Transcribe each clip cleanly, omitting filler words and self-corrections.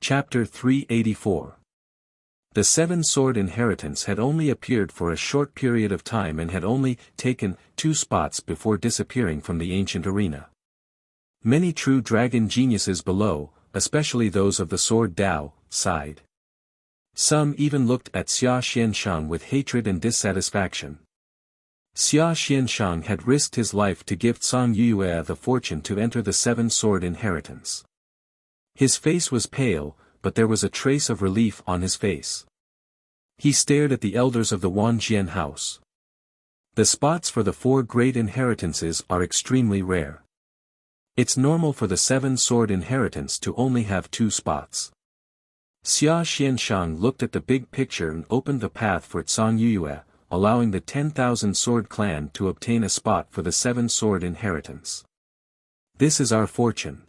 Chapter 384. The seven-sword inheritance had only appeared for a short period of time and had only taken 2 spots before disappearing from the ancient arena. Many true dragon geniuses below, especially those of the sword Dao, sighed. Some even looked at Xia Xianshang with hatred and dissatisfaction. Xia Xianshang had risked his life to give Zhang Yue the fortune to enter the seven-sword inheritance. His face was pale, but there was a trace of relief on his face. He stared at the elders of the Wanjian house. The spots for the 4 great inheritances are extremely rare. It's normal for the seven-sword inheritance to only have 2 spots. Xia Xianshang looked at the big picture and opened the path for Zhang Yue, allowing the 10,000 sword clan to obtain a spot for the seven-sword inheritance. This is our fortune.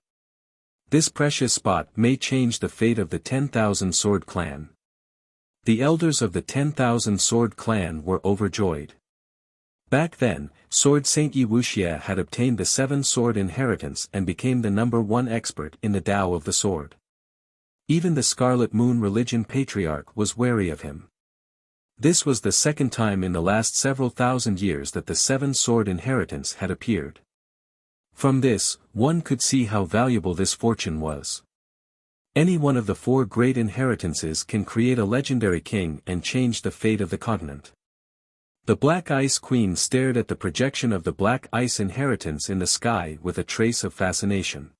This precious spot may change the fate of the 10,000 sword clan. The elders of the 10,000 sword clan were overjoyed. Back then, Sword Saint Yi Wuxia had obtained the 7-sword inheritance and became the #1 expert in the Tao of the sword. Even the Scarlet Moon religion patriarch was wary of him. This was the second time in the last several thousand years that the 7-sword inheritance had appeared. From this, one could see how valuable this fortune was. Any one of the 4 great inheritances can create a legendary king and change the fate of the continent. The Black Ice Queen stared at the projection of the Black Ice inheritance in the sky with a trace of fascination.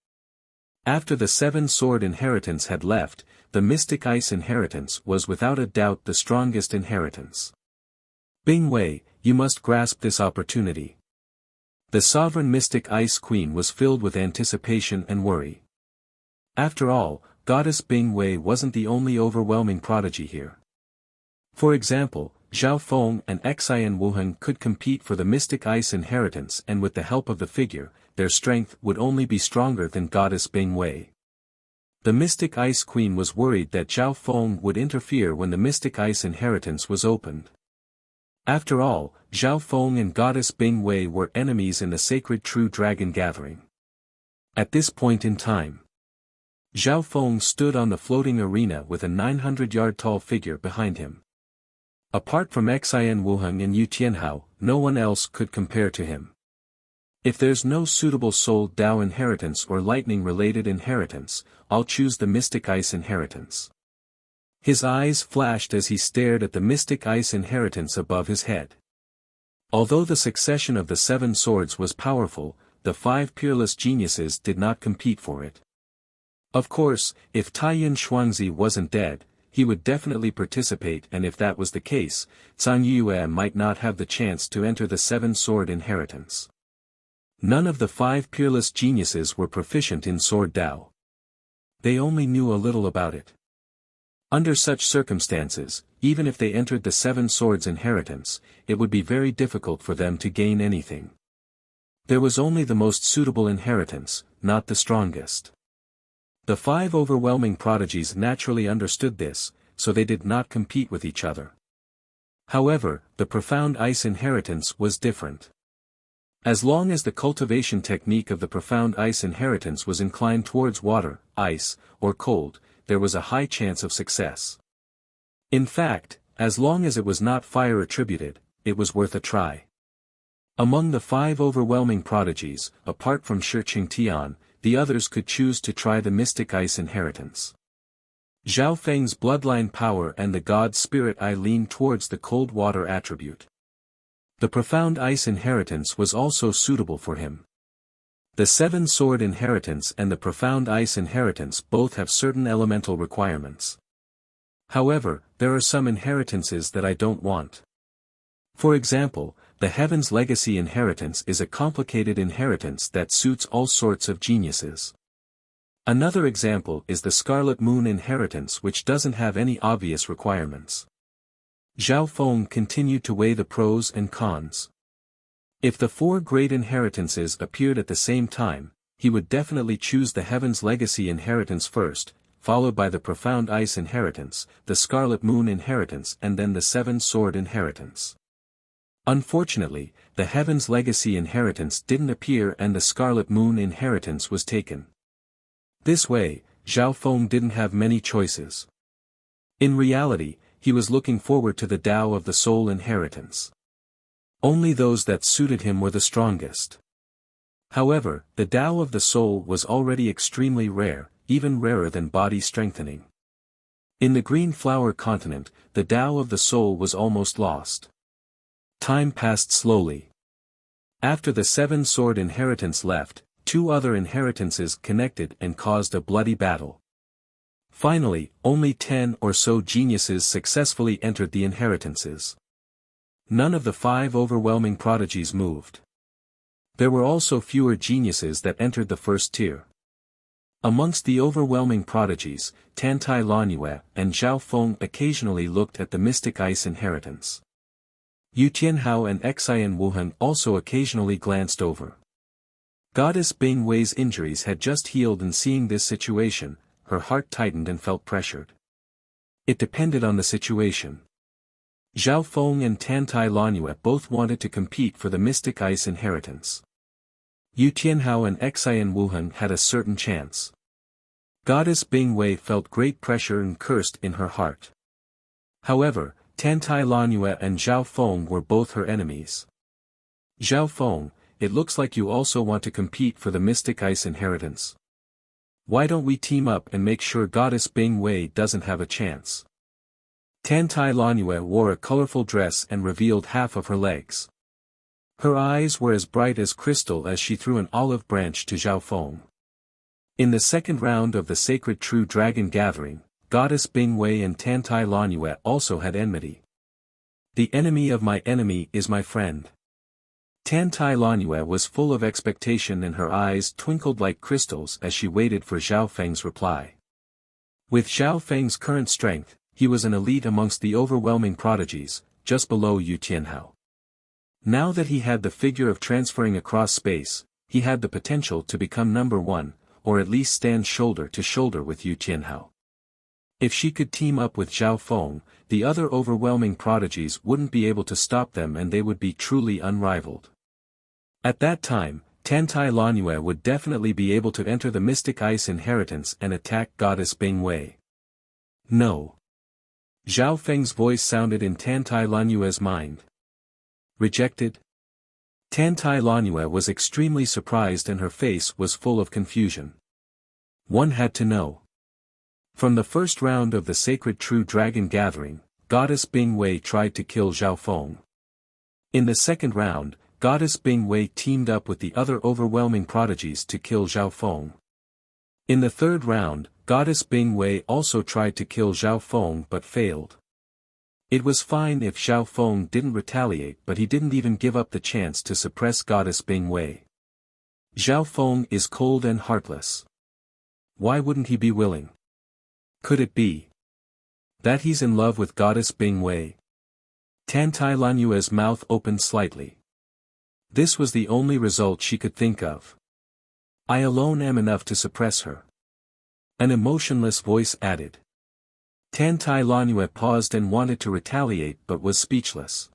After the 7-sword inheritance had left, the Mystic Ice inheritance was without a doubt the strongest inheritance. Bing Wei, you must grasp this opportunity. The sovereign Mystic Ice Queen was filled with anticipation and worry. After all, Goddess Bing Wei wasn't the only overwhelming prodigy here. For example, Zhao Feng and Xian Wuheng could compete for the Mystic Ice inheritance, and with the help of the figure, their strength would only be stronger than Goddess Bing Wei. The Mystic Ice Queen was worried that Zhao Feng would interfere when the Mystic Ice inheritance was opened. After all, Zhao Feng and Goddess Bing Wei were enemies in the sacred True Dragon gathering. At this point in time, Zhao Feng stood on the floating arena with a 900-yard-tall figure behind him. Apart from Xian Wuheng and Yu Tianhao, no one else could compare to him. If there's no suitable Soul Dao inheritance or lightning-related inheritance, I'll choose the Mystic Ice inheritance. His eyes flashed as he stared at the Mystic Ice inheritance above his head. Although the succession of the 7 swords was powerful, the 5 peerless geniuses did not compete for it. Of course, if Taiyin Shuangzi wasn't dead, he would definitely participate, and if that was the case, Zhang Yue might not have the chance to enter the 7-sword inheritance. None of the 5 peerless geniuses were proficient in Sword Dao. They only knew a little about it. Under such circumstances, even if they entered the 7 swords inheritance, it would be very difficult for them to gain anything. There was only the most suitable inheritance, not the strongest. The 5 overwhelming prodigies naturally understood this, so they did not compete with each other. However, the Profound Ice inheritance was different. As long as the cultivation technique of the Profound Ice inheritance was inclined towards water, ice, or cold, there was a high chance of success. In fact, as long as it was not fire attributed, it was worth a try. Among the 5 overwhelming prodigies, apart from Shi Qingtian, the others could choose to try the Mystic Ice inheritance. Zhao Feng's bloodline power and the god spirit I leaned towards the cold water attribute. The Profound Ice inheritance was also suitable for him. The 7-sword inheritance and the Profound Ice inheritance both have certain elemental requirements. However, there are some inheritances that I don't want. For example, the Heaven's Legacy inheritance is a complicated inheritance that suits all sorts of geniuses. Another example is the Scarlet Moon inheritance, which doesn't have any obvious requirements. Zhao Feng continued to weigh the pros and cons. If the 4 great inheritances appeared at the same time, he would definitely choose the Heaven's Legacy inheritance first, followed by the Profound Ice inheritance, the Scarlet Moon inheritance, and then the 7-sword inheritance. Unfortunately, the Heaven's Legacy inheritance didn't appear and the Scarlet Moon inheritance was taken. This way, Zhao Feng didn't have many choices. In reality, he was looking forward to the Tao of the Soul inheritance. Only those that suited him were the strongest. However, the Tao of the Soul was already extremely rare, even rarer than body strengthening. In the Green Flower continent, the Tao of the Soul was almost lost. Time passed slowly. After the Seven Sword inheritance left, two other inheritances connected and caused a bloody battle. Finally, only 10 or so geniuses successfully entered the inheritances. None of the 5 overwhelming prodigies moved. There were also fewer geniuses that entered the first tier. Amongst the overwhelming prodigies, Tantai Lanyue and Zhao Feng occasionally looked at the Mystic Ice inheritance. Yu Tianhao and Xian Wuhan also occasionally glanced over. Goddess Bing Wei's injuries had just healed, and seeing this situation, her heart tightened and felt pressured. It depended on the situation. Zhao Feng and Tantai Lanyue both wanted to compete for the Mystic Ice inheritance. Yu Tianhao and Xian Wuhan had a certain chance. Goddess Bing Wei felt great pressure and cursed in her heart. However, Tantai Lanyue and Zhao Feng were both her enemies. Zhao Feng, it looks like you also want to compete for the Mystic Ice inheritance. Why don't we team up and make sure Goddess Bing Wei doesn't have a chance? Tantai Lanyue wore a colorful dress and revealed half of her legs. Her eyes were as bright as crystal as she threw an olive branch to Zhao Feng. In the second round of the Sacred True Dragon Gathering, Goddess Bing Wei and Tantai Lanyue also had enmity. The enemy of my enemy is my friend. Tantai Lanyue was full of expectation and her eyes twinkled like crystals as she waited for Zhao Feng's reply. With Zhao Feng's current strength, he was an elite amongst the overwhelming prodigies, just below Yu Tianhao. Now that he had the figure of transferring across space, he had the potential to become number one, or at least stand shoulder to shoulder with Yu Tianhao. If she could team up with Zhao Feng, the other overwhelming prodigies wouldn't be able to stop them and they would be truly unrivaled. At that time, Tantai Lanyue would definitely be able to enter the Mystic Ice inheritance and attack Goddess Bing Wei. No. Zhao Feng's voice sounded in Tantai Lanyue's mind. Rejected? Tantai Lanyue was extremely surprised and her face was full of confusion. One had to know. From the first round of the Sacred True Dragon Gathering, Goddess Bing Wei tried to kill Zhao Feng. In the second round, Goddess Bing Wei teamed up with the other overwhelming prodigies to kill Zhao Feng. In the third round, Goddess Bing Wei also tried to kill Zhao Feng but failed. It was fine if Zhao Feng didn't retaliate, but he didn't even give up the chance to suppress Goddess Bing Wei. Zhao Feng is cold and heartless. Why wouldn't he be willing? Could it be that he's in love with Goddess Bing Wei? Tantai Lanyue's mouth opened slightly. This was the only result she could think of. I alone am enough to suppress her. An emotionless voice added. Tantai Lanyue paused and wanted to retaliate but was speechless.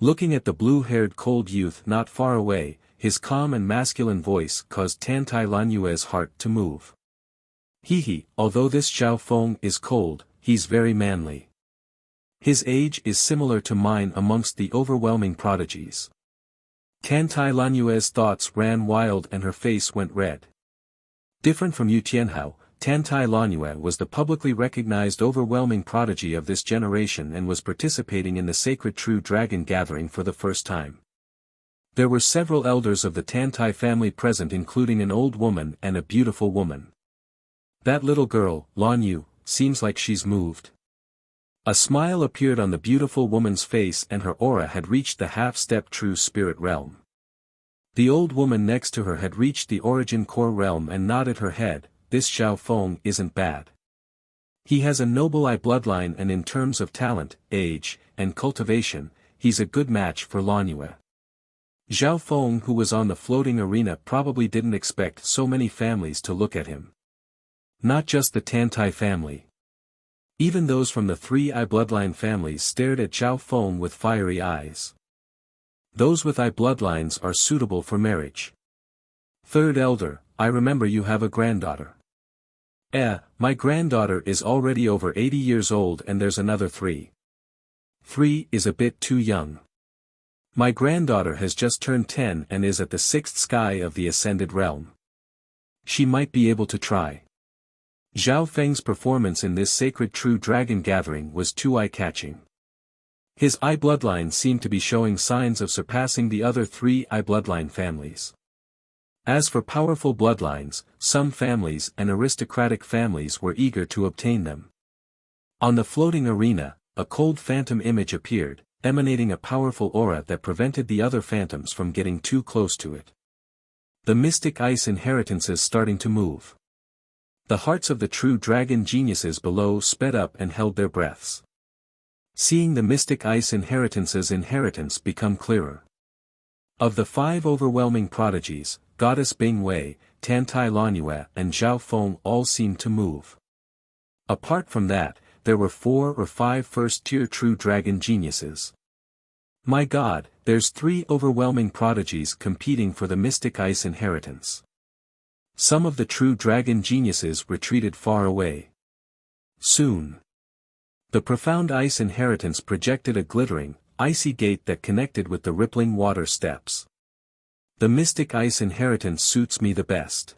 Looking at the blue-haired cold youth not far away, his calm and masculine voice caused Tantai Lanyue's heart to move. Although this Zhao Feng is cold, he's very manly. His age is similar to mine amongst the overwhelming prodigies. Tantai Lanyue's thoughts ran wild and her face went red. Different from Yu Tianhao, Tantai Lanyue was the publicly recognized overwhelming prodigy of this generation and was participating in the Sacred True Dragon Gathering for the first time. There were several elders of the Tantai family present, including an old woman and a beautiful woman. That little girl, Lanyu, seems like she's moved. A smile appeared on the beautiful woman's face and her aura had reached the half-step true spirit realm. The old woman next to her had reached the origin core realm and nodded her head. This Zhao Feng isn't bad. He has a noble eye bloodline and in terms of talent, age, and cultivation, he's a good match for Lanyue. Zhao Feng, who was on the floating arena, probably didn't expect so many families to look at him. Not just the Tantai family. Even those from the 3 eye bloodline families stared at Zhao Feng with fiery eyes. Those with eye bloodlines are suitable for marriage. Third elder, I remember you have a granddaughter. My granddaughter is already over 80 years old and there's another 3. 3 is a bit too young. My granddaughter has just turned 10 and is at the 6th sky of the ascended realm. She might be able to try. Zhao Feng's performance in this sacred true dragon gathering was too eye-catching. His eye bloodline seemed to be showing signs of surpassing the other 3 eye bloodline families. As for powerful bloodlines, some families and aristocratic families were eager to obtain them. On the floating arena, a cold phantom image appeared, emanating a powerful aura that prevented the other phantoms from getting too close to it. The mystic ice inheritances starting to move. The hearts of the true dragon geniuses below sped up and held their breaths. Seeing the mystic ice inheritance become clearer. Of the 5 overwhelming prodigies, Goddess Bing Wei, Tantai Lanyue and Zhao Feng all seemed to move. Apart from that, there were 4 or 5 first-tier true dragon geniuses. My God, there's 3 overwhelming prodigies competing for the mystic ice inheritance. Some of the true dragon geniuses retreated far away. Soon. The profound ice inheritance projected a glittering, icy gate that connected with the rippling water steps. The mystic ice inheritance suits me the best.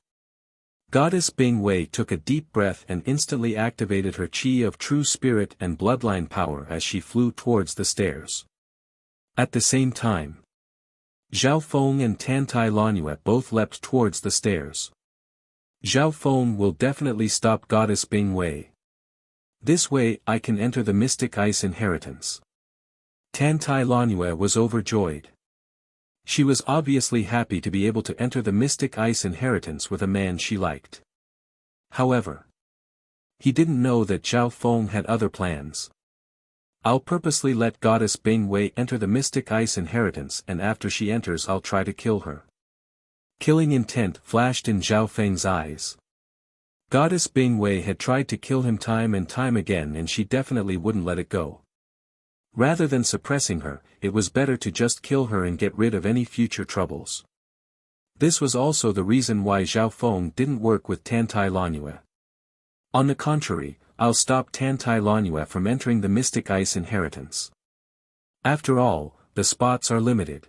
Goddess Bing Wei took a deep breath and instantly activated her qi of true spirit and bloodline power as she flew towards the stairs. At the same time, Zhao Feng and Tantai Lanyue both leapt towards the stairs. Zhao Feng will definitely stop Goddess Bing Wei. This way I can enter the mystic ice inheritance. Tantai Lanyue was overjoyed. She was obviously happy to be able to enter the mystic ice inheritance with a man she liked. However, he didn't know that Zhao Feng had other plans. I'll purposely let Goddess Bing Wei enter the mystic ice inheritance and after she enters I'll try to kill her. Killing intent flashed in Zhao Feng's eyes. Goddess Bing Wei had tried to kill him time and time again and she definitely wouldn't let it go. Rather than suppressing her, it was better to just kill her and get rid of any future troubles. This was also the reason why Zhao Feng didn't work with Tantai Lanyue. On the contrary, I'll stop Tantai Lanyue from entering the mystic ice inheritance. After all, the spots are limited.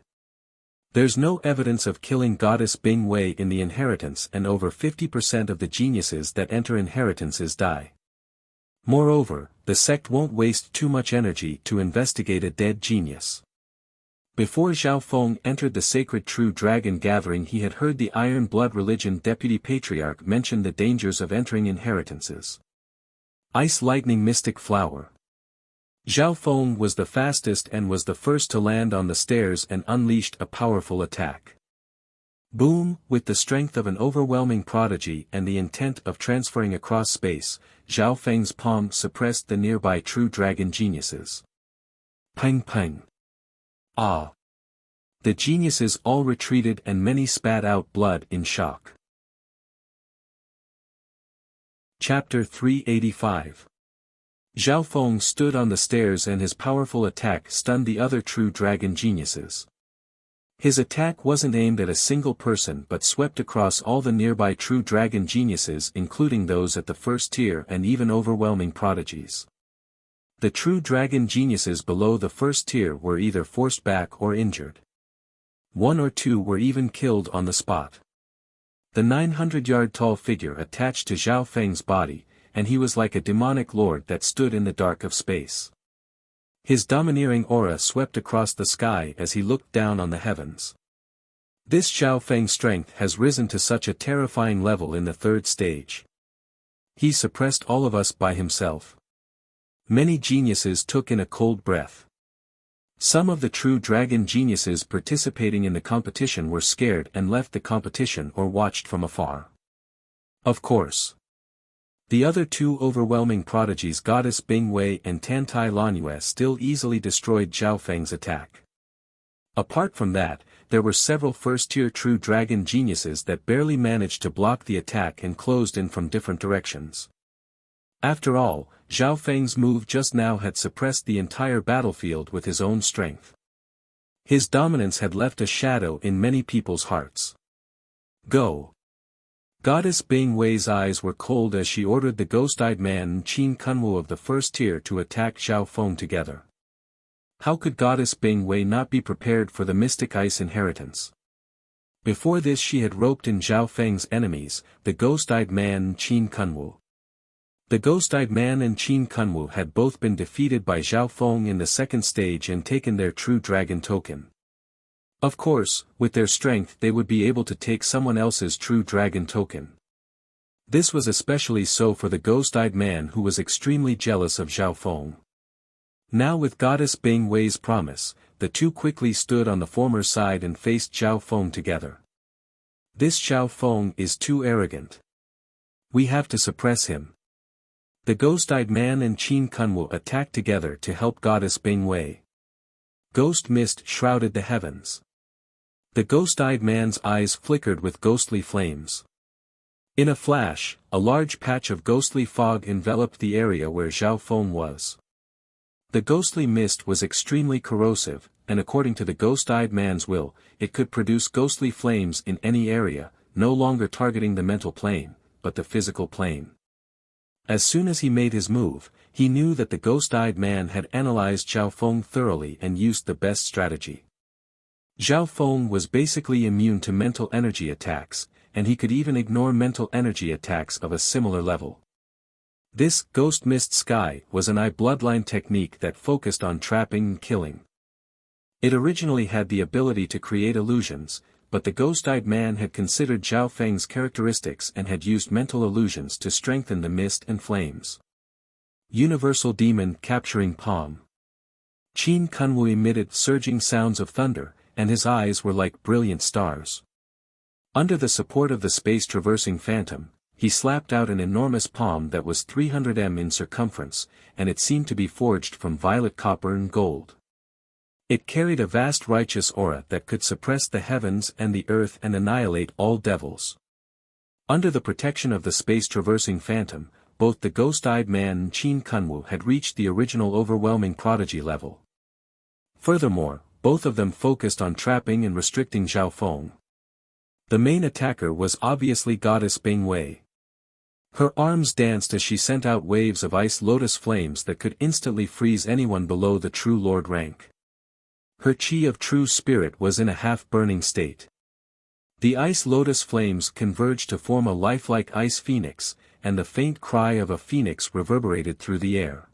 There's no evidence of killing Goddess Bing Wei in the inheritance and over 50% of the geniuses that enter inheritances die. Moreover, the sect won't waste too much energy to investigate a dead genius. Before Zhao Feng entered the sacred true dragon gathering he had heard the Iron Blood Religion Deputy Patriarch mention the dangers of entering inheritances. Ice Lightning Mystic Flower. Zhao Feng was the fastest and was the first to land on the stairs and unleashed a powerful attack. Boom! With the strength of an overwhelming prodigy and the intent of transferring across space, Zhao Feng's palm suppressed the nearby true dragon geniuses. Peng peng. Ah! The geniuses all retreated and many spat out blood in shock. Chapter 385. Zhao Feng stood on the stairs and his powerful attack stunned the other true dragon geniuses. His attack wasn't aimed at a single person but swept across all the nearby true dragon geniuses including those at the first tier and even overwhelming prodigies. The true dragon geniuses below the first tier were either forced back or injured. 1 or 2 were even killed on the spot. The 900-yard-tall figure attached to Zhao Feng's body, and he was like a demonic lord that stood in the dark of space. His domineering aura swept across the sky as he looked down on the heavens. This Zhao Feng's strength has risen to such a terrifying level in the 3rd stage. He suppressed all of us by himself. Many geniuses took in a cold breath. Some of the true dragon geniuses participating in the competition were scared and left the competition or watched from afar. Of course. The other 2 overwhelming prodigies Goddess Bing Wei and Tantai Lanyue still easily destroyed Zhao Feng's attack. Apart from that, there were several first-tier true dragon geniuses that barely managed to block the attack and closed in from different directions. After all, Zhao Feng's move just now had suppressed the entire battlefield with his own strength. His dominance had left a shadow in many people's hearts. Go! Goddess Bing Wei's eyes were cold as she ordered the ghost-eyed man and Qin Kunwu of the first tier to attack Zhao Feng together. How could Goddess Bing Wei not be prepared for the mystic ice inheritance? Before this she had roped in Zhao Feng's enemies, the ghost-eyed man and Qin Kunwu. The ghost-eyed man and Qin Kunwu had both been defeated by Zhao Feng in the second stage and taken their true dragon token. Of course, with their strength they would be able to take someone else's true dragon token. This was especially so for the ghost-eyed man who was extremely jealous of Zhao Feng. Now with Goddess Bing Wei's promise, the two quickly stood on the former side and faced Zhao Feng together. This Zhao Feng is too arrogant. We have to suppress him. The ghost-eyed man and Qin Kunwu attacked together to help Goddess Bing Wei. Ghost mist shrouded the heavens. The ghost-eyed man's eyes flickered with ghostly flames. In a flash, a large patch of ghostly fog enveloped the area where Zhao Feng was. The ghostly mist was extremely corrosive, and according to the ghost-eyed man's will, it could produce ghostly flames in any area, no longer targeting the mental plane, but the physical plane. As soon as he made his move, he knew that the ghost-eyed man had analyzed Zhao Feng thoroughly and used the best strategy. Zhao Feng was basically immune to mental energy attacks, and he could even ignore mental energy attacks of a similar level. This ghost mist sky was an eye bloodline technique that focused on trapping and killing. It originally had the ability to create illusions, but the ghost-eyed man had considered Zhao Feng's characteristics and had used mental illusions to strengthen the mist and flames. Universal Demon Capturing Palm. Qin Kunwu emitted surging sounds of thunder, and his eyes were like brilliant stars. Under the support of the space-traversing phantom, he slapped out an enormous palm that was 300 m in circumference, and it seemed to be forged from violet copper and gold. It carried a vast righteous aura that could suppress the heavens and the earth and annihilate all devils. Under the protection of the space-traversing phantom, both the ghost-eyed man and Qin Kunwu had reached the original overwhelming prodigy level. Furthermore, both of them focused on trapping and restricting Zhao Feng. The main attacker was obviously Goddess Bing Wei. Her arms danced as she sent out waves of ice lotus flames that could instantly freeze anyone below the true lord rank. Her chi of true spirit was in a half-burning state. The ice lotus flames converged to form a lifelike ice phoenix, and the faint cry of a phoenix reverberated through the air.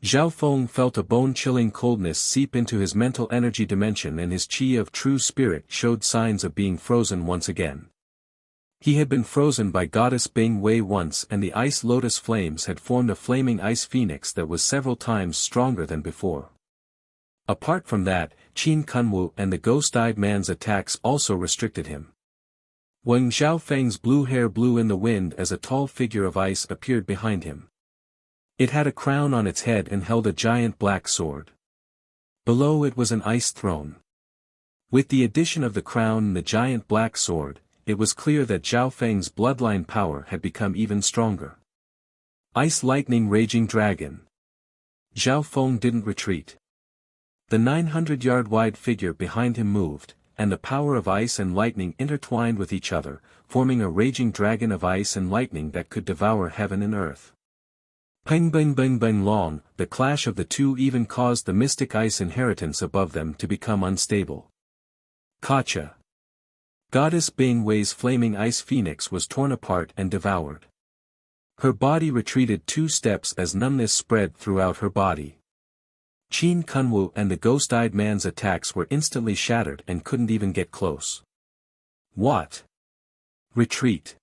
Zhao Feng felt a bone-chilling coldness seep into his mental energy dimension, and his chi of true spirit showed signs of being frozen once again. He had been frozen by Goddess Bing Wei once, and the ice lotus flames had formed a flaming ice phoenix that was several times stronger than before. Apart from that, Qin Kunwu and the ghost-eyed man's attacks also restricted him. When Zhao Feng's blue hair blew in the wind as a tall figure of ice appeared behind him. It had a crown on its head and held a giant black sword. Below it was an ice throne. With the addition of the crown and the giant black sword, it was clear that Zhao Feng's bloodline power had become even stronger. Ice Lightning Raging Dragon. Zhao Feng didn't retreat. The 900-yard-wide figure behind him moved, and the power of ice and lightning intertwined with each other, forming a raging dragon of ice and lightning that could devour heaven and earth. Peng beng beng beng long, the clash of the two even caused the mystic ice inheritance above them to become unstable. Kacha. Goddess Bing Wei's flaming ice phoenix was torn apart and devoured. Her body retreated 2 steps as numbness spread throughout her body. Qin Kunwu and the ghost-eyed man's attacks were instantly shattered and couldn't even get close. What? Retreat.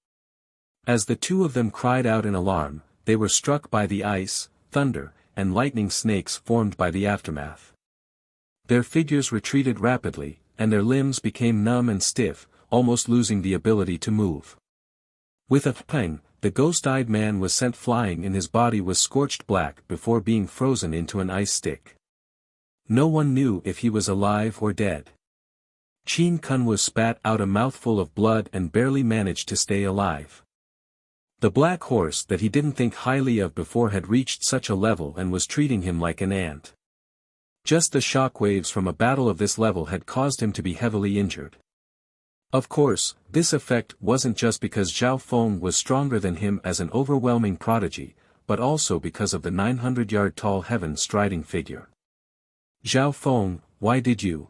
As the two of them cried out in alarm, they were struck by the ice, thunder, and lightning snakes formed by the aftermath. Their figures retreated rapidly, and their limbs became numb and stiff, almost losing the ability to move. With a pang, the ghost-eyed man was sent flying and his body was scorched black before being frozen into an ice stick. No one knew if he was alive or dead. Qin Kunwu spat out a mouthful of blood and barely managed to stay alive. The black horse that he didn't think highly of before had reached such a level and was treating him like an ant. Just the shock waves from a battle of this level had caused him to be heavily injured. Of course, this effect wasn't just because Zhao Feng was stronger than him as an overwhelming prodigy, but also because of the 900-yard-tall heaven-striding figure. Zhao Feng, why did you?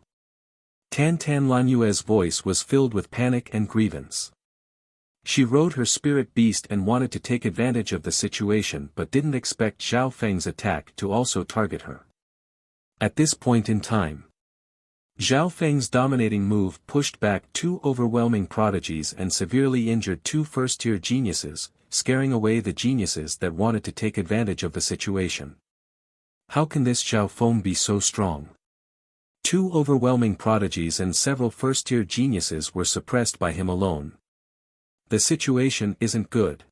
Tan Lanjue's voice was filled with panic and grievance. She rode her spirit beast and wanted to take advantage of the situation but didn't expect Zhao Feng's attack to also target her. At this point in time, Zhao Feng's dominating move pushed back two overwhelming prodigies and severely injured two first-tier geniuses, scaring away the geniuses that wanted to take advantage of the situation. How can this Zhao Feng be so strong? Two overwhelming prodigies and several first-tier geniuses were suppressed by him alone. The situation isn't good.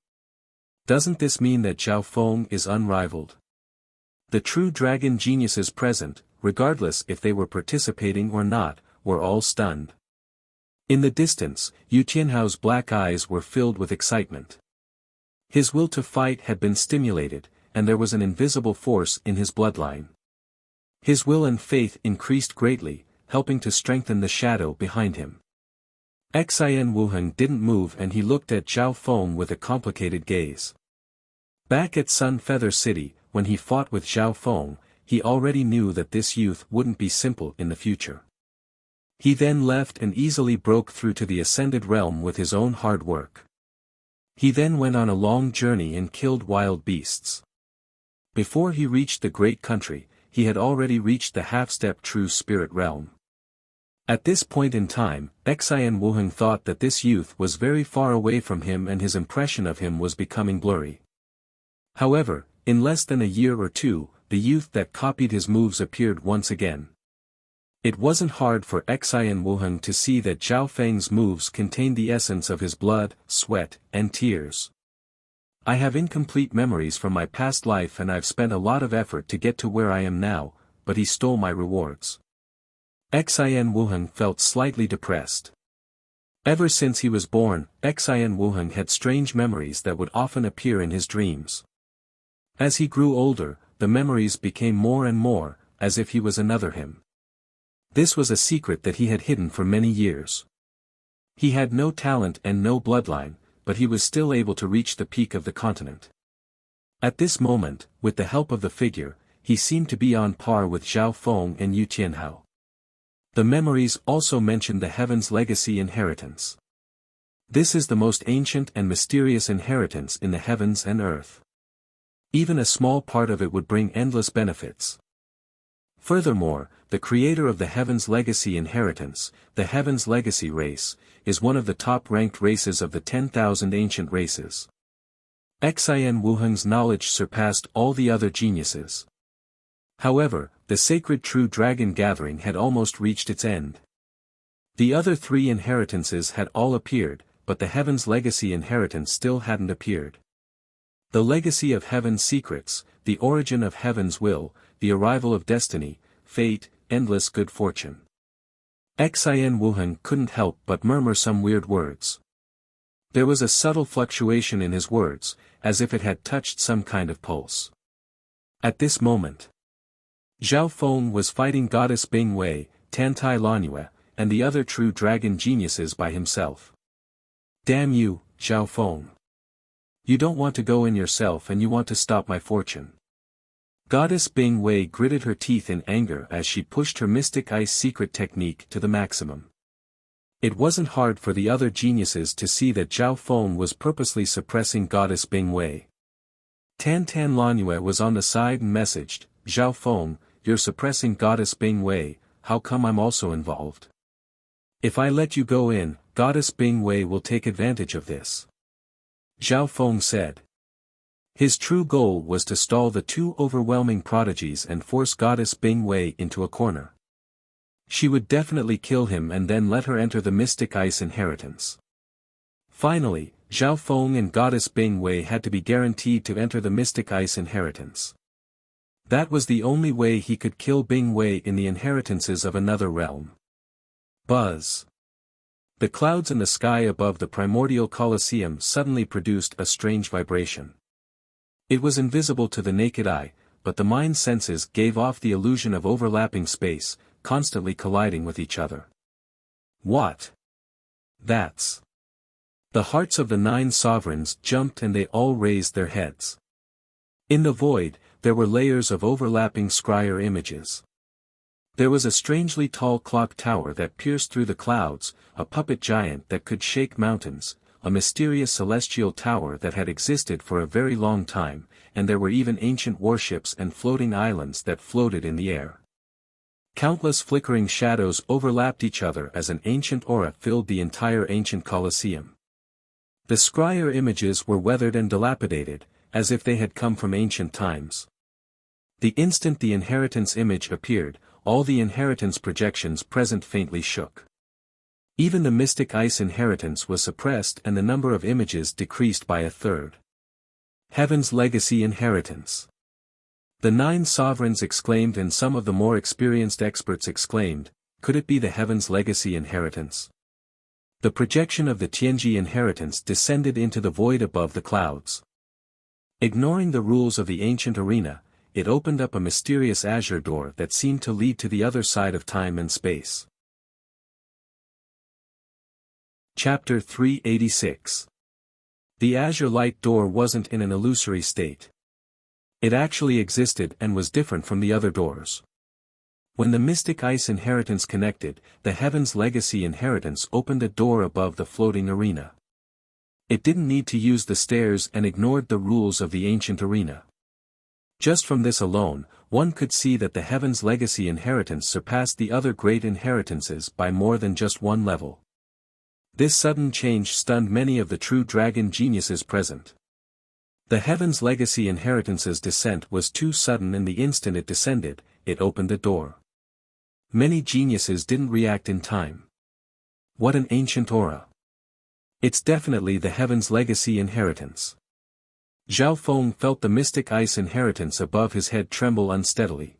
Doesn't this mean that Zhao Feng is unrivaled? The true dragon geniuses present, regardless if they were participating or not, were all stunned. In the distance, Yu Tianhao's black eyes were filled with excitement. His will to fight had been stimulated, and there was an invisible force in his bloodline. His will and faith increased greatly, helping to strengthen the shadow behind him. Xian Wuheng didn't move and he looked at Zhao Feng with a complicated gaze. Back at Sun Feather City, when he fought with Zhao Feng, he already knew that this youth wouldn't be simple in the future. He then left and easily broke through to the Ascended Realm with his own hard work. He then went on a long journey and killed wild beasts. Before he reached the Great Country, he had already reached the half-step True Spirit Realm. At this point in time, Xian Wuheng thought that this youth was very far away from him and his impression of him was becoming blurry. However, in less than a year or two, the youth that copied his moves appeared once again. It wasn't hard for Xian Wuheng to see that Zhao Feng's moves contained the essence of his blood, sweat, and tears. I have incomplete memories from my past life and I've spent a lot of effort to get to where I am now, but he stole my rewards. Xian Wuheng felt slightly depressed. Ever since he was born, Xian Wuheng had strange memories that would often appear in his dreams. As he grew older, the memories became more and more, as if he was another him. This was a secret that he had hidden for many years. He had no talent and no bloodline, but he was still able to reach the peak of the continent. At this moment, with the help of the figure, he seemed to be on par with Zhao Feng and Yu Tianhao. The memories also mentioned the Heaven's Legacy inheritance. This is the most ancient and mysterious inheritance in the heavens and earth. Even a small part of it would bring endless benefits. Furthermore, the creator of the Heaven's Legacy inheritance, the Heaven's Legacy race, is one of the top-ranked races of the 10,000 ancient races. Xian Wuheng's knowledge surpassed all the other geniuses. However, the sacred True Dragon Gathering had almost reached its end. The other three inheritances had all appeared, but the Heaven's Legacy inheritance still hadn't appeared. The legacy of Heaven's secrets, the origin of Heaven's will, the arrival of destiny, fate, endless good fortune. Xian Wuheng couldn't help but murmur some weird words. There was a subtle fluctuation in his words, as if it had touched some kind of pulse. At this moment, Zhao Feng was fighting Goddess Bing Wei, Tantai Lanjue, and the other true dragon geniuses by himself. Damn you, Zhao Feng. You don't want to go in yourself and you want to stop my fortune. Goddess Bing Wei gritted her teeth in anger as she pushed her Mystic Ice secret technique to the maximum. It wasn't hard for the other geniuses to see that Zhao Feng was purposely suppressing Goddess Bing Wei. Tan Lanjue was on the side and messaged, Zhao Feng, you're suppressing Goddess Bing Wei, how come I'm also involved? If I let you go in, Goddess Bing Wei will take advantage of this. Zhao Feng said. His true goal was to stall the two overwhelming prodigies and force Goddess Bing Wei into a corner. She would definitely kill him and then let her enter the Mystic Ice inheritance. Finally, Zhao Feng and Goddess Bing Wei had to be guaranteed to enter the Mystic Ice inheritance. That was the only way he could kill Bing Wei in the inheritances of another realm. Buzz. The clouds in the sky above the primordial Colosseum suddenly produced a strange vibration. It was invisible to the naked eye, but the mind senses gave off the illusion of overlapping space, constantly colliding with each other. What? That's. The hearts of the 9 sovereigns jumped and they all raised their heads. In the void, there were layers of overlapping scryer images. There was a strangely tall clock tower that pierced through the clouds, a puppet giant that could shake mountains, a mysterious celestial tower that had existed for a very long time, and there were even ancient warships and floating islands that floated in the air. Countless flickering shadows overlapped each other as an ancient aura filled the entire ancient Colosseum. The scryer images were weathered and dilapidated, as if they had come from ancient times. The instant the inheritance image appeared, all the inheritance projections present faintly shook. Even the mystic ice inheritance was suppressed and the number of images decreased by a third. Heaven's legacy inheritance. The 9 sovereigns exclaimed and some of the more experienced experts exclaimed, could it be the Heaven's legacy inheritance? The projection of the Tianji inheritance descended into the void above the clouds. Ignoring the rules of the ancient arena, it opened up a mysterious azure door that seemed to lead to the other side of time and space. Chapter 386. The azure light door wasn't in an illusory state. It actually existed and was different from the other doors. When the mystic ice inheritance connected, the Heaven's legacy inheritance opened a door above the floating arena. It didn't need to use the stairs and ignored the rules of the ancient arena. Just from this alone, one could see that the Heaven's legacy inheritance surpassed the other great inheritances by more than just one level. This sudden change stunned many of the true dragon geniuses present. The Heaven's legacy inheritance's descent was too sudden, and the instant it descended, it opened a door. Many geniuses didn't react in time. What an ancient aura. It's definitely the Heaven's legacy inheritance. Zhao Feng felt the mystic ice inheritance above his head tremble unsteadily.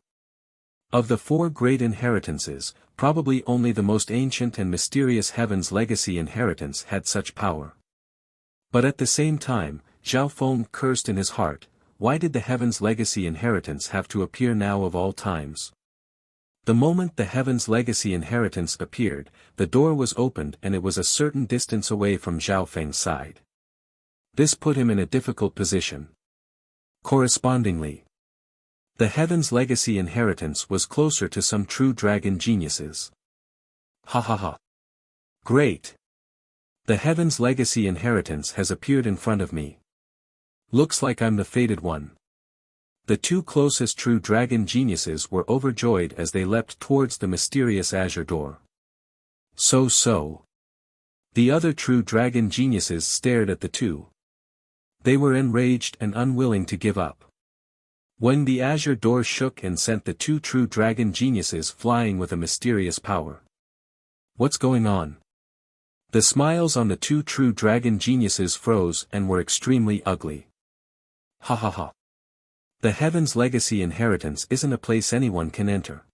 Of the 4 great inheritances, probably only the most ancient and mysterious Heaven's legacy inheritance had such power. But at the same time, Zhao Feng cursed in his heart, why did the Heaven's legacy inheritance have to appear now of all times? The moment the Heaven's legacy inheritance appeared, the door was opened and it was a certain distance away from Zhao Feng's side. This put him in a difficult position. Correspondingly, the Heaven's legacy inheritance was closer to some true dragon geniuses. Ha ha ha. Great! The Heaven's legacy inheritance has appeared in front of me. Looks like I'm the fated one. The 2 closest true dragon geniuses were overjoyed as they leapt towards the mysterious azure door. So. The other true dragon geniuses stared at the 2. They were enraged and unwilling to give up. When the azure door shook and sent the 2 true dragon geniuses flying with a mysterious power. What's going on? The smiles on the 2 true dragon geniuses froze and were extremely ugly. Ha ha ha. The Heaven's legacy inheritance isn't a place anyone can enter.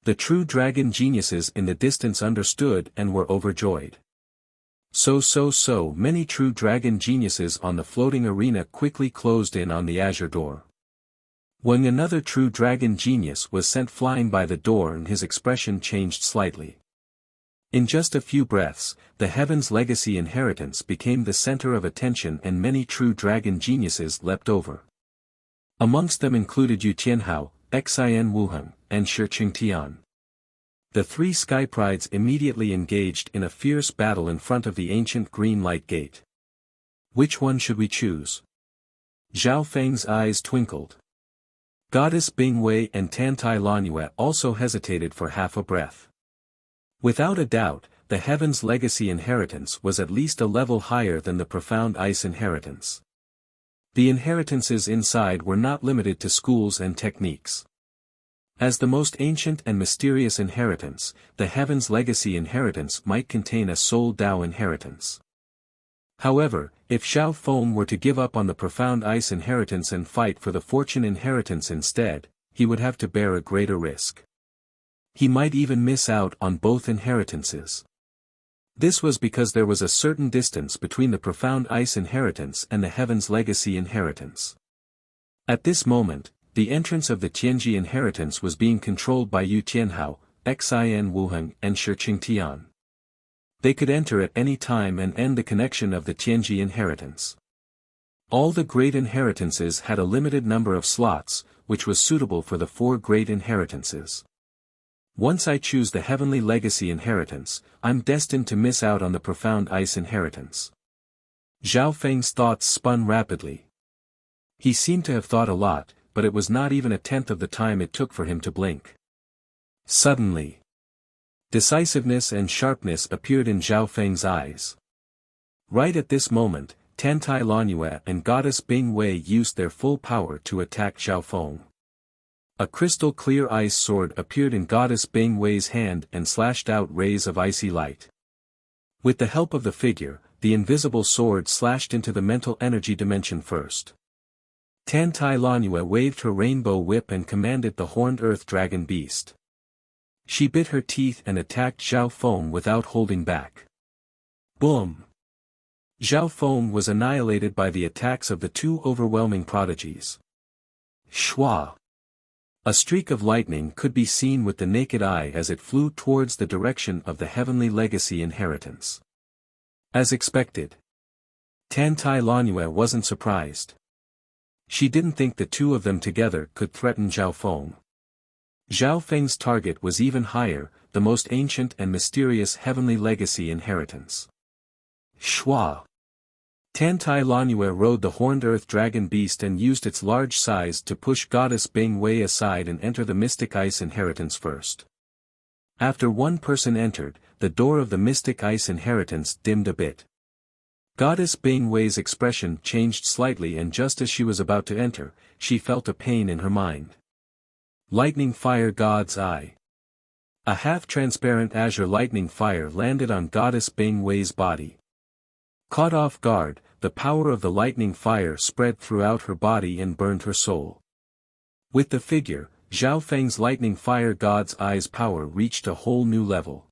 The true dragon geniuses in the distance understood and were overjoyed. So many true dragon geniuses on the floating arena quickly closed in on the azure door. When another true dragon genius was sent flying by the door and his expression changed slightly. In just a few breaths, the Heaven's legacy inheritance became the center of attention and many true dragon geniuses leapt over. Amongst them included Yu Tianhao, Xin Wuheng, and Shi Qingtian. The 3 sky prides immediately engaged in a fierce battle in front of the ancient green light gate. Which one should we choose? Zhao Feng's eyes twinkled. Goddess Bing Wei and Tantai Lanyue also hesitated for half a breath. Without a doubt, the Heaven's legacy inheritance was at least a level higher than the profound ice inheritance. The inheritances inside were not limited to schools and techniques. As the most ancient and mysterious inheritance, the Heaven's legacy inheritance might contain a soul Dao inheritance. However, if Zhao Feng were to give up on the profound ice inheritance and fight for the fortune inheritance instead, he would have to bear a greater risk. He might even miss out on both inheritances. This was because there was a certain distance between the profound ice inheritance and the Heaven's legacy inheritance. At this moment, the entrance of the Tianji inheritance was being controlled by Yu Tianhao, Xin Wuheng and Shi Qingtian. They could enter at any time and end the connection of the Tianji inheritance. All the great inheritances had a limited number of slots, which was suitable for the 4 great inheritances. Once I choose the Heavenly Legacy inheritance, I'm destined to miss out on the Profound Ice inheritance. Zhao Feng's thoughts spun rapidly. He seemed to have thought a lot, but it was not even a tenth of the time it took for him to blink. Suddenly, decisiveness and sharpness appeared in Zhao Feng's eyes. Right at this moment, Tantai Lanyue and Goddess Bing Wei used their full power to attack Zhao Feng. A crystal-clear ice sword appeared in Goddess Bing Wei's hand and slashed out rays of icy light. With the help of the figure, the invisible sword slashed into the mental energy dimension first. Tantai Lanyue waved her rainbow whip and commanded the horned earth dragon beast. She bit her teeth and attacked Zhao Feng without holding back. Boom! Zhao Feng was annihilated by the attacks of the 2 overwhelming prodigies. Shwa! A streak of lightning could be seen with the naked eye as it flew towards the direction of the Heavenly Legacy inheritance. As expected, Tantai Lanyue wasn't surprised. She didn't think the 2 of them together could threaten Zhao Feng. Zhao Feng's target was even higher, the most ancient and mysterious Heavenly Legacy inheritance. Shwa! Tantai Lanyue rode the horned earth dragon beast and used its large size to push Goddess Bing Wei aside and enter the Mystic Ice inheritance first. After one person entered, the door of the Mystic Ice inheritance dimmed a bit. Goddess Bing Wei's expression changed slightly, and just as she was about to enter, she felt a pain in her mind. Lightning Fire God's Eye. A half-transparent azure lightning fire landed on Goddess Bing Wei's body. Caught off guard, the power of the lightning fire spread throughout her body and burned her soul. With the figure, Zhao Feng's lightning fire God's Eye's power reached a whole new level.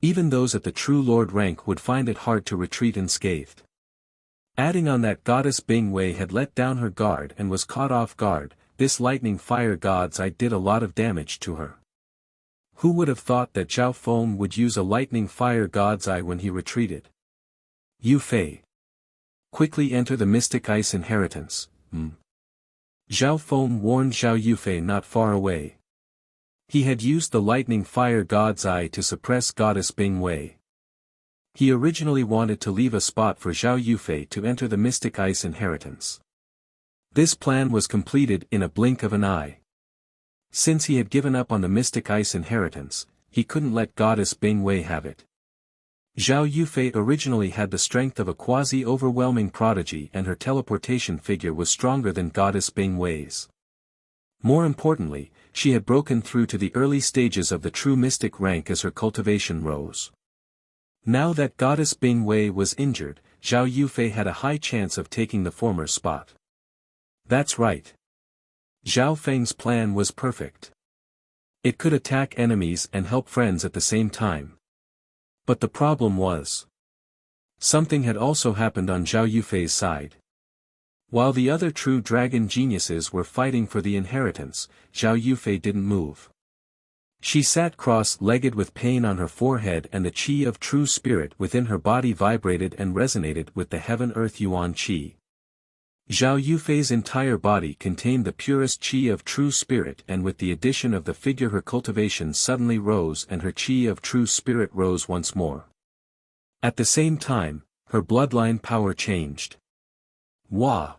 Even those at the true Lord rank would find it hard to retreat unscathed. Adding on that Goddess Bing Wei had let down her guard and was caught off guard, this lightning fire God's Eye did a lot of damage to her. Who would have thought that Zhao Feng would use a lightning fire God's Eye when he retreated? Yu Fei. Quickly enter the Mystic Ice inheritance. Zhao Feng warned Zhao Yufei not far away. He had used the lightning fire God's Eye to suppress Goddess Bing Wei. He originally wanted to leave a spot for Zhao Yufei to enter the Mystic Ice inheritance. This plan was completed in a blink of an eye. Since he had given up on the Mystic Ice inheritance, he couldn't let Goddess Bing Wei have it. Zhao Yufei originally had the strength of a quasi-overwhelming prodigy, and her teleportation figure was stronger than Goddess Bing Wei's. More importantly, she had broken through to the early stages of the true mystic rank as her cultivation rose. Now that Goddess Bing Wei was injured, Zhao Yufei had a high chance of taking the former spot. That's right. Zhao Feng's plan was perfect. It could attack enemies and help friends at the same time. But the problem was, something had also happened on Zhao Yufei's side. While the other true dragon geniuses were fighting for the inheritance, Zhao Yufei didn't move. She sat cross-legged with pain on her forehead, and the qi of true spirit within her body vibrated and resonated with the heaven-earth yuan qi. Zhao Yufei's entire body contained the purest qi of true spirit, and with the addition of the figure her cultivation suddenly rose and her qi of true spirit rose once more. At the same time, her bloodline power changed. Wah!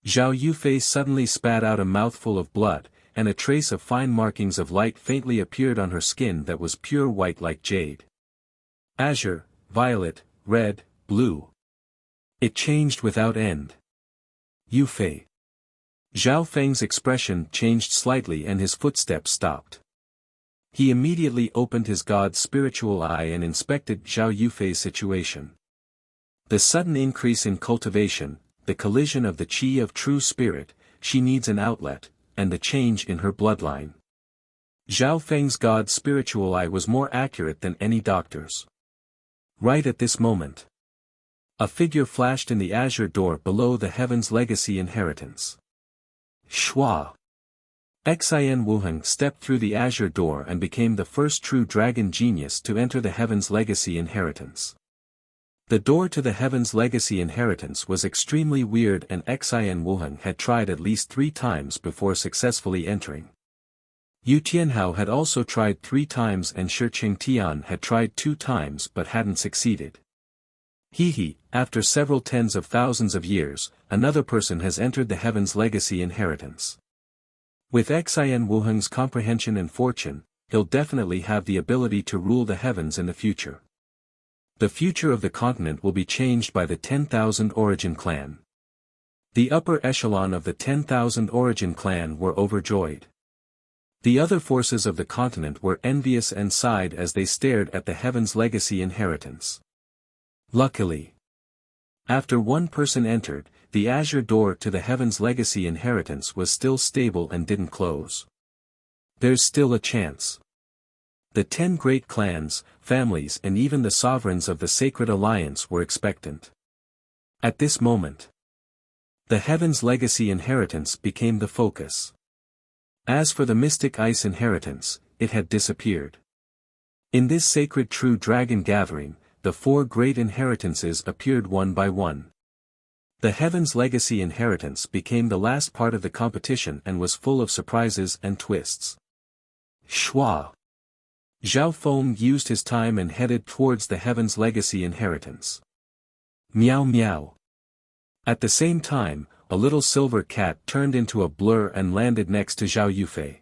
Zhao Yufei suddenly spat out a mouthful of blood, and a trace of fine markings of light faintly appeared on her skin that was pure white like jade. Azure, violet, red, blue. It changed without end. Yufei. Zhao Feng's expression changed slightly and his footsteps stopped. He immediately opened his god's spiritual eye and inspected Zhao Yufei's situation. The sudden increase in cultivation, the collision of the qi of true spirit, she needs an outlet, and the change in her bloodline. Zhao Feng's god's spiritual eye was more accurate than any doctor's. Right at this moment, a figure flashed in the azure door below the Heaven's Legacy inheritance. Shwa! Xin Wuheng stepped through the azure door and became the first true dragon genius to enter the Heaven's Legacy inheritance. The door to the Heaven's Legacy inheritance was extremely weird, and Xin Wuheng had tried at least 3 times before successfully entering. Yu Tianhao had also tried 3 times, and Shi Qingtian had tried 2 times but hadn't succeeded. After several tens of thousands of years, another person has entered the Heaven's Legacy inheritance. With Xin Wuheng's comprehension and fortune, he'll definitely have the ability to rule the heavens in the future. The future of the continent will be changed by the 10,000 Origin clan. The upper echelon of the 10,000 Origin clan were overjoyed. The other forces of the continent were envious and sighed as they stared at the Heaven's Legacy inheritance. Luckily, after one person entered, the azure door to the Heaven's Legacy inheritance was still stable and didn't close. There's still a chance. The 10 great clans, families, and even the sovereigns of the Sacred Alliance were expectant. At this moment, the Heaven's Legacy inheritance became the focus. As for the Mystic Ice inheritance, it had disappeared. In this sacred true dragon gathering, the 4 great inheritances appeared one by one. The Heaven's Legacy inheritance became the last part of the competition and was full of surprises and twists. Shua. Zhao Feng used his time and headed towards the Heaven's Legacy inheritance. Meow meow. At the same time, a little silver cat turned into a blur and landed next to Zhao Yufei.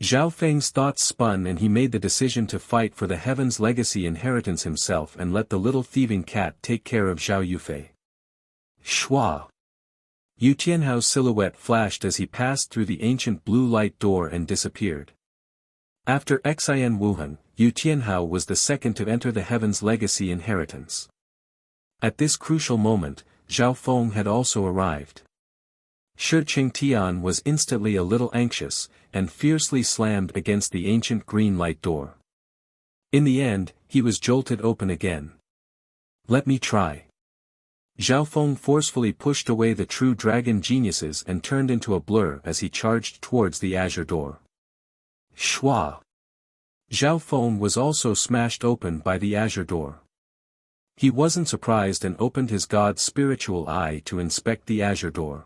Zhao Feng's thoughts spun and he made the decision to fight for the Heaven's Legacy inheritance himself and let the little thieving cat take care of Zhao Yufei. Shua. Yu Tianhao's silhouette flashed as he passed through the ancient blue light door and disappeared. After Xin Wuheng, Yu Tianhao was the second to enter the Heaven's Legacy inheritance. At this crucial moment, Zhao Feng had also arrived. Shi Qingtian was instantly a little anxious, and fiercely slammed against the ancient green light door. In the end, he was jolted open again. Let me try. Zhao Feng forcefully pushed away the true dragon geniuses and turned into a blur as he charged towards the azure door. Shua. Zhao Feng was also smashed open by the azure door. He wasn't surprised and opened his god's spiritual eye to inspect the azure door.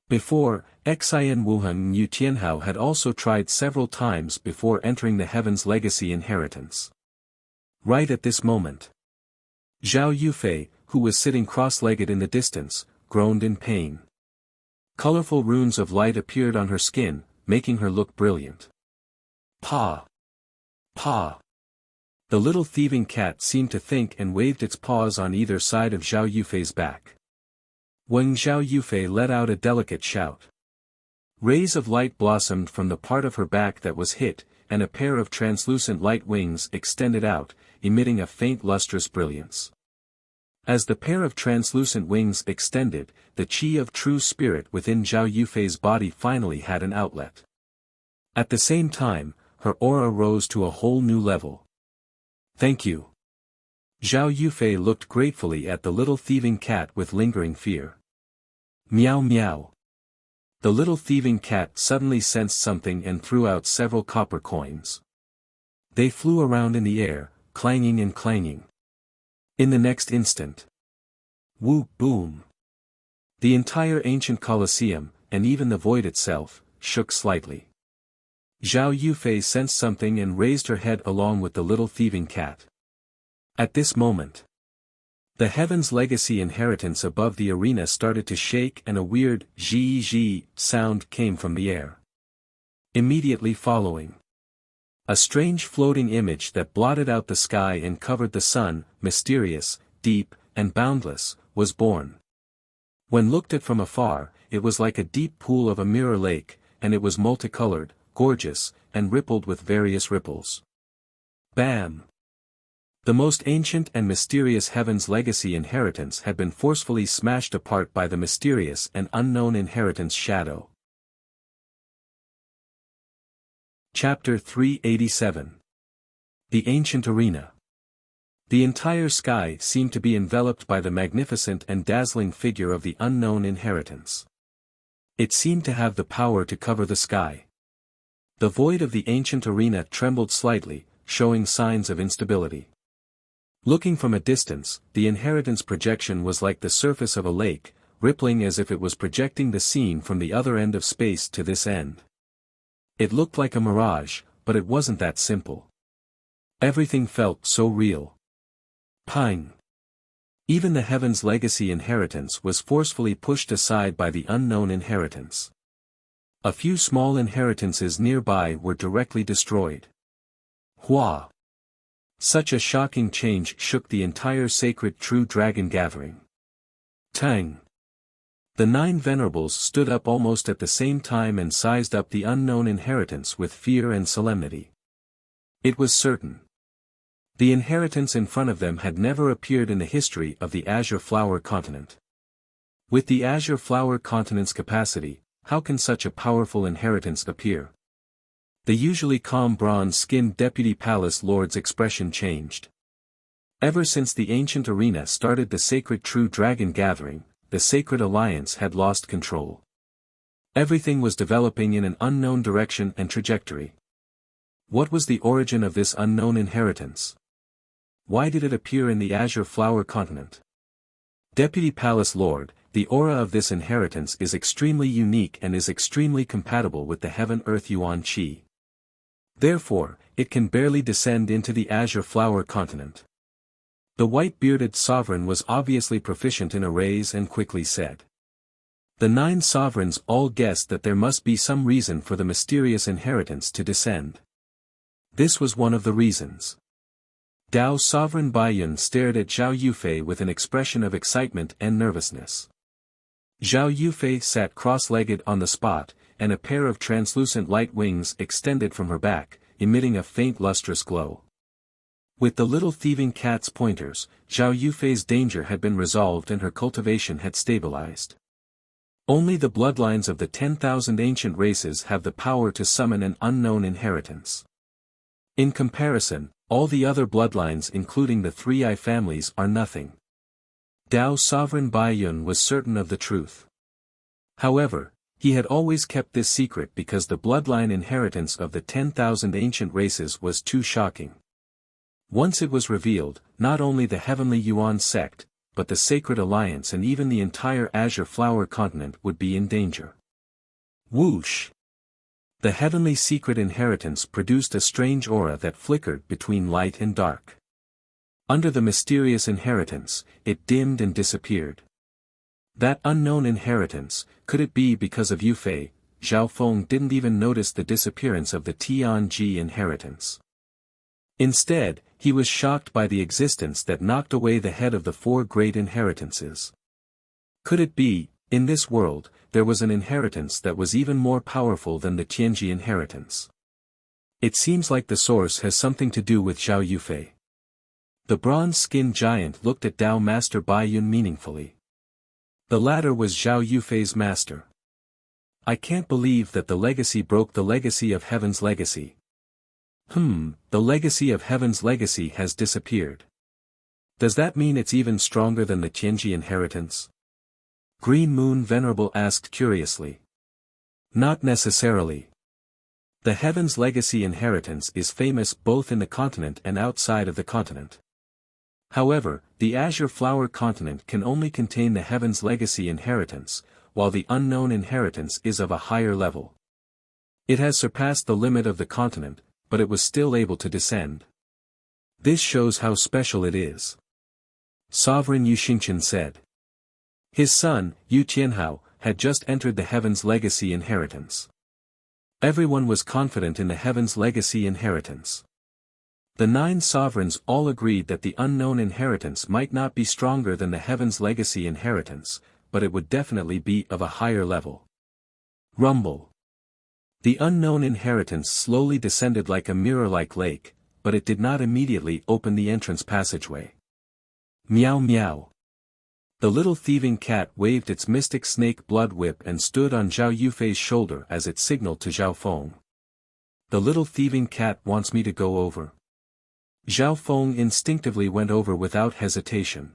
Before, Xin Wuheng and Yu Tianhao had also tried several times before entering the Heaven's Legacy inheritance. Right at this moment, Zhao Yufei, who was sitting cross-legged in the distance, groaned in pain. Colorful runes of light appeared on her skin, making her look brilliant. Pa! Pa! The little thieving cat seemed to think and waved its paws on either side of Zhao Yufei's back. When Zhao Yufei let out a delicate shout, rays of light blossomed from the part of her back that was hit, and a pair of translucent light wings extended out, emitting a faint lustrous brilliance. As the pair of translucent wings extended, the chi of true spirit within Zhao Yufei's body finally had an outlet. At the same time, her aura rose to a whole new level. Thank you. Zhao Yufei looked gratefully at the little thieving cat with lingering fear. Meow meow. The little thieving cat suddenly sensed something and threw out several copper coins. They flew around in the air, clanging and clanging. In the next instant, whoop boom. The entire ancient Colosseum, and even the void itself, shook slightly. Zhao Yufei sensed something and raised her head along with the little thieving cat. At this moment, the Heaven's Legacy inheritance above the arena started to shake and a weird zhi sound came from the air. Immediately following, a strange floating image that blotted out the sky and covered the sun, mysterious, deep, and boundless, was born. When looked at from afar, it was like a deep pool of a mirror lake, and it was multicolored, gorgeous, and rippled with various ripples. Bam! The most ancient and mysterious Heaven's Legacy inheritance had been forcefully smashed apart by the mysterious and unknown inheritance shadow. Chapter 387. The Ancient Arena. The entire sky seemed to be enveloped by the magnificent and dazzling figure of the unknown inheritance. It seemed to have the power to cover the sky. The void of the ancient arena trembled slightly, showing signs of instability. Looking from a distance, the inheritance projection was like the surface of a lake, rippling as if it was projecting the scene from the other end of space to this end. It looked like a mirage, but it wasn't that simple. Everything felt so real. Pine. Even the Heaven's Legacy inheritance was forcefully pushed aside by the unknown inheritance. A few small inheritances nearby were directly destroyed. Hua! Such a shocking change shook the entire sacred true dragon gathering. Tang! The 9 venerables stood up almost at the same time and sized up the unknown inheritance with fear and solemnity. It was certain. The inheritance in front of them had never appeared in the history of the Azure Flower Continent. With the Azure Flower Continent's capacity, how can such a powerful inheritance appear? The usually calm bronze-skinned Deputy Palace Lord's expression changed. Ever since the ancient arena started the sacred true dragon gathering, the Sacred Alliance had lost control. Everything was developing in an unknown direction and trajectory. What was the origin of this unknown inheritance? Why did it appear in the Azure Flower Continent? Deputy Palace Lord, the aura of this inheritance is extremely unique and is extremely compatible with the Heaven-Earth Yuan Qi. Therefore, it can barely descend into the Azure Flower Continent. The white-bearded sovereign was obviously proficient in arrays and quickly said. The 9 sovereigns all guessed that there must be some reason for the mysterious inheritance to descend. This was one of the reasons. Dao Sovereign Baiyun stared at Zhao Yufei with an expression of excitement and nervousness. Zhao Yufei sat cross-legged on the spot, and a pair of translucent light wings extended from her back, emitting a faint lustrous glow. With the little thieving cat's pointers, Zhao Yufei's danger had been resolved and her cultivation had stabilized. Only the bloodlines of the 10,000 ancient races have the power to summon an unknown inheritance. In comparison, all the other bloodlines including the 3 families are nothing. Dao Sovereign Baiyun was certain of the truth. However, he had always kept this secret because the bloodline inheritance of the 10,000 ancient races was too shocking. Once it was revealed, not only the Heavenly Yuan sect, but the Sacred Alliance and even the entire Azure Flower Continent would be in danger. Whoosh! The heavenly secret inheritance produced a strange aura that flickered between light and dark. Under the mysterious inheritance, it dimmed and disappeared. That unknown inheritance, could it be because of Yufei? Zhao Feng didn't even notice the disappearance of the Tianji inheritance. Instead, he was shocked by the existence that knocked away the head of the 4 great inheritances. Could it be, in this world, there was an inheritance that was even more powerful than the Tianji inheritance? It seems like the source has something to do with Zhao Yufei. The bronze-skinned giant looked at Dao Master Baiyun meaningfully. The latter was Zhao Yufei's master. I can't believe that the legacy broke the legacy of Heaven's legacy. The legacy of Heaven's legacy has disappeared. Does that mean it's even stronger than the Tianji inheritance? Green Moon Venerable asked curiously. Not necessarily. The Heaven's legacy inheritance is famous both in the continent and outside of the continent. However, the Azure Flower Continent can only contain the Heaven's legacy inheritance, while the unknown inheritance is of a higher level. It has surpassed the limit of the continent, but it was still able to descend. This shows how special it is. Sovereign Yu Xingqian said. His son, Yu Tianhao, had just entered the Heaven's legacy inheritance. Everyone was confident in the Heaven's legacy inheritance. The 9 sovereigns all agreed that the unknown inheritance might not be stronger than the Heaven's legacy inheritance, but it would definitely be of a higher level. Rumble. The unknown inheritance slowly descended like a mirror-like lake, but it did not immediately open the entrance passageway. Meow meow. The little thieving cat waved its mystic snake blood whip and stood on Zhao Yufei's shoulder as it signaled to Zhao Feng. The little thieving cat wants me to go over. Zhao Feng instinctively went over without hesitation.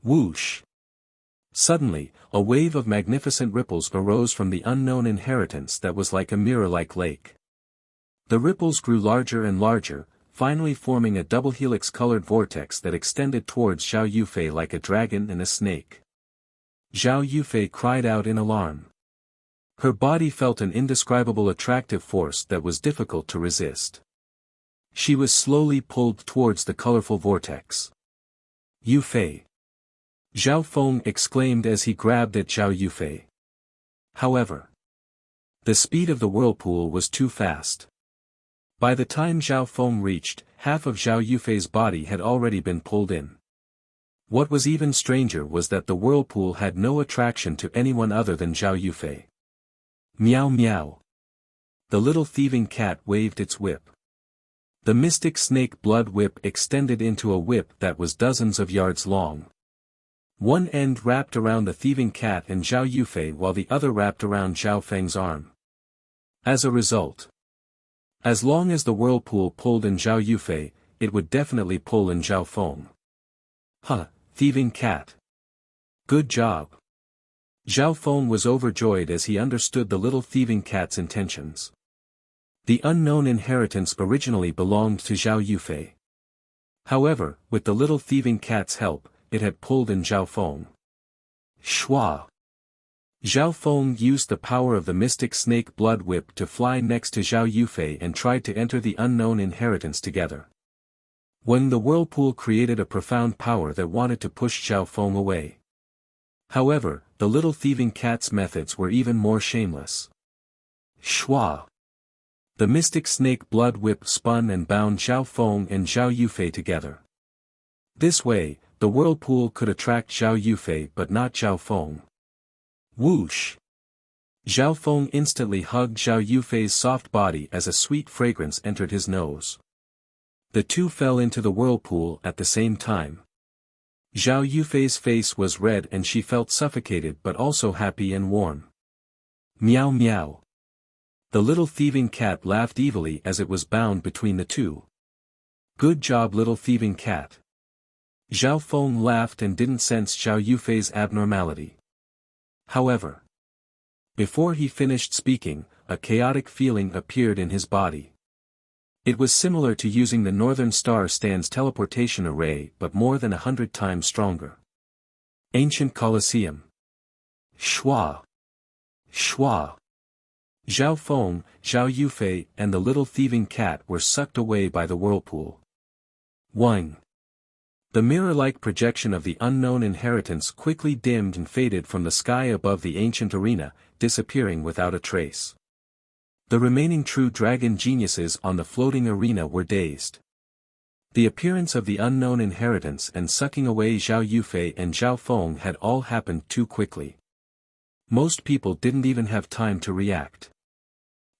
Whoosh! Suddenly, a wave of magnificent ripples arose from the unknown inheritance that was like a mirror-like lake. The ripples grew larger and larger, finally forming a double helix-colored vortex that extended towards Zhao Yufei like a dragon and a snake. Zhao Yufei cried out in alarm. Her body felt an indescribable attractive force that was difficult to resist. She was slowly pulled towards the colorful vortex. Yufei! Zhao Feng exclaimed as he grabbed at Zhao Yufei. However, the speed of the whirlpool was too fast. By the time Zhao Feng reached, half of Zhao Yufei's body had already been pulled in. What was even stranger was that the whirlpool had no attraction to anyone other than Zhao Yufei. Meow meow. The little thieving cat waved its whip. The mystic snake blood whip extended into a whip that was dozens of yards long. One end wrapped around the thieving cat and Zhao Yufei while the other wrapped around Zhao Feng's arm. As a result, as long as the whirlpool pulled in Zhao Yufei, it would definitely pull in Zhao Feng. Huh, thieving cat. Good job. Zhao Feng was overjoyed as he understood the little thieving cat's intentions. The unknown inheritance originally belonged to Zhao Yufei. However, with the little thieving cat's help, it had pulled in Zhao Feng. Shua! Zhao Feng used the power of the mystic snake blood whip to fly next to Zhao Yufei and tried to enter the unknown inheritance together. When the whirlpool created a profound power that wanted to push Zhao Feng away. However, the little thieving cat's methods were even more shameless. Shua! The mystic snake blood whip spun and bound Zhao Feng and Zhao Yufei together. This way, the whirlpool could attract Zhao Yufei but not Zhao Feng. Whoosh! Zhao Feng instantly hugged Zhao Yufei's soft body as a sweet fragrance entered his nose. The two fell into the whirlpool at the same time. Zhao Yufei's face was red and she felt suffocated but also happy and warm. Meow meow. The little thieving cat laughed evilly as it was bound between the two. Good job, little thieving cat. Zhao Feng laughed and didn't sense Zhao Yufei's abnormality. However, before he finished speaking, a chaotic feeling appeared in his body. It was similar to using the Northern Star Stand's teleportation array but more than 100 times stronger. Ancient Colosseum. Shua! Shua! Zhao Feng, Zhao Yufei and the little thieving cat were sucked away by the whirlpool. Whing! The mirror-like projection of the unknown inheritance quickly dimmed and faded from the sky above the ancient arena, disappearing without a trace. The remaining true dragon geniuses on the floating arena were dazed. The appearance of the unknown inheritance and sucking away Zhao Yufei and Zhao Feng had all happened too quickly. Most people didn't even have time to react.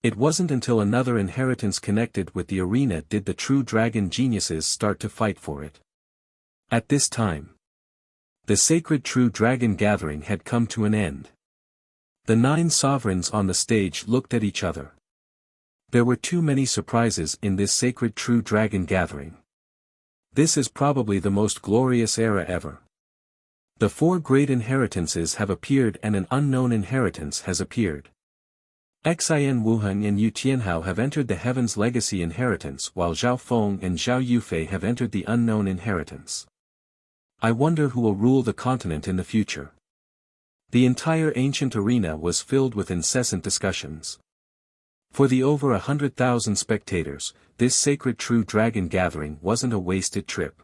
It wasn't until another inheritance connected with the arena did the true dragon geniuses start to fight for it. At this time, the sacred true dragon gathering had come to an end. The 9 sovereigns on the stage looked at each other. There were too many surprises in this sacred true dragon gathering. This is probably the most glorious era ever. The 4 great inheritances have appeared and an unknown inheritance has appeared. Xin Wuheng and Yu Tianhao have entered the Heaven's Legacy inheritance while Zhao Feng and Zhao Yufei have entered the unknown inheritance. I wonder who will rule the continent in the future. The entire ancient arena was filled with incessant discussions. For the over 100,000 spectators, this sacred true dragon gathering wasn't a wasted trip.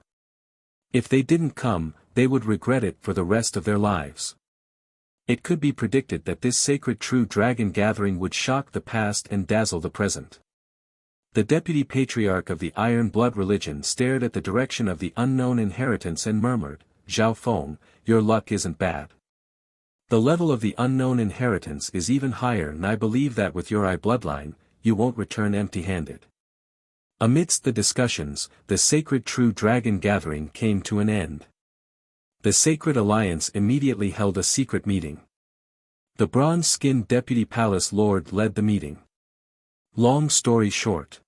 If they didn't come, they would regret it for the rest of their lives. It could be predicted that this sacred true dragon gathering would shock the past and dazzle the present. The deputy patriarch of the Iron Blood religion stared at the direction of the unknown inheritance and murmured, "Zhao Feng, your luck isn't bad. The level of the unknown inheritance is even higher and I believe that with your bloodline, you won't return empty-handed." Amidst the discussions, the sacred true dragon gathering came to an end. The Sacred Alliance immediately held a secret meeting. The bronze-skinned deputy palace lord led the meeting. Long story short,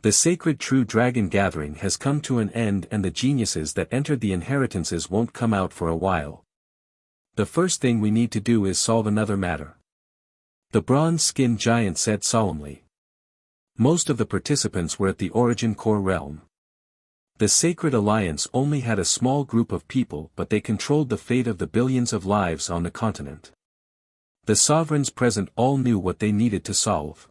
the sacred true dragon gathering has come to an end and the geniuses that entered the inheritances won't come out for a while. The first thing we need to do is solve another matter. The bronze-skinned giant said solemnly. Most of the participants were at the Origin Core realm. The Sacred Alliance only had a small group of people, but they controlled the fate of the billions of lives on the continent. The sovereigns present all knew what they needed to solve.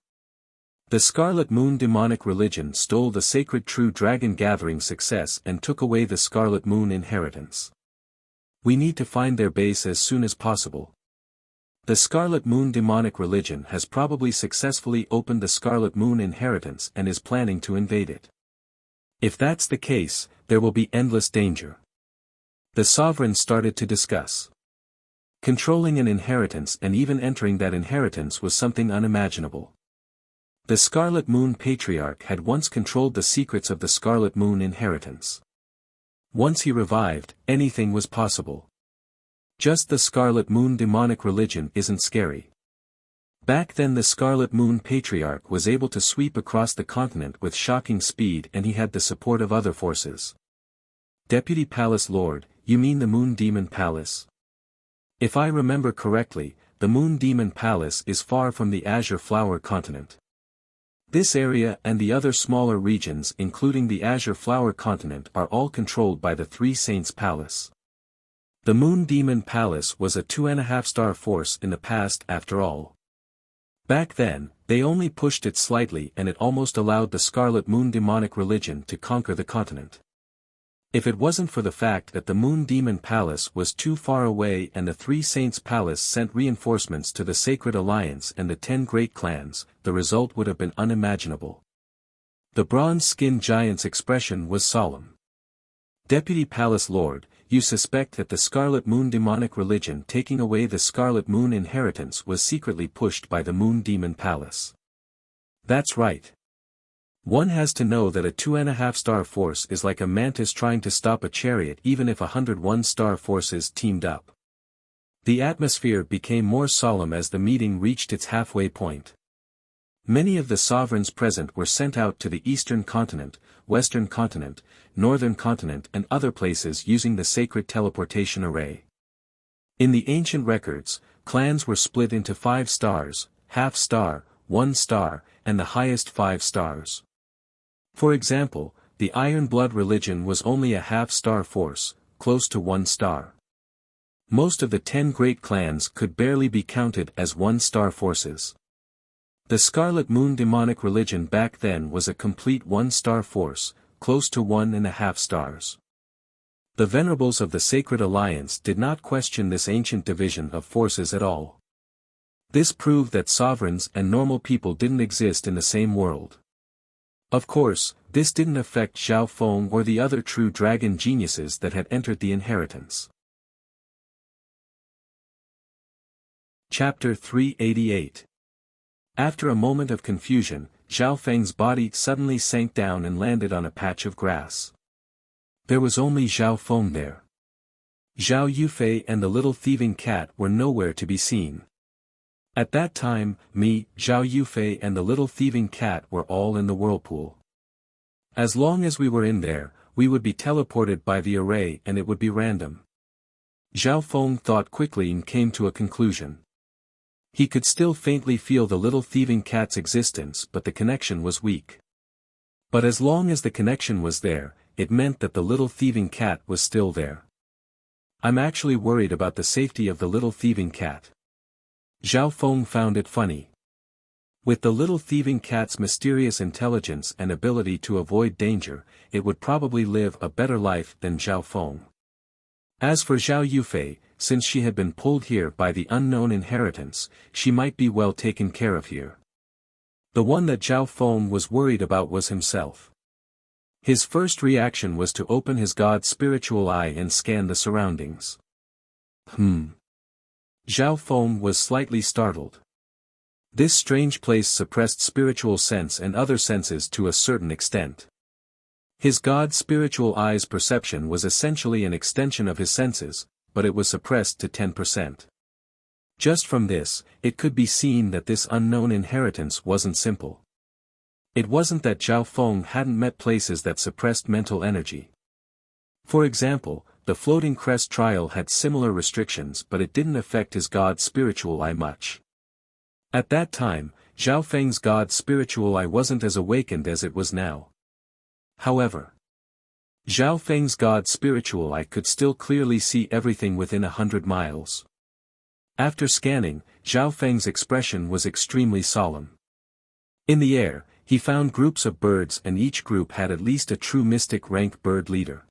The Scarlet Moon demonic religion stole the sacred True Dragon Gathering success and took away the Scarlet Moon inheritance. We need to find their base as soon as possible. The Scarlet Moon demonic religion has probably successfully opened the Scarlet Moon inheritance and is planning to invade it. If that's the case, there will be endless danger. The sovereigns started to discuss. Controlling an inheritance and even entering that inheritance was something unimaginable. The Scarlet Moon Patriarch had once controlled the secrets of the Scarlet Moon inheritance. Once he revived, anything was possible. Just the Scarlet Moon demonic religion isn't scary. Back then the Scarlet Moon Patriarch was able to sweep across the continent with shocking speed, and he had the support of other forces. Deputy Palace Lord, you mean the Moon Demon Palace? If I remember correctly, the Moon Demon Palace is far from the Azure Flower continent. This area and the other smaller regions including the Azure Flower continent are all controlled by the Three Saints Palace. The Moon Demon Palace was a 2.5-star force in the past after all. Back then, they only pushed it slightly and it almost allowed the Scarlet Moon demonic religion to conquer the continent. If it wasn't for the fact that the Moon Demon Palace was too far away and the Three Saints Palace sent reinforcements to the Sacred Alliance and the 10 Great Clans, the result would have been unimaginable. The bronze-skinned giant's expression was solemn. Deputy Palace Lord, you suspect that the Scarlet Moon demonic religion taking away the Scarlet Moon inheritance was secretly pushed by the Moon Demon Palace. That's right. One has to know that a 2.5-star force is like a mantis trying to stop a chariot even if 101-star forces teamed up. The atmosphere became more solemn as the meeting reached its halfway point. Many of the sovereigns present were sent out to the Eastern Continent, Western Continent, Northern Continent and other places using the sacred teleportation array. In the ancient records, clans were split into 5 stars, half-star, 1 star, and the highest 5 stars. For example, the Iron Blood religion was only a half-star force, close to 1 star. Most of the 10 great clans could barely be counted as 1-star forces. The Scarlet Moon demonic religion back then was a complete 1-star force, close to 1.5 stars. The venerables of the Sacred Alliance did not question this ancient division of forces at all. This proved that sovereigns and normal people didn't exist in the same world. Of course, this didn't affect Zhao Feng or the other true dragon geniuses that had entered the inheritance. Chapter 388. After a moment of confusion, Zhao Feng's body suddenly sank down and landed on a patch of grass. There was only Zhao Feng there. Zhao Yufei and the little thieving cat were nowhere to be seen. At that time, me, Zhao Yufei and the little thieving cat were all in the whirlpool. As long as we were in there, we would be teleported by the array and it would be random. Zhao Feng thought quickly and came to a conclusion. He could still faintly feel the little thieving cat's existence, but the connection was weak. But as long as the connection was there, it meant that the little thieving cat was still there. I'm actually worried about the safety of the little thieving cat. Zhao Feng found it funny. With the little thieving cat's mysterious intelligence and ability to avoid danger, it would probably live a better life than Zhao Feng. As for Zhao Yufei, since she had been pulled here by the unknown inheritance, she might be well taken care of here. The one that Zhao Feng was worried about was himself. His first reaction was to open his god's spiritual eye and scan the surroundings. Zhao Feng was slightly startled. This strange place suppressed spiritual sense and other senses to a certain extent. His god's spiritual eye's perception was essentially an extension of his senses, but it was suppressed to 10%. Just from this, it could be seen that this unknown inheritance wasn't simple. It wasn't that Zhao Feng hadn't met places that suppressed mental energy. For example, the floating crest trial had similar restrictions, but it didn't affect his god's spiritual eye much. At that time, Zhao Feng's god's spiritual eye wasn't as awakened as it was now. However, Zhao Feng's god's spiritual eye could still clearly see everything within 100 miles. After scanning, Zhao Feng's expression was extremely solemn. In the air, he found groups of birds, and each group had at least a true mystic rank bird leader.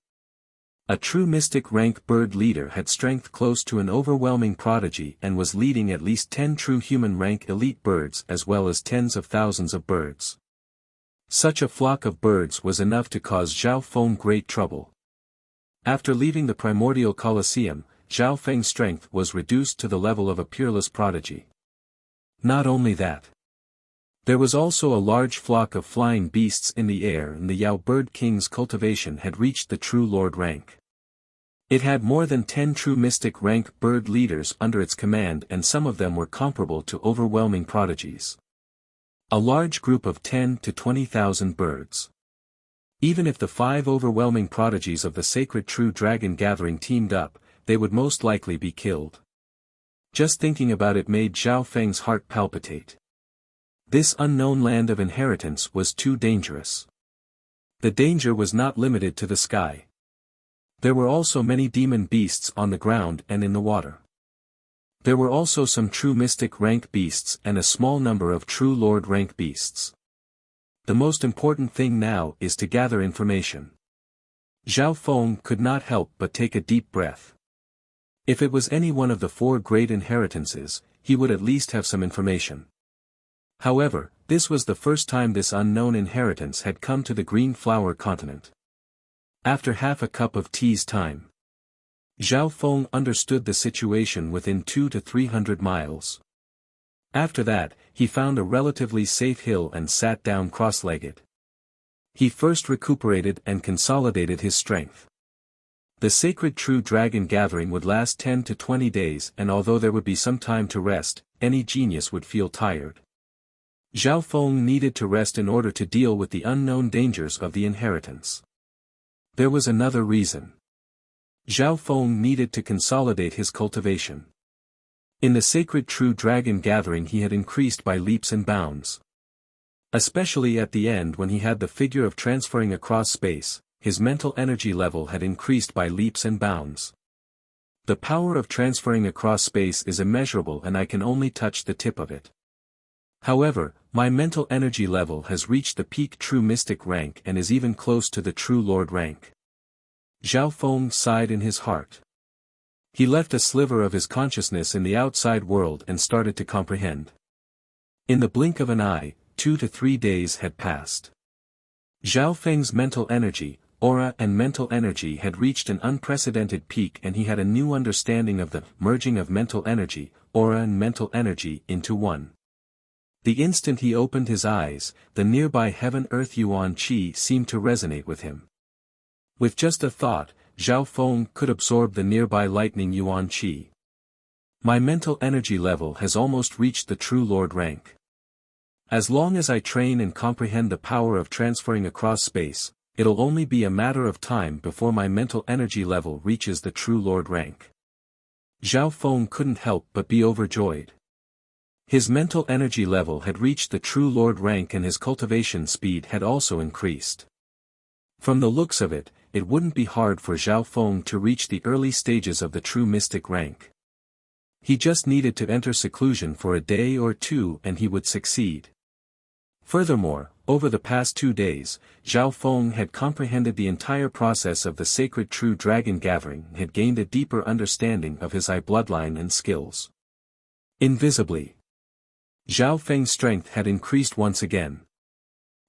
A true mystic rank bird leader had strength close to an overwhelming prodigy and was leading at least 10 true human rank elite birds as well as tens of thousands of birds. Such a flock of birds was enough to cause Zhao Feng great trouble. After leaving the primordial Colosseum, Zhao Feng's strength was reduced to the level of a peerless prodigy. Not only that. There was also a large flock of flying beasts in the air, and the Yao Bird King's cultivation had reached the true lord rank. It had more than 10 true mystic rank bird leaders under its command, and some of them were comparable to overwhelming prodigies. A large group of 10 to 20,000 birds. Even if the 5 overwhelming prodigies of the sacred true dragon gathering teamed up, they would most likely be killed. Just thinking about it made Zhao Feng's heart palpitate. This unknown land of inheritance was too dangerous. The danger was not limited to the sky. There were also many demon beasts on the ground and in the water. There were also some true mystic rank beasts and a small number of true lord rank beasts. The most important thing now is to gather information. Zhao Feng could not help but take a deep breath. If it was any one of the 4 great inheritances, he would at least have some information. However, this was the first time this unknown inheritance had come to the Green Flower continent. After half a cup of tea's time, Zhao Feng understood the situation within 200 to 300 miles. After that, he found a relatively safe hill and sat down cross-legged. He first recuperated and consolidated his strength. The sacred true dragon gathering would last 10 to 20 days, and although there would be some time to rest, any genius would feel tired. Zhao Feng needed to rest in order to deal with the unknown dangers of the inheritance. There was another reason. Zhao Feng needed to consolidate his cultivation. In the sacred true dragon gathering he had increased by leaps and bounds. Especially at the end when he had the figure of transferring across space, his mental energy level had increased by leaps and bounds. The power of transferring across space is immeasurable and I can only touch the tip of it. However, my mental energy level has reached the peak true mystic rank and is even close to the true lord rank. Zhao Feng sighed in his heart. He left a sliver of his consciousness in the outside world and started to comprehend. In the blink of an eye, 2 to 3 days had passed. Zhao Feng's mental energy, aura and mental energy had reached an unprecedented peak, and he had a new understanding of the merging of mental energy, aura and mental energy into one. The instant he opened his eyes, the nearby heaven-earth yuan qi seemed to resonate with him. With just a thought, Zhao Feng could absorb the nearby lightning yuan qi. My mental energy level has almost reached the true lord rank. As long as I train and comprehend the power of transferring across space, it'll only be a matter of time before my mental energy level reaches the true lord rank. Zhao Feng couldn't help but be overjoyed. His mental energy level had reached the true lord rank and his cultivation speed had also increased. From the looks of it, it wouldn't be hard for Zhao Feng to reach the early stages of the true mystic rank. He just needed to enter seclusion for a day or 2 and he would succeed. Furthermore, over the past 2 days, Zhao Feng had comprehended the entire process of the sacred true dragon gathering and had gained a deeper understanding of his eye bloodline and skills. Invisibly, Zhao Feng's strength had increased once again.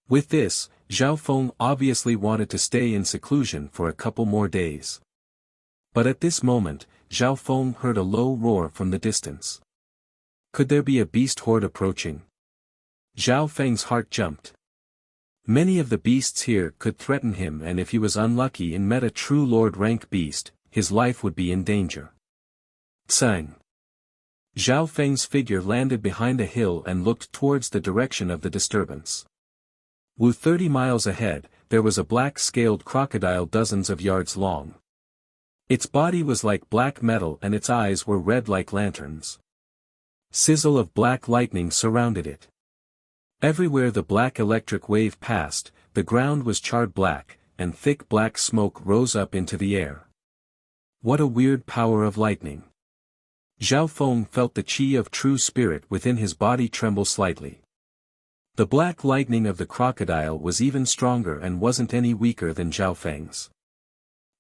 With this, Zhao Feng obviously wanted to stay in seclusion for a couple more days. But at this moment, Zhao Feng heard a low roar from the distance. Could there be a beast horde approaching? Zhao Feng's heart jumped. Many of the beasts here could threaten him, and if he was unlucky and met a true lord rank beast, his life would be in danger. Tsang. Zhao Feng's figure landed behind a hill and looked towards the direction of the disturbance. 30 miles ahead, there was a black-scaled crocodile dozens of yards long. Its body was like black metal and its eyes were red like lanterns. Sizzle of black lightning surrounded it. Everywhere the black electric wave passed, the ground was charred black, and thick black smoke rose up into the air. What a weird power of lightning! Zhao Feng felt the qi of true spirit within his body tremble slightly. The black lightning of the crocodile was even stronger and wasn't any weaker than Zhao Feng's.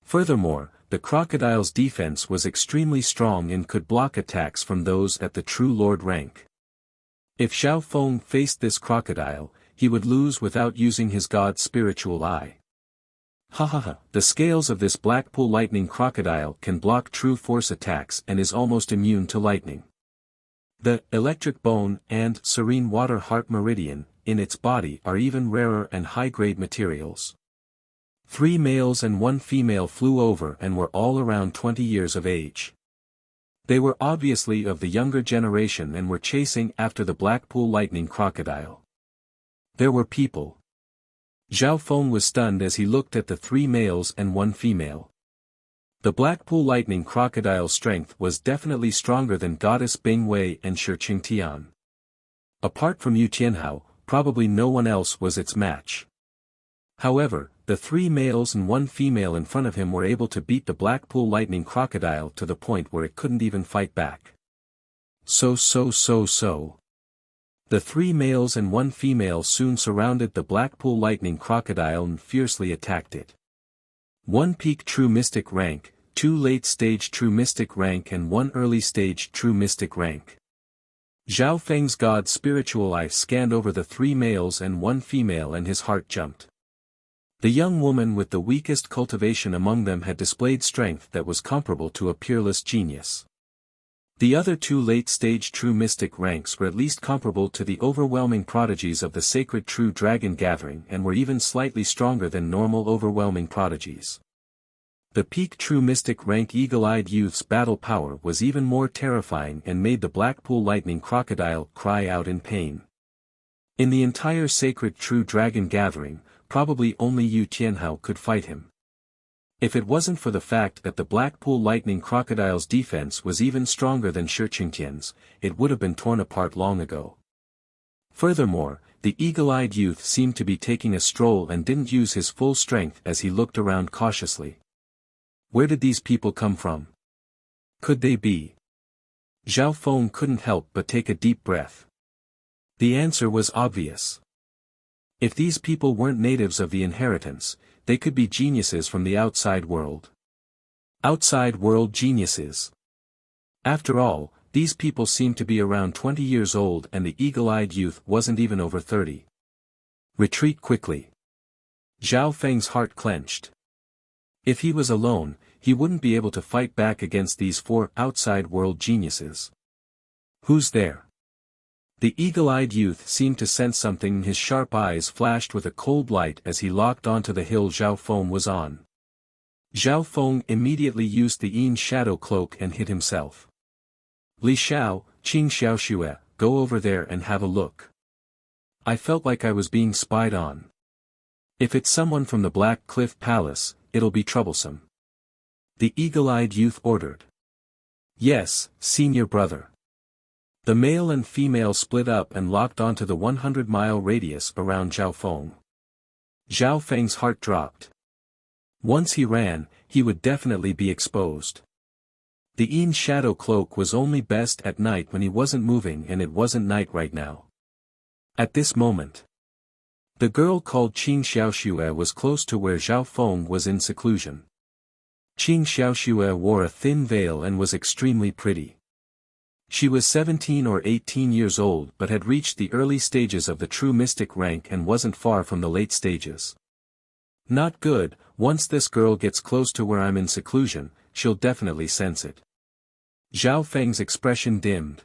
Furthermore, the crocodile's defense was extremely strong and could block attacks from those at the true lord rank. If Zhao Feng faced this crocodile, he would lose without using his god's spiritual eye. Ha ha ha, the scales of this Blackpool lightning crocodile can block true force attacks and is almost immune to lightning. The electric bone and serene water heart meridian in its body are even rarer and high-grade materials. 3 males and 1 female flew over and were all around 20 years of age. They were obviously of the younger generation and were chasing after the Blackpool lightning crocodile. There were people. Zhao Feng was stunned as he looked at the 3 males and 1 female. The Blackpool lightning crocodile's strength was definitely stronger than Goddess Bing Wei and Shi Qingtian. Apart from Yu Tianhao, probably no one else was its match. However, the 3 males and 1 female in front of him were able to beat the Blackpool lightning crocodile to the point where it couldn't even fight back. So. The 3 males and 1 female soon surrounded the Blackpool lightning crocodile and fiercely attacked it. 1 peak true mystic rank, 2 late stage true mystic rank and 1 early stage true mystic rank. Zhao Feng's god's spiritual eye scanned over the 3 males and 1 female and his heart jumped. The young woman with the weakest cultivation among them had displayed strength that was comparable to a peerless genius. The other 2 late-stage true mystic ranks were at least comparable to the overwhelming prodigies of the sacred true dragon gathering and were even slightly stronger than normal overwhelming prodigies. The peak true mystic rank eagle-eyed youth's battle power was even more terrifying and made the Blackpool lightning crocodile cry out in pain. In the entire sacred true dragon gathering, probably only Yu Tianhao could fight him. If it wasn't for the fact that the Blackpool lightning crocodile's defense was even stronger than Shi Qingtian's, it would have been torn apart long ago. Furthermore, the eagle-eyed youth seemed to be taking a stroll and didn't use his full strength as he looked around cautiously. Where did these people come from? Could they be? Zhao Feng couldn't help but take a deep breath. The answer was obvious. If these people weren't natives of the inheritance, they could be geniuses from the outside world. Outside world geniuses. After all, these people seemed to be around 20 years old and the eagle-eyed youth wasn't even over 30. Retreat quickly. Zhao Feng's heart clenched. If he was alone, he wouldn't be able to fight back against these 4 outside world geniuses. Who's there? The eagle-eyed youth seemed to sense something and his sharp eyes flashed with a cold light as he locked onto the hill Zhao Feng was on. Zhao Feng immediately used the Yin shadow cloak and hid himself. Li Xiao, Qing Xiaoxue, go over there and have a look. I felt like I was being spied on. If it's someone from the Black Cliff Palace, it'll be troublesome. The eagle-eyed youth ordered. Yes, senior brother. The male and female split up and locked onto the 100-mile radius around Zhao Feng. Zhao Feng's heart dropped. Once he ran, he would definitely be exposed. The Yin shadow cloak was only best at night when he wasn't moving and it wasn't night right now. At this moment, the girl called Qing Xiaoxue was close to where Zhao Feng was in seclusion. Qing Xiaoxue wore a thin veil and was extremely pretty. She was 17 or 18 years old but had reached the early stages of the true mystic rank and wasn't far from the late stages. Not good, once this girl gets close to where I'm in seclusion, she'll definitely sense it. Zhao Feng's expression dimmed.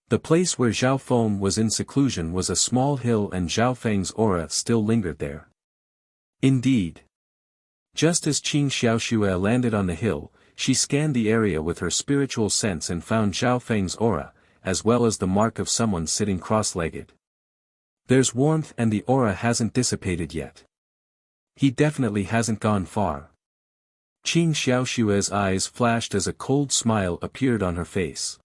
The place where Zhao Feng was in seclusion was a small hill and Zhao Feng's aura still lingered there. Indeed. Just as Qing Xiaoxue landed on the hill, she scanned the area with her spiritual sense and found Zhao Feng's aura, as well as the mark of someone sitting cross-legged. There's warmth and the aura hasn't dissipated yet. He definitely hasn't gone far. Qin Xiaoshue's eyes flashed as a cold smile appeared on her face.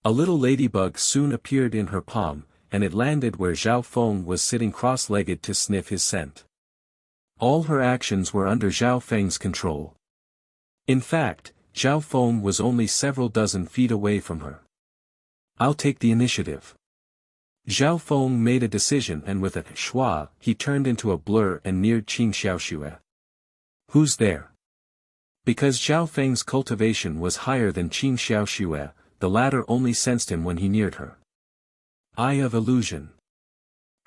A little ladybug soon appeared in her palm, and it landed where Zhao Feng was sitting cross-legged to sniff his scent. All her actions were under Zhao Feng's control. In fact, Zhao Feng was only several dozen feet away from her. "I'll take the initiative." Zhao Feng made a decision, and with a schwa, he turned into a blur and neared Qin Xiaoxue. "Who's there?" Because Zhao Feng's cultivation was higher than Qin Xiaoxue, the latter only sensed him when he neared her. Eye of illusion.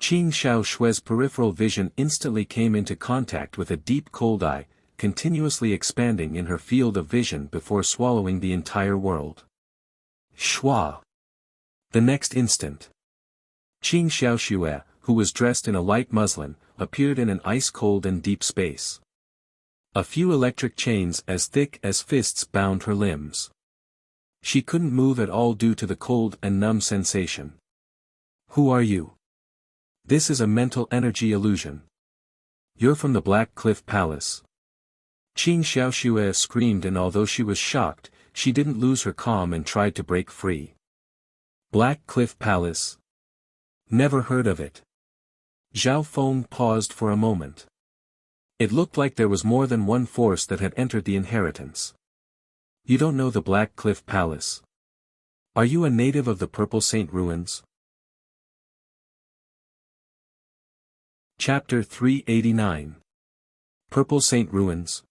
Qin Xiaoshue's peripheral vision instantly came into contact with a deep cold eye, continuously expanding in her field of vision before swallowing the entire world. Schwa. The next instant, Qin Xiaoxue, who was dressed in a light muslin, appeared in an ice-cold and deep space. A few electric chains as thick as fists bound her limbs. She couldn't move at all due to the cold and numb sensation. "Who are you?" "This is a mental energy illusion. You're from the Black Cliff Palace." Qin Xiaoxue screamed, and although she was shocked, she didn't lose her calm and tried to break free. "Black Cliff Palace? Never heard of it." Zhao Feng paused for a moment. It looked like there was more than one force that had entered the inheritance. "You don't know the Black Cliff Palace? Are you a native of the Purple Saint Ruins?" Chapter 389. Purple Saint Ruins.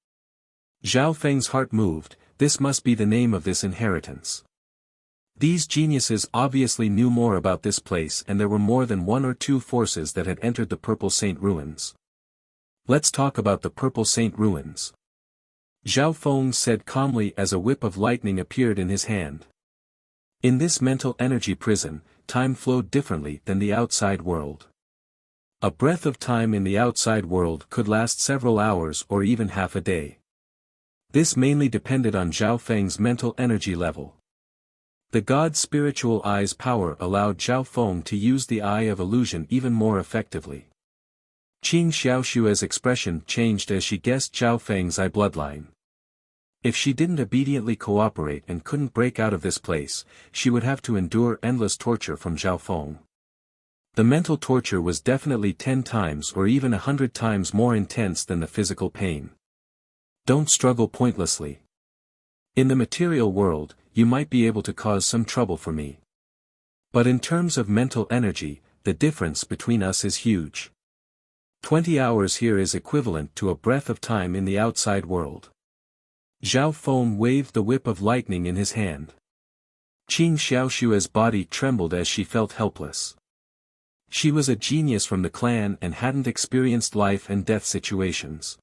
Zhao Feng's heart moved. This must be the name of this inheritance. These geniuses obviously knew more about this place, and there were more than one or two forces that had entered the Purple Saint Ruins. "Let's talk about the Purple Saint Ruins," Zhao Feng said calmly as a whip of lightning appeared in his hand. In this mental energy prison, time flowed differently than the outside world. A breath of time in the outside world could last several hours or even half a day. This mainly depended on Zhao Feng's mental energy level. The god's spiritual eye's power allowed Zhao Feng to use the eye of illusion even more effectively. Qin Xiaoshue's expression changed as she guessed Zhao Feng's eye bloodline. If she didn't obediently cooperate and couldn't break out of this place, she would have to endure endless torture from Zhao Feng. The mental torture was definitely 10 times or even 100 times more intense than the physical pain. "Don't struggle pointlessly. In the material world, you might be able to cause some trouble for me. But in terms of mental energy, the difference between us is huge. 20 hours here is equivalent to a breath of time in the outside world." Zhao Feng waved the whip of lightning in his hand. Qin Xiaoshue's body trembled as she felt helpless. She was a genius from the clan and hadn't experienced life and death situations.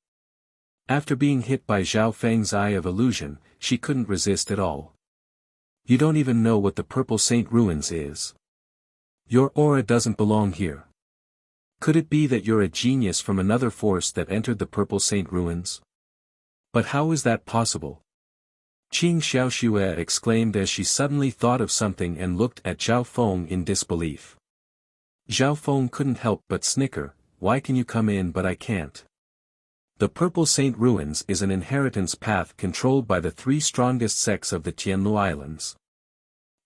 After being hit by Zhao Feng's eye of illusion, she couldn't resist at all. "You don't even know what the Purple Saint Ruins is. Your aura doesn't belong here. Could it be that you're a genius from another force that entered the Purple Saint Ruins? But how is that possible?" Qin Xiaoxue exclaimed as she suddenly thought of something and looked at Zhao Feng in disbelief. Zhao Feng couldn't help but snicker. "Why can you come in but I can't?" The Purple Saint Ruins is an inheritance path controlled by the 3 strongest sects of the Tianlu Islands.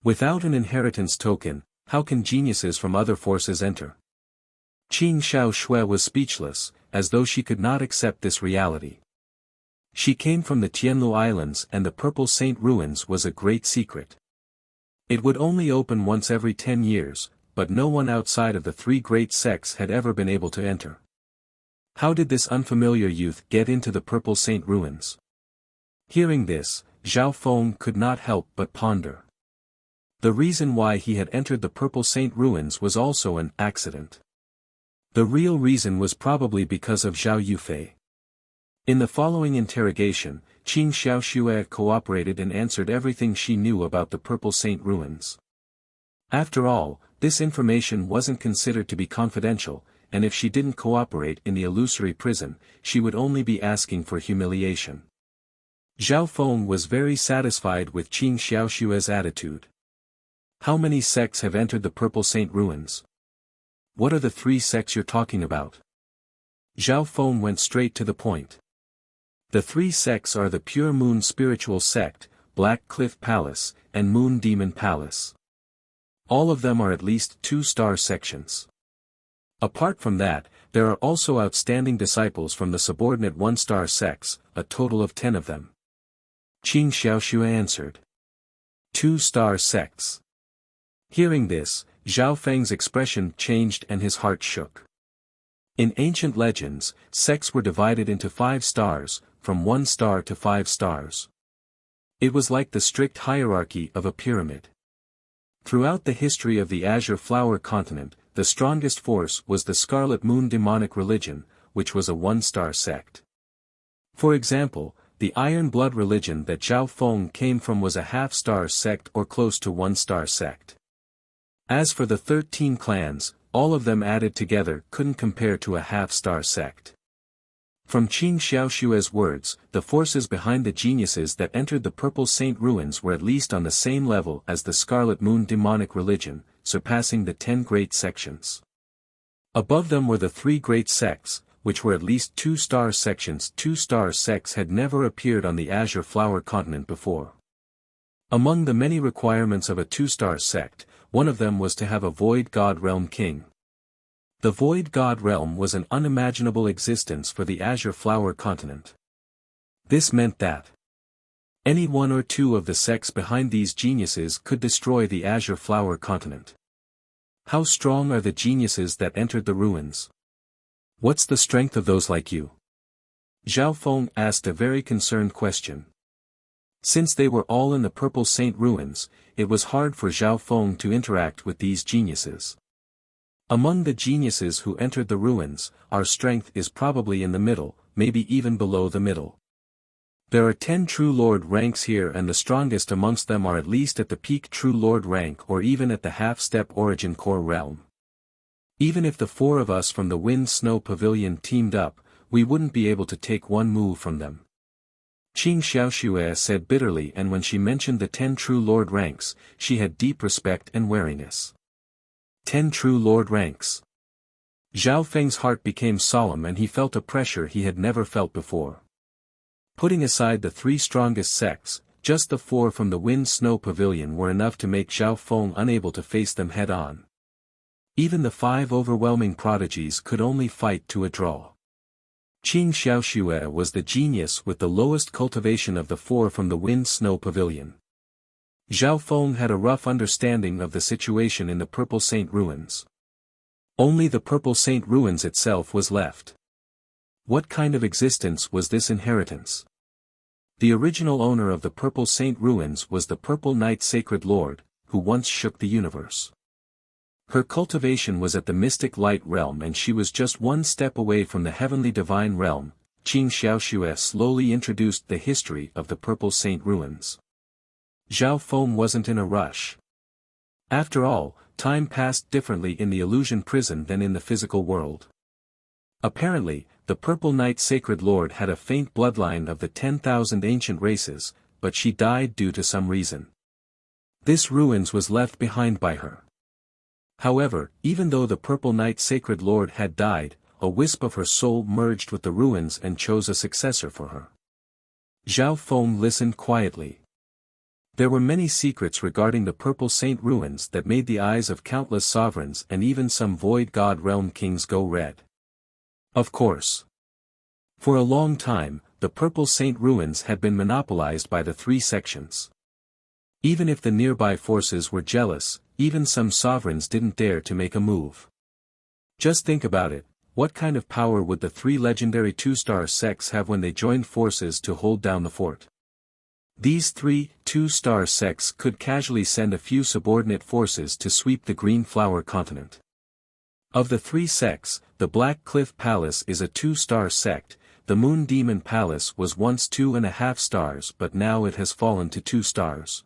Without an inheritance token, how can geniuses from other forces enter? Qin Xiaoxue was speechless, as though she could not accept this reality. She came from the Tianlu Islands, and the Purple Saint Ruins was a great secret. It would only open once every 10 years, but no one outside of the 3 great sects had ever been able to enter. How did this unfamiliar youth get into the Purple Saint Ruins? Hearing this, Zhao Feng could not help but ponder. The reason why he had entered the Purple Saint Ruins was also an accident. The real reason was probably because of Zhao Yufei. In the following interrogation, Qin Xiaoxue cooperated and answered everything she knew about the Purple Saint Ruins. After all, this information wasn't considered to be confidential, and if she didn't cooperate in the illusory prison, she would only be asking for humiliation. Zhao Feng was very satisfied with Qin Xiaoshue's attitude. "How many sects have entered the Purple Saint Ruins? What are the 3 sects you're talking about?" Zhao Feng went straight to the point. The three sects are the Pure Moon Spiritual Sect, Black Cliff Palace, and Moon Demon Palace. All of them are at least 2-star sections. Apart from that, there are also outstanding disciples from the subordinate 1-star sects, a total of 10 of them. Qing Xiaoxue answered. 2-star sects. Hearing this, Zhao Feng's expression changed and his heart shook. In ancient legends, sects were divided into 5 stars, from 1 star to 5 stars. It was like the strict hierarchy of a pyramid. Throughout the history of the Azure Flower Continent, the strongest force was the Scarlet Moon demonic religion, which was a 1-star sect. For example, the Iron Blood religion that Zhao Feng came from was a half-star sect or close to 1-star sect. As for the 13 clans, all of them added together couldn't compare to a half-star sect. From Qing Xiaoshue's words, the forces behind the geniuses that entered the Purple Saint ruins were at least on the same level as the Scarlet Moon demonic religion, surpassing the 10 great sections. Above them were the 3 great sects, which were at least 2-star sections. 2-star sects had never appeared on the Azure Flower Continent before. Among the many requirements of a 2-star sect, one of them was to have a Void God Realm King. The Void God Realm was an unimaginable existence for the Azure Flower Continent. This meant that any one or two of the sects behind these geniuses could destroy the Azure Flower Continent. How strong are the geniuses that entered the ruins? What's the strength of those like you? Zhao Feng asked a very concerned question. Since they were all in the Purple Saint ruins, it was hard for Zhao Feng to interact with these geniuses. Among the geniuses who entered the ruins, our strength is probably in the middle, maybe even below the middle. There are 10 True Lord ranks here, and the strongest amongst them are at least at the peak True Lord rank or even at the half-step Origin Core realm. Even if the 4 of us from the Wind Snow Pavilion teamed up, we wouldn't be able to take one move from them. Qing Xiaoxue said bitterly, and when she mentioned the 10 True Lord ranks, she had deep respect and wariness. 10 True Lord ranks. Zhao Feng's heart became solemn and he felt a pressure he had never felt before. Putting aside the 3 strongest sects, just the 4 from the Wind Snow Pavilion were enough to make Zhao Feng unable to face them head-on. Even the 5 overwhelming prodigies could only fight to a draw. Qing Xiaoxue was the genius with the lowest cultivation of the 4 from the Wind Snow Pavilion. Zhao Feng had a rough understanding of the situation in the Purple Saint ruins. Only the Purple Saint ruins itself was left. What kind of existence was this inheritance? The original owner of the Purple Saint ruins was the Purple Knight Sacred Lord, who once shook the universe. Her cultivation was at the Mystic Light realm and she was just one step away from the Heavenly Divine realm. Qing Xiaoxue slowly introduced the history of the Purple Saint ruins. Zhao Feng wasn't in a rush. After all, time passed differently in the illusion prison than in the physical world. Apparently, the Purple Knight Sacred Lord had a faint bloodline of the 10,000 ancient races, but she died due to some reason. This ruins was left behind by her. However, even though the Purple Knight Sacred Lord had died, a wisp of her soul merged with the ruins and chose a successor for her. Zhao Feng listened quietly. There were many secrets regarding the Purple Saint ruins that made the eyes of countless sovereigns and even some Void God Realm kings go red. Of course. For a long time, the Purple Saint ruins had been monopolized by the 3 sections. Even if the nearby forces were jealous, even some sovereigns didn't dare to make a move. Just think about it, what kind of power would the 3 legendary 2-star sects have when they joined forces to hold down the fort? These 3 2-star sects could casually send a few subordinate forces to sweep the Green Flower Continent. Of the 3 sects, the Black Cliff Palace is a 2-star sect. The Moon Demon Palace was once 2.5 stars but now it has fallen to 2 stars.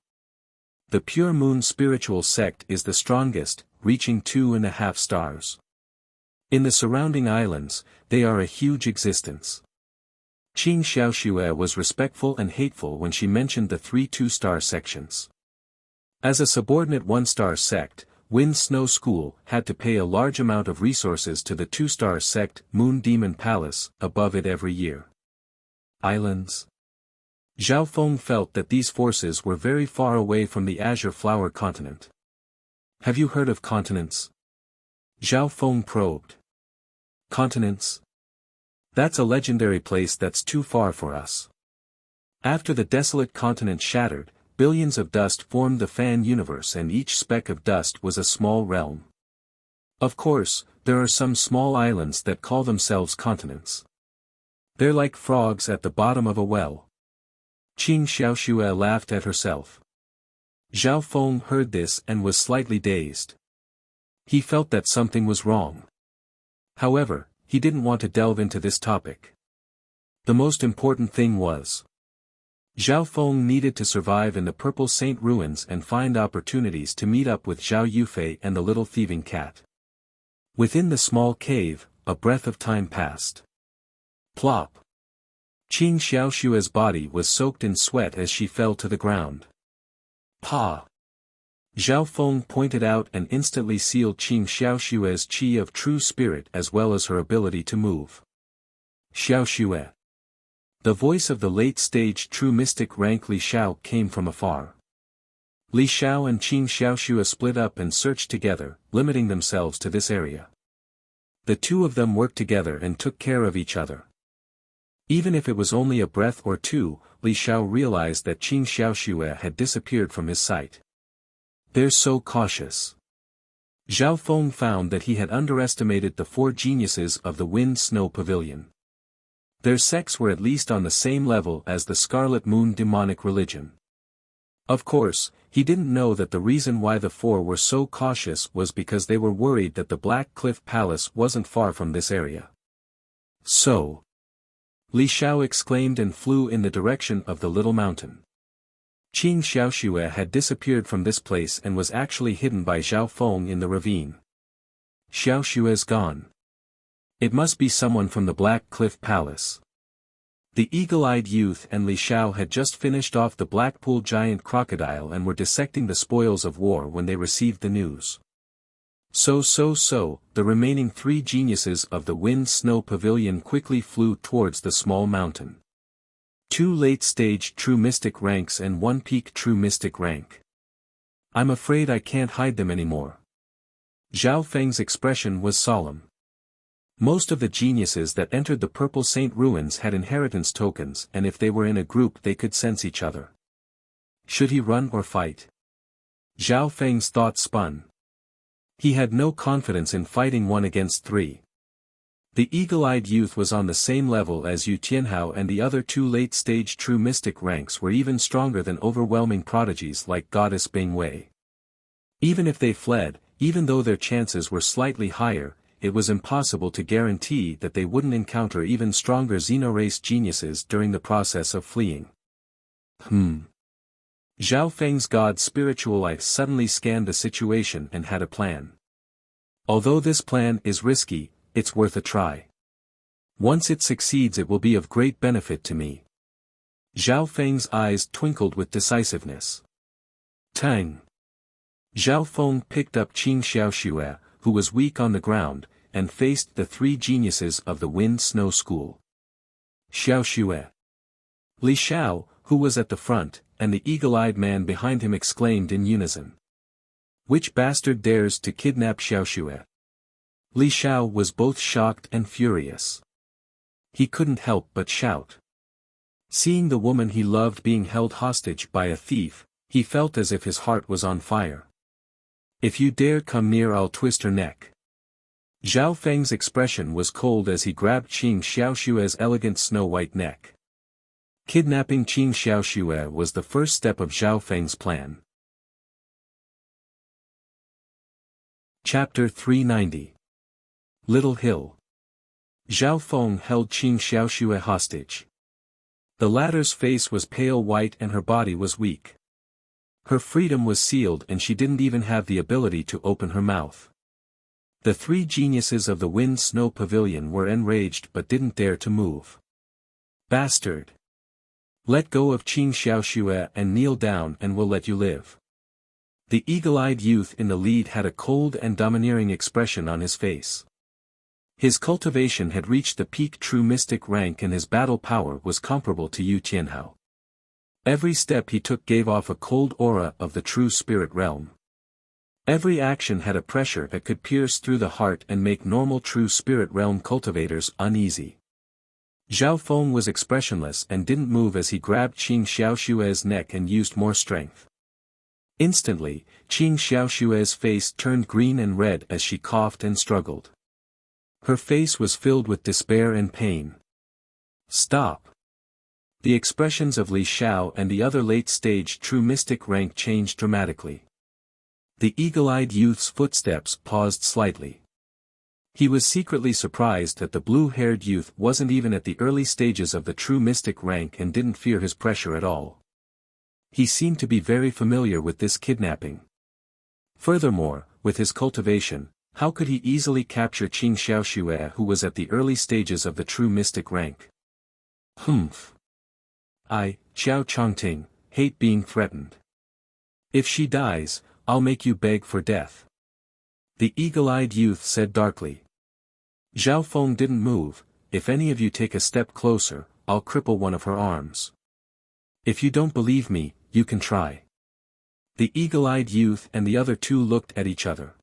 The Pure Moon Spiritual Sect is the strongest, reaching 2.5 stars. In the surrounding islands, they are a huge existence. Qing Xiaoxue was respectful and hateful when she mentioned the 3 2-star sections. As a subordinate 1-star sect, Wind Snow School had to pay a large amount of resources to the 2-star sect Moon Demon Palace above it every year. Islands? Zhao Feng felt that these forces were very far away from the Azure Flower continent. Have you heard of continents? Zhao Feng probed. Continents? That's a legendary place that's too far for us. After the desolate continent shattered, billions of dust formed the fan universe, and each speck of dust was a small realm. Of course, there are some small islands that call themselves continents. They're like frogs at the bottom of a well. Qing Xiaoxue laughed at herself. Zhao Feng heard this and was slightly dazed. He felt that something was wrong. However, he didn't want to delve into this topic. The most important thing was, Zhao Feng needed to survive in the Purple Saint ruins and find opportunities to meet up with Zhao Yufei and the little thieving cat. Within the small cave, a breath of time passed. Plop! Qing Xiaoxue's body was soaked in sweat as she fell to the ground. Pa! Zhao Feng pointed out and instantly sealed Qing Xiaoxue's qi of true spirit as well as her ability to move. Xiaoxue. The voice of the late-stage true mystic rank Li Xiao came from afar. Li Xiao and Qing Xiaoxue split up and searched together, limiting themselves to this area. The two of them worked together and took care of each other. Even if it was only a breath or two, Li Xiao realized that Qing Xiaoxue had disappeared from his sight. They're so cautious. Zhao Feng found that he had underestimated the four geniuses of the Wind Snow Pavilion. Their sects were at least on the same level as the Scarlet Moon demonic religion. Of course, he didn't know that the reason why the four were so cautious was because they were worried that the Black Cliff Palace wasn't far from this area. So, Li Xiao exclaimed and flew in the direction of the little mountain. Qing Xiaoxue had disappeared from this place and was actually hidden by Zhao Feng in the ravine. Xiaoxue's gone. It must be someone from the Black Cliff Palace. The eagle-eyed youth and Li Xiao had just finished off the Blackpool giant crocodile and were dissecting the spoils of war when they received the news. So, the remaining three geniuses of the Wind Snow Pavilion quickly flew towards the small mountain. 2 late-stage true mystic ranks and 1 peak true mystic rank. I'm afraid I can't hide them anymore. Zhao Feng's expression was solemn. Most of the geniuses that entered the Purple Saint ruins had inheritance tokens, and if they were in a group they could sense each other. Should he run or fight? Zhao Feng's thoughts spun. He had no confidence in fighting 1 against 3. The eagle-eyed youth was on the same level as Yu Tianhao, and the other 2 late-stage true mystic ranks were even stronger than overwhelming prodigies like Goddess Bing Wei. Even if they fled, even though their chances were slightly higher, it was impossible to guarantee that they wouldn't encounter even stronger Xenorace geniuses during the process of fleeing. Zhao Feng's god's spiritual eye suddenly scanned the situation and had a plan. Although this plan is risky, it's worth a try. Once it succeeds it will be of great benefit to me. Zhao Feng's eyes twinkled with decisiveness. Tang! Zhao Feng picked up Qing Xiaoxue, who was weak on the ground, and faced the 3 geniuses of the Wind Snow School. Xiaoxue. Li Xiao, who was at the front, and the eagle-eyed man behind him exclaimed in unison. Which bastard dares to kidnap Xiaoxue? Li Xiao was both shocked and furious. He couldn't help but shout. Seeing the woman he loved being held hostage by a thief, he felt as if his heart was on fire. If you dare come near, I'll twist her neck. Zhao Feng's expression was cold as he grabbed Qing Xiaoxue's elegant snow-white neck. Kidnapping Qing Xiaoxue was the first step of Zhao Feng's plan. Chapter 390. Little Hill. Zhao Feng held Qing Xiaoxue hostage. The latter's face was pale white and her body was weak. Her freedom was sealed and she didn't even have the ability to open her mouth. The 3 geniuses of the Wind Snow Pavilion were enraged but didn't dare to move. Bastard! Let go of Qing Xiaoxue and kneel down and we'll let you live. The eagle-eyed youth in the lead had a cold and domineering expression on his face. His cultivation had reached the peak true mystic rank and his battle power was comparable to Yu Tianhao. Every step he took gave off a cold aura of the true spirit realm. Every action had a pressure that could pierce through the heart and make normal true spirit realm cultivators uneasy. Zhao Feng was expressionless and didn't move as he grabbed Qing Xiaoshue's neck and used more strength. Instantly, Qing Xiaoshue's face turned green and red as she coughed and struggled. Her face was filled with despair and pain. Stop! The expressions of Li Xiao and the other late-stage true mystic rank changed dramatically. The eagle-eyed youth's footsteps paused slightly. He was secretly surprised that the blue-haired youth wasn't even at the early stages of the true mystic rank and didn't fear his pressure at all. He seemed to be very familiar with this kidnapping. Furthermore, with his cultivation, how could he easily capture Qing Xiaoxue who was at the early stages of the true mystic rank? Humph. I, Xiao Chongting, hate being threatened. If she dies, I'll make you beg for death. The eagle-eyed youth said darkly. Zhao Feng didn't move. If any of you take a step closer, I'll cripple one of her arms. If you don't believe me, you can try. The eagle-eyed youth and the other two looked at each other.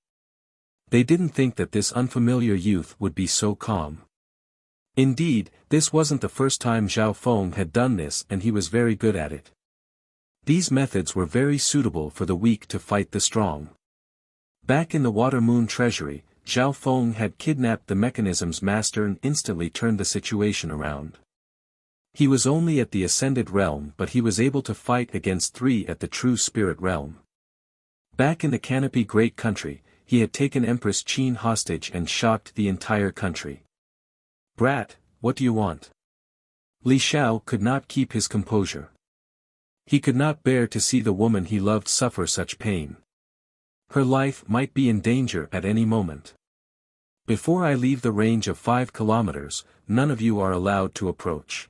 They didn't think that this unfamiliar youth would be so calm. Indeed, this wasn't the first time Zhao Feng had done this and he was very good at it. These methods were very suitable for the weak to fight the strong. Back in the Water Moon Treasury, Zhao Feng had kidnapped the mechanism's master and instantly turned the situation around. He was only at the Ascended Realm but he was able to fight against 3 at the True Spirit Realm. Back in the Canopy Great Country, he had taken Empress Qin hostage and shocked the entire country. Brat, what do you want? Li Xiao could not keep his composure. He could not bear to see the woman he loved suffer such pain. Her life might be in danger at any moment. Before I leave the range of 5 kilometers, none of you are allowed to approach.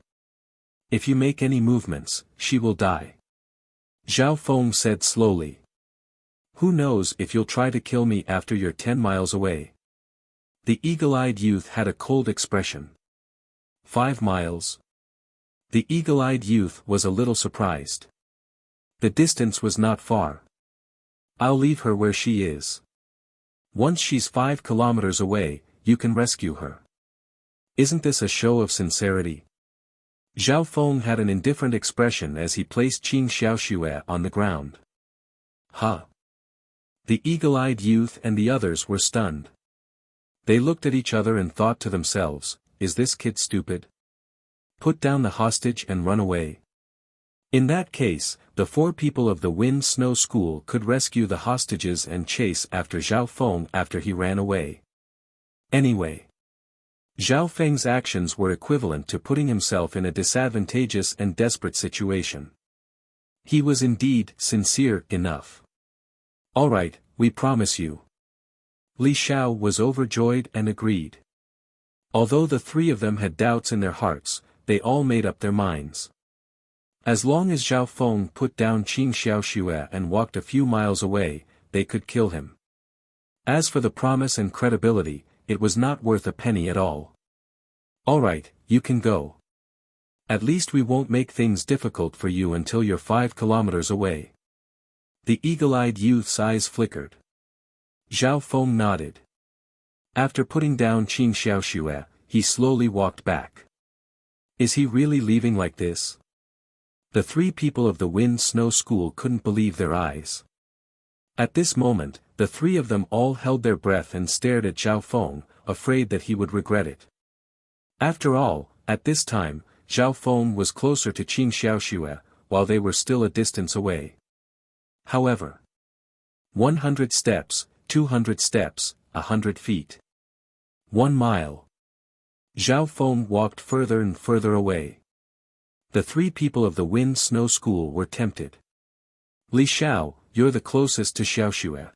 If you make any movements, she will die. Zhao Feng said slowly. Who knows if you'll try to kill me after you're 10 miles away? The eagle-eyed youth had a cold expression. 5 miles? The eagle-eyed youth was a little surprised. The distance was not far. I'll leave her where she is. Once she's 5 kilometers away, you can rescue her. Isn't this a show of sincerity? Zhao Feng had an indifferent expression as he placed Qing Xiaoxue on the ground. Huh? The eagle-eyed youth and the others were stunned. They looked at each other and thought to themselves, is this kid stupid? Put down the hostage and run away. In that case, the 4 people of the Wind Snow School could rescue the hostages and chase after Zhao Feng after he ran away. Anyway, Zhao Feng's actions were equivalent to putting himself in a disadvantageous and desperate situation. He was indeed sincere enough. All right, we promise you. Li Xiao was overjoyed and agreed. Although the 3 of them had doubts in their hearts, they all made up their minds. As long as Zhao Feng put down Qing Xiaoxue and walked a few miles away, they could kill him. As for the promise and credibility, it was not worth a penny at all. All right, you can go. At least we won't make things difficult for you until you're 5 kilometers away. The eagle-eyed youth's eyes flickered. Zhao Feng nodded. After putting down Qing Xiaoxue, he slowly walked back. Is he really leaving like this? The 3 people of the Wind Snow School couldn't believe their eyes. At this moment, the 3 of them all held their breath and stared at Zhao Feng, afraid that he would regret it. After all, at this time, Zhao Feng was closer to Qing Xiaoxue, while they were still a distance away. However, 100 steps, 200 steps, 100 feet. 1 mile. Zhao Feng walked further and further away. The 3 people of the Wind Snow School were tempted. Li Xiao, you're the closest to Xiaoxue.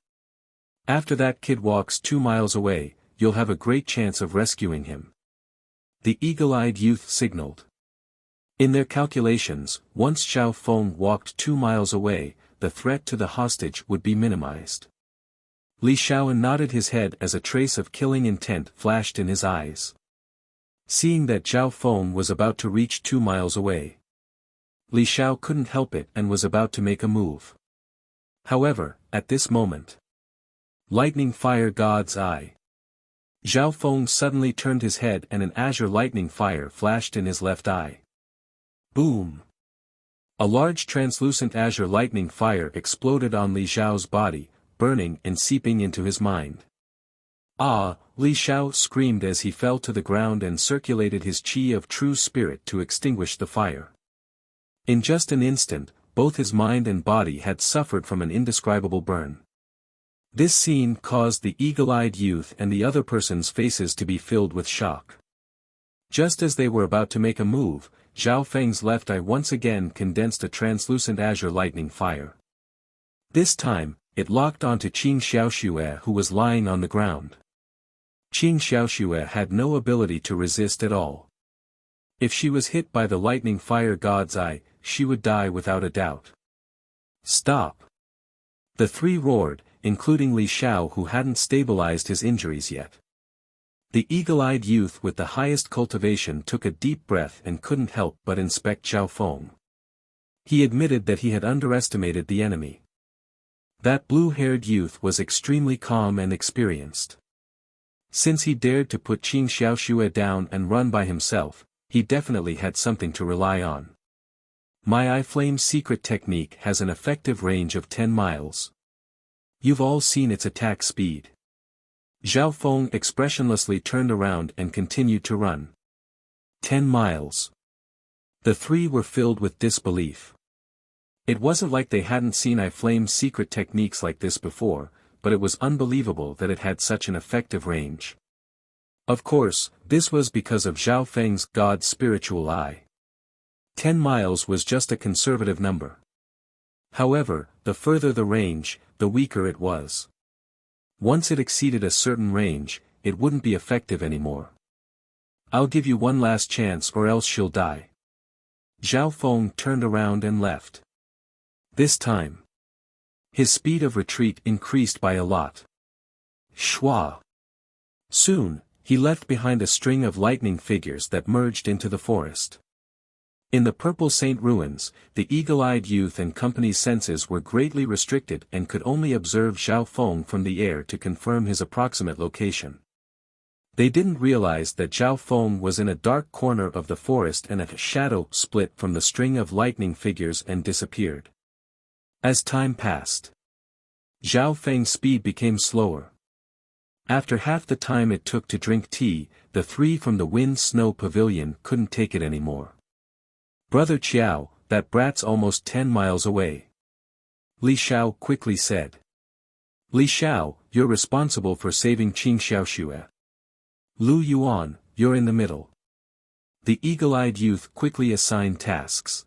After that kid walks 2 miles away, you'll have a great chance of rescuing him. The eagle-eyed youth signaled. In their calculations, once Zhao Feng walked 2 miles away, the threat to the hostage would be minimized. Li Xiao nodded his head as a trace of killing intent flashed in his eyes. Seeing that Zhao Feng was about to reach 2 miles away, Li Xiao couldn't help it and was about to make a move. However, at this moment, lightning fire God's eye. Zhao Feng suddenly turned his head and an azure lightning fire flashed in his left eye. Boom! A large translucent azure lightning fire exploded on Li Xiao's body, burning and seeping into his mind. Ah! Li Xiao screamed as he fell to the ground and circulated his qi of true spirit to extinguish the fire. In just an instant, both his mind and body had suffered from an indescribable burn. This scene caused the eagle-eyed youth and the other person's faces to be filled with shock. Just as they were about to make a move, Zhao Feng's left eye once again condensed a translucent azure lightning fire. This time, it locked onto Qing Xiaoxue, who was lying on the ground. Qing Xiaoxue had no ability to resist at all. If she was hit by the lightning fire God's eye, she would die without a doubt. Stop! The three roared, including Li Xiao, who hadn't stabilized his injuries yet. The eagle-eyed youth with the highest cultivation took a deep breath and couldn't help but inspect Zhao Feng. He admitted that he had underestimated the enemy. That blue-haired youth was extremely calm and experienced. Since he dared to put Qing Xiaoxue down and run by himself, he definitely had something to rely on. My Eye Flame secret technique has an effective range of 10 miles. You've all seen its attack speed. Zhao Feng expressionlessly turned around and continued to run. 10 miles. The three were filled with disbelief. It wasn't like they hadn't seen Eye Flame's secret techniques like this before, but it was unbelievable that it had such an effective range. Of course, this was because of Zhao Feng's God's spiritual eye. 10 miles was just a conservative number. However, the further the range, the weaker it was. Once it exceeded a certain range, it wouldn't be effective anymore. I'll give you one last chance or else she'll die. Zhao Feng turned around and left. This time, his speed of retreat increased by a lot. Shwa! Soon, he left behind a string of lightning figures that merged into the forest. In the Purple Saint ruins, the eagle-eyed youth and company's senses were greatly restricted and could only observe Zhao Feng from the air to confirm his approximate location. They didn't realize that Zhao Feng was in a dark corner of the forest and a shadow split from the string of lightning figures and disappeared. As time passed, Zhao Feng's speed became slower. After half the time it took to drink tea, the three from the Wind-Snow Pavilion couldn't take it anymore. Brother Qiao, that brat's almost 10 miles away. Li Xiao quickly said. Li Xiao, you're responsible for saving Qing Xiaoxue. Lu Yuan, you're in the middle. The eagle-eyed youth quickly assigned tasks.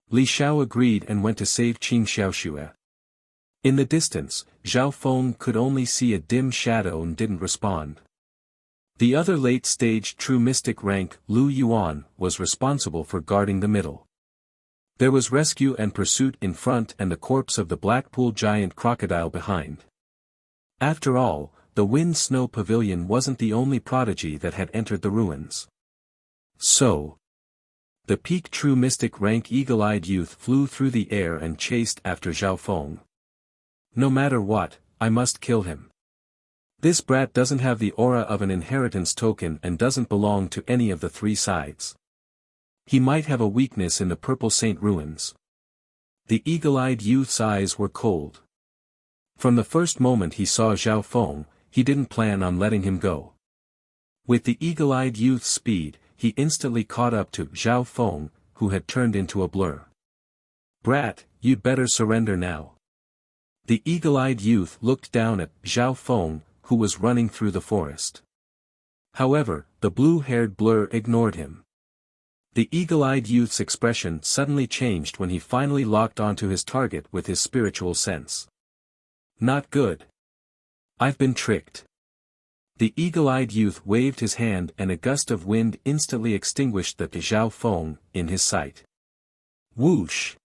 Li Xiao agreed and went to save Qing Xiaoxue. In the distance, Zhao Feng could only see a dim shadow and didn't respond. The other late-stage true mystic rank, Lu Yuan, was responsible for guarding the middle. There was rescue and pursuit in front and the corpse of the Blackpool giant crocodile behind. After all, the Wind-Snow Pavilion wasn't the only prodigy that had entered the ruins. So, the peak true mystic rank eagle-eyed youth flew through the air and chased after Zhao Feng. No matter what, I must kill him. This brat doesn't have the aura of an inheritance token and doesn't belong to any of the three sides. He might have a weakness in the Purple Saint ruins. The eagle-eyed youth's eyes were cold. From the first moment he saw Zhao Feng, he didn't plan on letting him go. With the eagle-eyed youth's speed, he instantly caught up to Zhao Feng, who had turned into a blur. Brat, you'd better surrender now. The eagle-eyed youth looked down at Zhao Feng, who was running through the forest. However, the blue-haired blur ignored him. The eagle-eyed youth's expression suddenly changed when he finally locked onto his target with his spiritual sense. Not good. I've been tricked. The eagle-eyed youth waved his hand and a gust of wind instantly extinguished the Zhao Feng in his sight. Whoosh!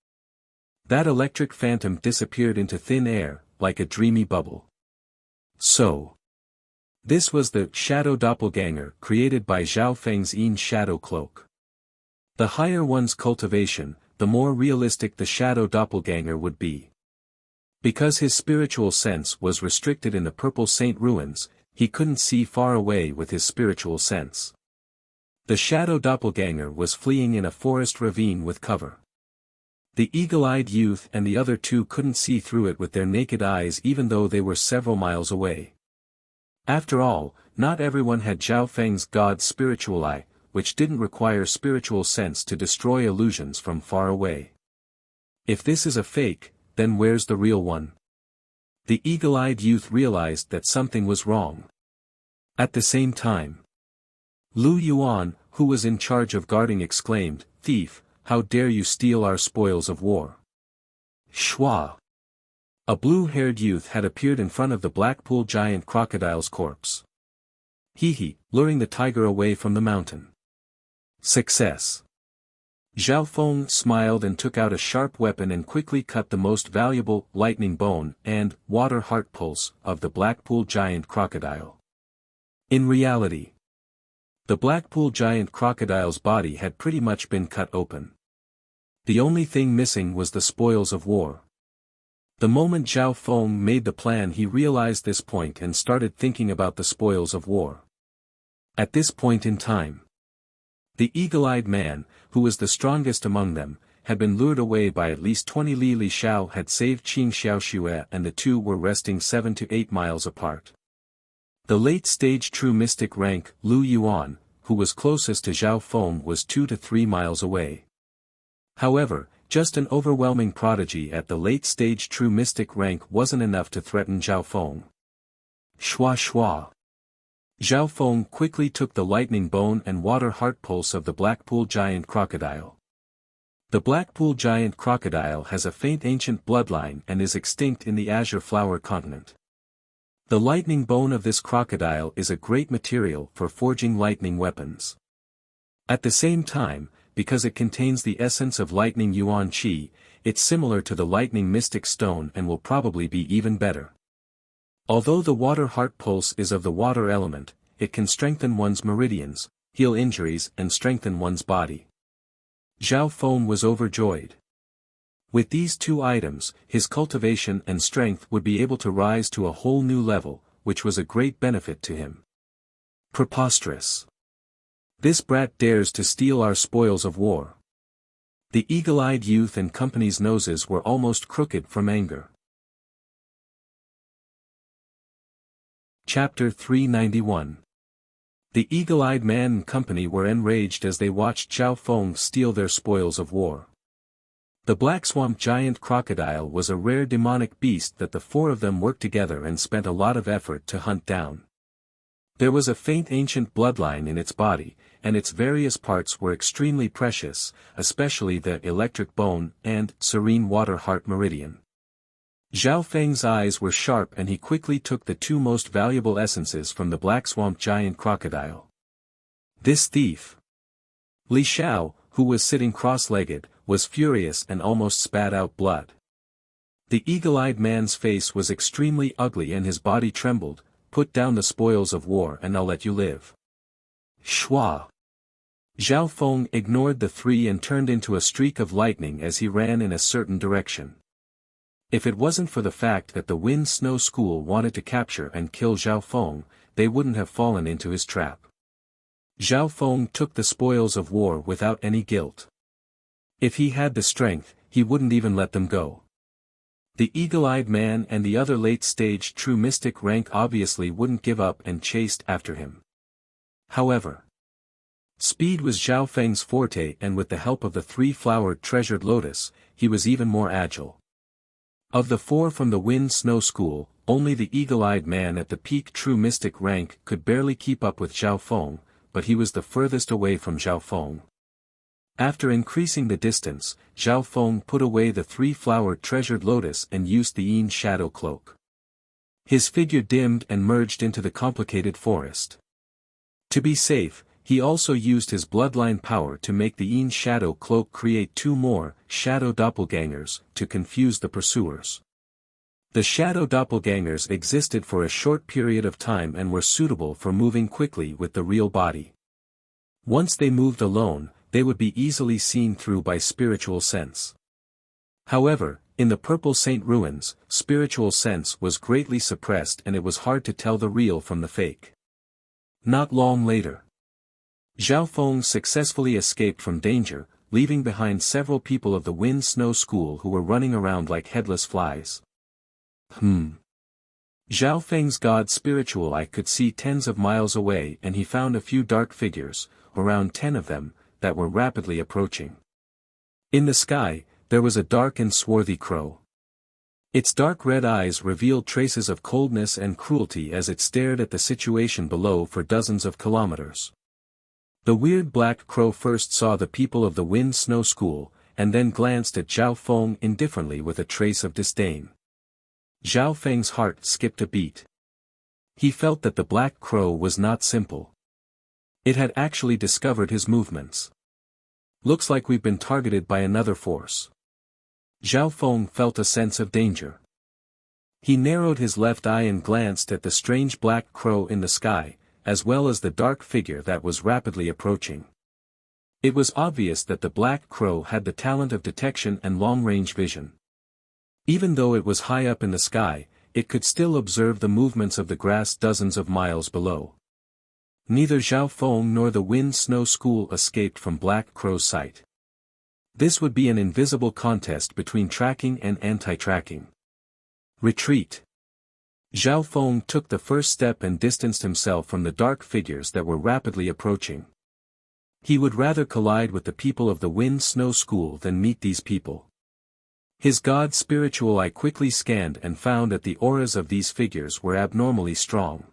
That electric phantom disappeared into thin air, like a dreamy bubble. So, this was the shadow doppelganger created by Zhao Feng's Yin shadow cloak. The higher one's cultivation, the more realistic the shadow doppelganger would be. Because his spiritual sense was restricted in the Purple Saint ruins, he couldn't see far away with his spiritual sense. The shadow doppelganger was fleeing in a forest ravine with cover. The eagle-eyed youth and the other two couldn't see through it with their naked eyes even though they were several miles away. After all, not everyone had Zhao Feng's God's spiritual eye, which didn't require spiritual sense to destroy illusions from far away. If this is a fake, then where's the real one? The eagle-eyed youth realized that something was wrong. At the same time, Lu Yuan, who was in charge of guarding, exclaimed, "Thief, how dare you steal our spoils of war?" Shua! A blue-haired youth had appeared in front of the Blackpool giant crocodile's corpse. He, luring the tiger away from the mountain. Success! Zhao Feng smiled and took out a sharp weapon and quickly cut the most valuable lightning bone and water heart pulse of the Blackpool giant crocodile. In reality, the Blackpool giant crocodile's body had pretty much been cut open. The only thing missing was the spoils of war. The moment Zhao Feng made the plan, he realized this point and started thinking about the spoils of war. At this point in time, the eagle-eyed man, who was the strongest among them, had been lured away by at least 20 Li. Li Xiao had saved Qing Xiaoxue and the two were resting 7 to 8 miles apart. The late-stage true mystic rank, Lu Yuan, who was closest to Zhao Feng, was 2 to 3 miles away. However, just an overwhelming prodigy at the late-stage true mystic rank wasn't enough to threaten Zhao Feng. Shua shua! Zhao Feng quickly took the lightning bone and water heart pulse of the Blackpool giant crocodile. The Blackpool giant crocodile has a faint ancient bloodline and is extinct in the Azure Flower continent. The lightning bone of this crocodile is a great material for forging lightning weapons. At the same time, because it contains the essence of lightning yuan qi, it's similar to the lightning mystic stone and will probably be even better. Although the water heart pulse is of the water element, it can strengthen one's meridians, heal injuries and strengthen one's body. Zhao Feng was overjoyed. With these two items, his cultivation and strength would be able to rise to a whole new level, which was a great benefit to him. Preposterous! This brat dares to steal our spoils of war. The eagle-eyed youth and company's noses were almost crooked from anger. Chapter 391. The eagle-eyed man and company were enraged as they watched Zhao Feng steal their spoils of war. The Black Swamp giant crocodile was a rare demonic beast that the four of them worked together and spent a lot of effort to hunt down. There was a faint ancient bloodline in its body, and its various parts were extremely precious, especially the electric bone and serene water heart meridian. Zhao Feng's eyes were sharp and he quickly took the two most valuable essences from the Black Swamp giant crocodile. This thief! Li Xiao, who was sitting cross-legged, was furious and almost spat out blood. The eagle-eyed man's face was extremely ugly and his body trembled. "Put down the spoils of war and I'll let you live." Shua! Zhao Feng ignored the three and turned into a streak of lightning as he ran in a certain direction. If it wasn't for the fact that the Wind Snow School wanted to capture and kill Zhao Feng, they wouldn't have fallen into his trap. Zhao Feng took the spoils of war without any guilt. If he had the strength, he wouldn't even let them go. The eagle-eyed man and the other late-stage true mystic rank obviously wouldn't give up and chased after him. However, speed was Zhao Feng's forte, and with the help of the three-flowered treasured lotus, he was even more agile. Of the four from the Wind Snow School, only the eagle-eyed man at the peak true mystic rank could barely keep up with Zhao Feng, but he was the furthest away from Zhao Feng. After increasing the distance, Zhao Feng put away the three-flowered treasured lotus and used the Yin shadow cloak. His figure dimmed and merged into the complicated forest. To be safe, he also used his bloodline power to make the Yin shadow cloak create two more shadow doppelgangers to confuse the pursuers. The shadow doppelgangers existed for a short period of time and were suitable for moving quickly with the real body. Once they moved alone, they would be easily seen through by spiritual sense. However, in the Purple Saint ruins, spiritual sense was greatly suppressed and it was hard to tell the real from the fake. Not long later, Zhao Feng successfully escaped from danger, leaving behind several people of the Wind Snow School who were running around like headless flies. Zhao Feng's god spiritual eye could see tens of miles away and he found a few dark figures, around 10 of them, that were rapidly approaching. In the sky, there was a dark and swarthy crow. Its dark red eyes revealed traces of coldness and cruelty as it stared at the situation below for dozens of kilometers. The weird black crow first saw the people of the Wind Snow School, and then glanced at Zhao Feng indifferently with a trace of disdain. Zhao Feng's heart skipped a beat. He felt that the black crow was not simple. It had actually discovered his movements. Looks like we've been targeted by another force. Zhao Feng felt a sense of danger. He narrowed his left eye and glanced at the strange black crow in the sky, as well as the dark figure that was rapidly approaching. It was obvious that the black crow had the talent of detection and long-range vision. Even though it was high up in the sky, it could still observe the movements of the grass dozens of miles below. Neither Zhao Feng nor the Wind Snow School escaped from Black Crow's sight. This would be an invisible contest between tracking and anti-tracking. Retreat. Zhao Feng took the first step and distanced himself from the dark figures that were rapidly approaching. He would rather collide with the people of the Wind Snow School than meet these people. His god spiritual eye quickly scanned and found that the auras of these figures were abnormally strong.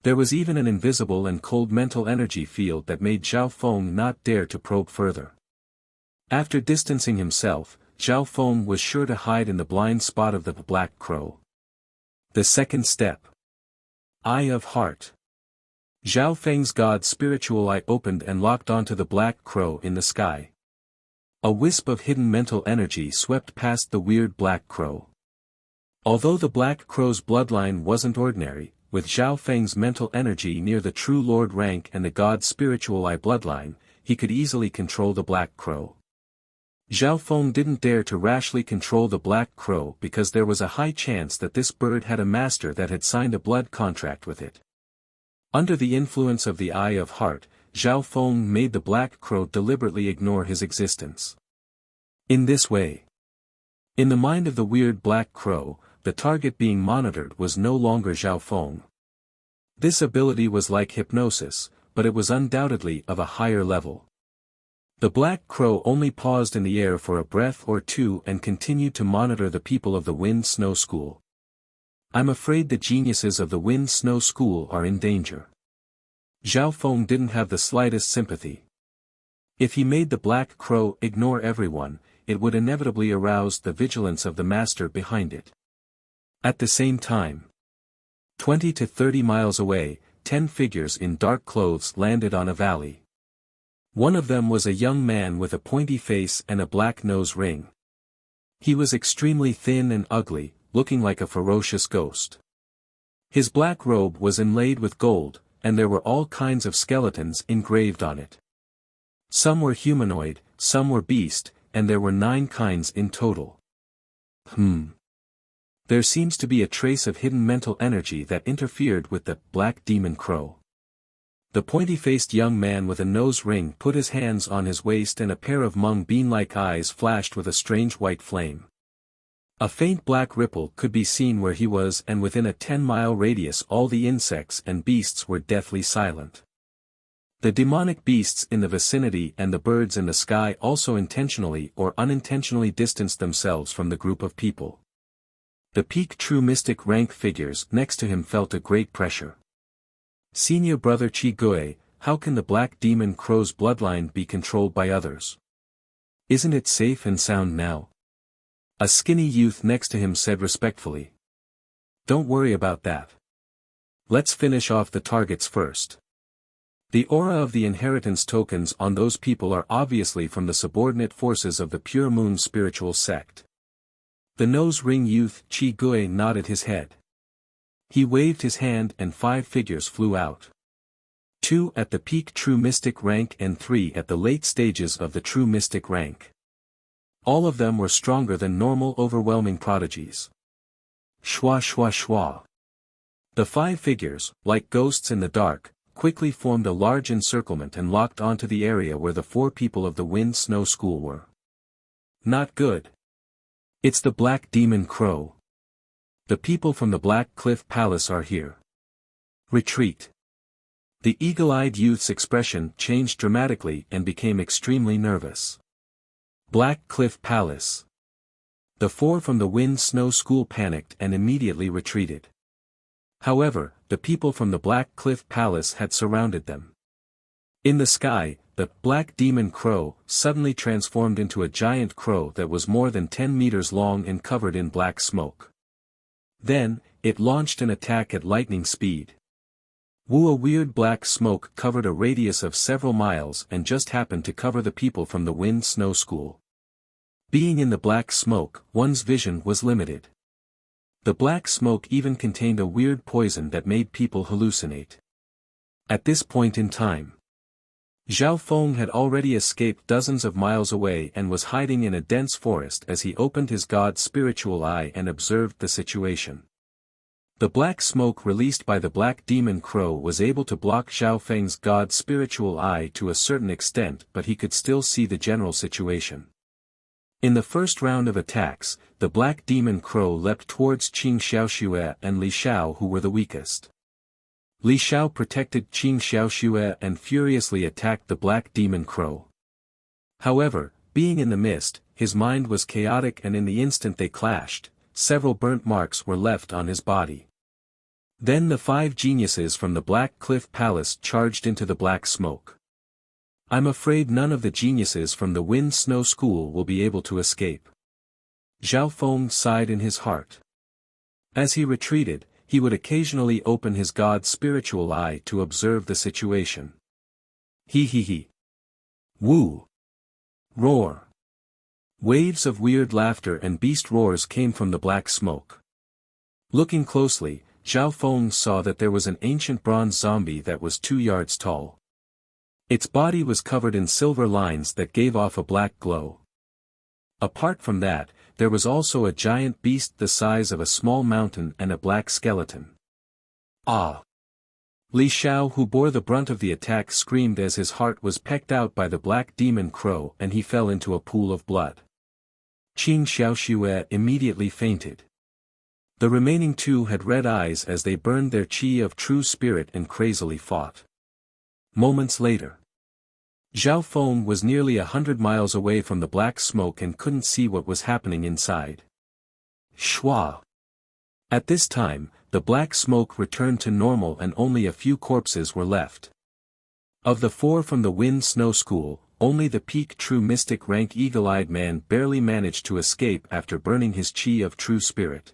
There was even an invisible and cold mental energy field that made Zhao Feng not dare to probe further. After distancing himself, Zhao Feng was sure to hide in the blind spot of the black crow. The second step. Eye of Heart. Zhao Feng's god spiritual eye opened and locked onto the black crow in the sky. A wisp of hidden mental energy swept past the weird black crow. Although the black crow's bloodline wasn't ordinary, with Zhao Feng's mental energy near the true lord rank and the god spiritual eye bloodline, he could easily control the black crow. Zhao Feng didn't dare to rashly control the black crow because there was a high chance that this bird had a master that had signed a blood contract with it. Under the influence of the Eye of Heart, Zhao Feng made the black crow deliberately ignore his existence. In this way, in the mind of the weird black crow, the target being monitored was no longer Zhao Feng. This ability was like hypnosis, but it was undoubtedly of a higher level. The black crow only paused in the air for a breath or two and continued to monitor the people of the Wind Snow School. I'm afraid the geniuses of the Wind Snow School are in danger. Zhao Feng didn't have the slightest sympathy. If he made the black crow ignore everyone, it would inevitably arouse the vigilance of the master behind it. At the same time, 20 to 30 miles away, 10 figures in dark clothes landed on a valley. One of them was a young man with a pointy face and a black nose ring. He was extremely thin and ugly, looking like a ferocious ghost. His black robe was inlaid with gold, and there were all kinds of skeletons engraved on it. Some were humanoid, some were beast, and there were 9 kinds in total. There seems to be a trace of hidden mental energy that interfered with the black demon crow. The pointy-faced young man with a nose ring put his hands on his waist and a pair of mung bean-like eyes flashed with a strange white flame. A faint black ripple could be seen where he was, and within a 10-mile radius all the insects and beasts were deathly silent. The demonic beasts in the vicinity and the birds in the sky also intentionally or unintentionally distanced themselves from the group of people. The peak true mystic rank figures next to him felt a great pressure. Senior brother Chi Gui, how can the black demon crow's bloodline be controlled by others? Isn't it safe and sound now? A skinny youth next to him said respectfully. Don't worry about that. Let's finish off the targets first. The aura of the inheritance tokens on those people are obviously from the subordinate forces of the Pure Moon spiritual sect. The nose-ring youth Chi Gui nodded his head. He waved his hand and 5 figures flew out. 2 at the peak true mystic rank and 3 at the late stages of the true mystic rank. All of them were stronger than normal overwhelming prodigies. Shwa shwa shwa. The 5 figures, like ghosts in the dark, quickly formed a large encirclement and locked onto the area where the 4 people of the Wind Snow School were. Not good. It's the Black Demon Crow. The people from the Black Cliff Palace are here. Retreat. The eagle-eyed youth's expression changed dramatically and became extremely nervous. Black Cliff Palace. The 4 from the Wind Snow School panicked and immediately retreated. However, the people from the Black Cliff Palace had surrounded them. In the sky, the Black Demon Crow suddenly transformed into a giant crow that was more than 10 meters long and covered in black smoke. Then, it launched an attack at lightning speed. A weird black smoke covered a radius of several miles and just happened to cover the people from the Wind Snow School. Being in the black smoke, one's vision was limited. The black smoke even contained a weird poison that made people hallucinate. At this point in time, Zhao Feng had already escaped dozens of miles away and was hiding in a dense forest as he opened his god's spiritual eye and observed the situation. The black smoke released by the Black Demon Crow was able to block Zhao Feng's god's spiritual eye to a certain extent, but he could still see the general situation. In the first round of attacks, the Black Demon Crow leapt towards Qing Xiaoxue and Li Xiao, who were the weakest. Li Xiao protected Qing Xiaoxue and furiously attacked the Black Demon Crow. However, being in the mist, his mind was chaotic and in the instant they clashed, several burnt marks were left on his body. Then the 5 geniuses from the Black Cliff Palace charged into the black smoke. I'm afraid none of the geniuses from the Wind Snow School will be able to escape. Zhao Feng sighed in his heart. As he retreated, he would occasionally open his god's spiritual eye to observe the situation. He. Woo! Roar! Waves of weird laughter and beast roars came from the black smoke. Looking closely, Zhao Feng saw that there was an ancient bronze zombie that was 2 yards tall. Its body was covered in silver lines that gave off a black glow. Apart from that, there was also a giant beast the size of a small mountain and a black skeleton. Ah! Li Xiao, who bore the brunt of the attack, screamed as his heart was pecked out by the Black Demon Crow and he fell into a pool of blood. Qing Xiaoxue immediately fainted. The remaining 2 had red eyes as they burned their qi of true spirit and crazily fought. Moments later, Zhao Feng was nearly 100 miles away from the black smoke and couldn't see what was happening inside. Shwa! At this time, the black smoke returned to normal and only a few corpses were left. Of the 4 from the Wind Snow School, only the peak true mystic rank eagle-eyed man barely managed to escape after burning his qi of true spirit.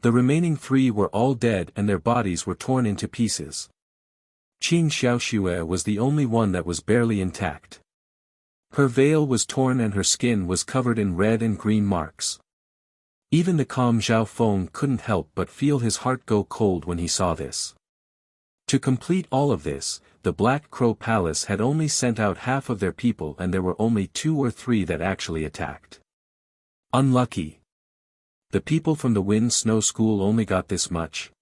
The remaining 3 were all dead and their bodies were torn into pieces. Qing Xiaoxue was the only one that was barely intact. Her veil was torn and her skin was covered in red and green marks. Even the calm Zhao Feng couldn't help but feel his heart go cold when he saw this. To complete all of this, the Black Crow Palace had only sent out half of their people and there were only 2 or 3 that actually attacked. Unlucky. The people from the Wind Snow School only got this much.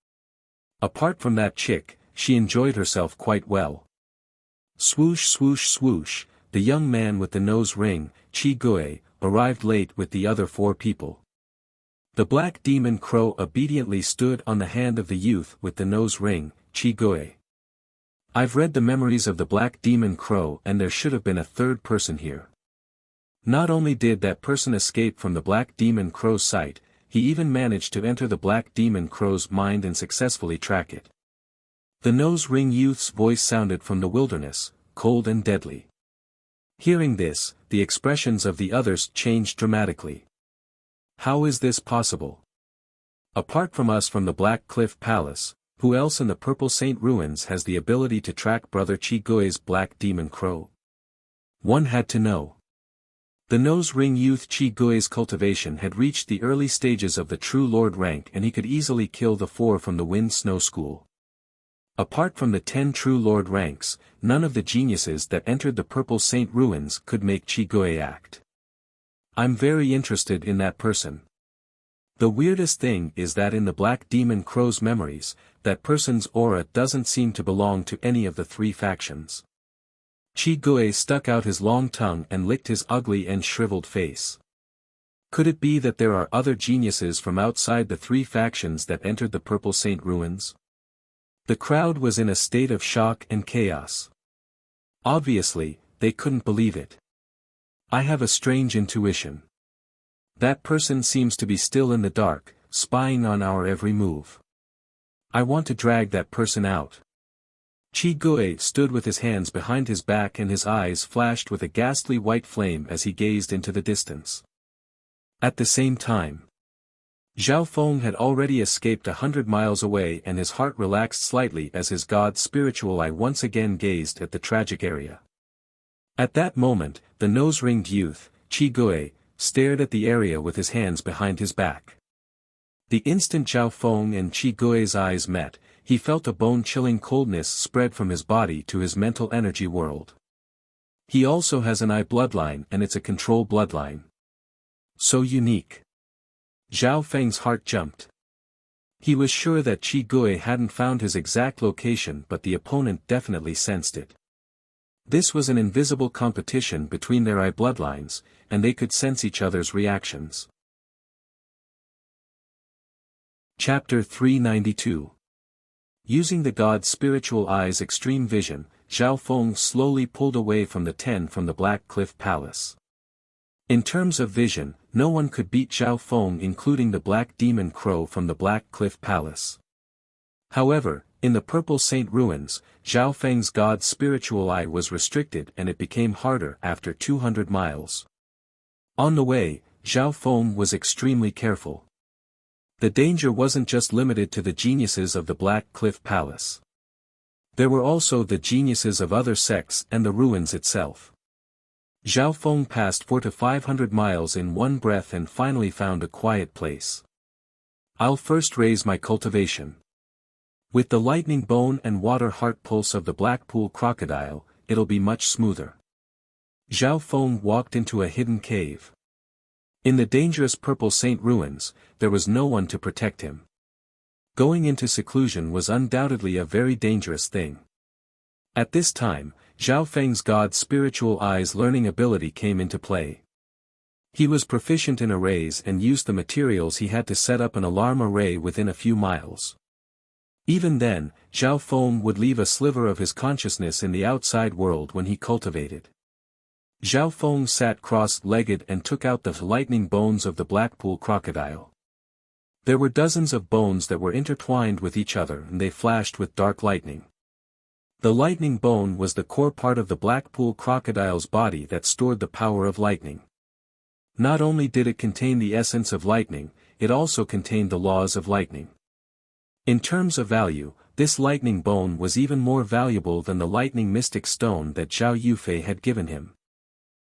Apart from that chick, she enjoyed herself quite well. Swoosh swoosh swoosh, the young man with the nose ring, Chi Gui, arrived late with the other 4 people. The Black Demon Crow obediently stood on the hand of the youth with the nose ring, Chi Gui. I've read the memories of the Black Demon Crow and there should have been a 3rd person here. Not only did that person escape from the Black Demon Crow's sight, he even managed to enter the Black Demon Crow's mind and successfully track it. The nose ring youth's voice sounded from the wilderness, cold and deadly. Hearing this, the expressions of the others changed dramatically. How is this possible? Apart from us from the Black Cliff Palace, who else in the Purple Saint Ruins has the ability to track Brother Chi Gui's Black Demon Crow? One had to know. The nose ring youth Qi Gui's cultivation had reached the early stages of the true lord rank, and he could easily kill the 4 from the Wind Snow School. Apart from the 10 true lord ranks, none of the geniuses that entered the Purple Saint ruins could make Qi Gui act. I'm very interested in that person. The weirdest thing is that in the Black Demon Crow's memories, that person's aura doesn't seem to belong to any of the 3 factions. Qi Gui stuck out his long tongue and licked his ugly and shriveled face. Could it be that there are other geniuses from outside the 3 factions that entered the Purple Saint ruins? The crowd was in a state of shock and chaos. Obviously, they couldn't believe it. I have a strange intuition. That person seems to be still in the dark, spying on our every move. I want to drag that person out. Qi Gui stood with his hands behind his back and his eyes flashed with a ghastly white flame as he gazed into the distance. At the same time, Zhao Feng had already escaped 100 miles away, and his heart relaxed slightly as his god's spiritual eye once again gazed at the tragic area. At that moment, the nose-ringed youth, Qi Gui, stared at the area with his hands behind his back. The instant Zhao Feng and Qi Gui's eyes met, he felt a bone-chilling coldness spread from his body to his mental energy world. He also has an eye bloodline, and it's a control bloodline. So unique. Zhao Feng's heart jumped. He was sure that Qi Gui hadn't found his exact location, but the opponent definitely sensed it. This was an invisible competition between their eye bloodlines, and they could sense each other's reactions. Chapter 392. Using the god's spiritual eye's extreme vision, Zhao Feng slowly pulled away from the 10 from the Black Cliff Palace. In terms of vision, no one could beat Zhao Feng, including the Black Demon Crow from the Black Cliff Palace. However, in the Purple Saint ruins, Zhao Feng's god's spiritual eye was restricted, and it became harder after 200 miles. On the way, Zhao Feng was extremely careful. The danger wasn't just limited to the geniuses of the Black Cliff Palace. There were also the geniuses of other sects and the ruins itself. Zhao Feng passed 400 to 500 miles in one breath and finally found a quiet place. I'll first raise my cultivation. With the lightning bone and water heart pulse of the Blackpool crocodile, it'll be much smoother. Zhao Feng walked into a hidden cave. In the dangerous Purple Saint ruins, there was no one to protect him. Going into seclusion was undoubtedly a very dangerous thing. At this time, Zhao Feng's god's spiritual eye's learning ability came into play. He was proficient in arrays and used the materials he had to set up an alarm array within a few miles. Even then, Zhao Feng would leave a sliver of his consciousness in the outside world when he cultivated. Zhao Feng sat cross-legged and took out the lightning bones of the Blackpool crocodile. There were dozens of bones that were intertwined with each other, and they flashed with dark lightning. The lightning bone was the core part of the Blackpool crocodile's body that stored the power of lightning. Not only did it contain the essence of lightning, it also contained the laws of lightning. In terms of value, this lightning bone was even more valuable than the lightning mystic stone that Zhao Yufei had given him.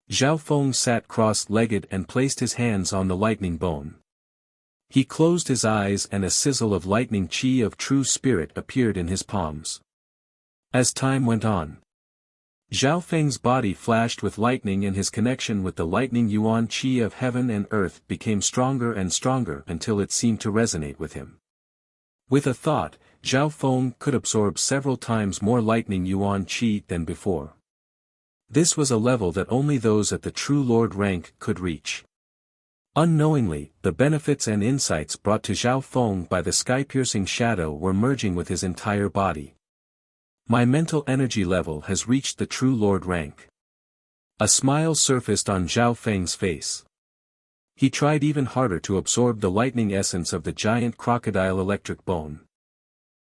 Zhao Feng sat cross-legged and placed his hands on the lightning bone. He closed his eyes and a sizzle of lightning chi of true spirit appeared in his palms. As time went on, Zhao Feng's body flashed with lightning, and his connection with the lightning yuan chi of heaven and earth became stronger and stronger until it seemed to resonate with him. With a thought, Zhao Feng could absorb several times more lightning yuan chi than before. This was a level that only those at the true lord rank could reach. Unknowingly, the benefits and insights brought to Zhao Feng by the sky-piercing shadow were merging with his entire body. My mental energy level has reached the true lord rank. A smile surfaced on Zhao Feng's face. He tried even harder to absorb the lightning essence of the giant crocodile electric bone.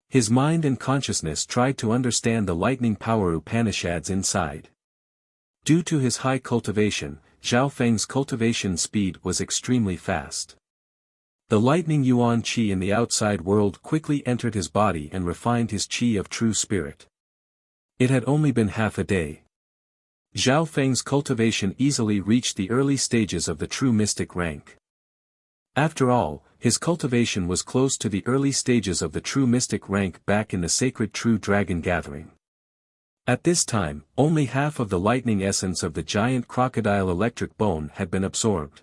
His mind and consciousness tried to understand the lightning power Upanishads inside. Due to his high cultivation, Zhao Feng's cultivation speed was extremely fast. The lightning yuan qi in the outside world quickly entered his body and refined his qi of true spirit. It had only been half a day. Zhao Feng's cultivation easily reached the early stages of the true mystic rank. After all, his cultivation was close to the early stages of the true mystic rank back in the sacred true dragon gathering. At this time, only half of the lightning essence of the giant crocodile electric bone had been absorbed.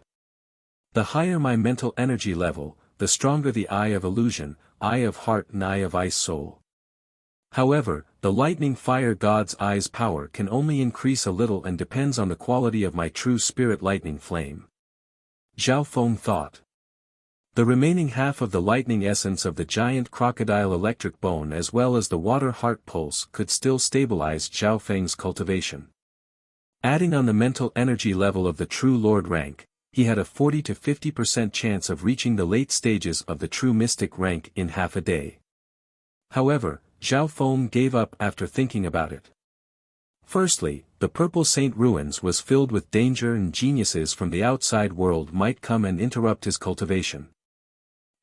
The higher my mental energy level, the stronger the eye of illusion, eye of heart and eye of ice soul. However, the lightning fire god's eye's power can only increase a little and depends on the quality of my true spirit lightning flame. Zhao Feng thought. The remaining half of the lightning essence of the giant crocodile electric bone as well as the water heart pulse could still stabilize Zhao Feng's cultivation. Adding on the mental energy level of the true lord rank, he had a 40 to 50% chance of reaching the late stages of the true mystic rank in half a day. However, Zhao Feng gave up after thinking about it. Firstly, the Purple Saint Ruins was filled with danger and geniuses from the outside world might come and interrupt his cultivation.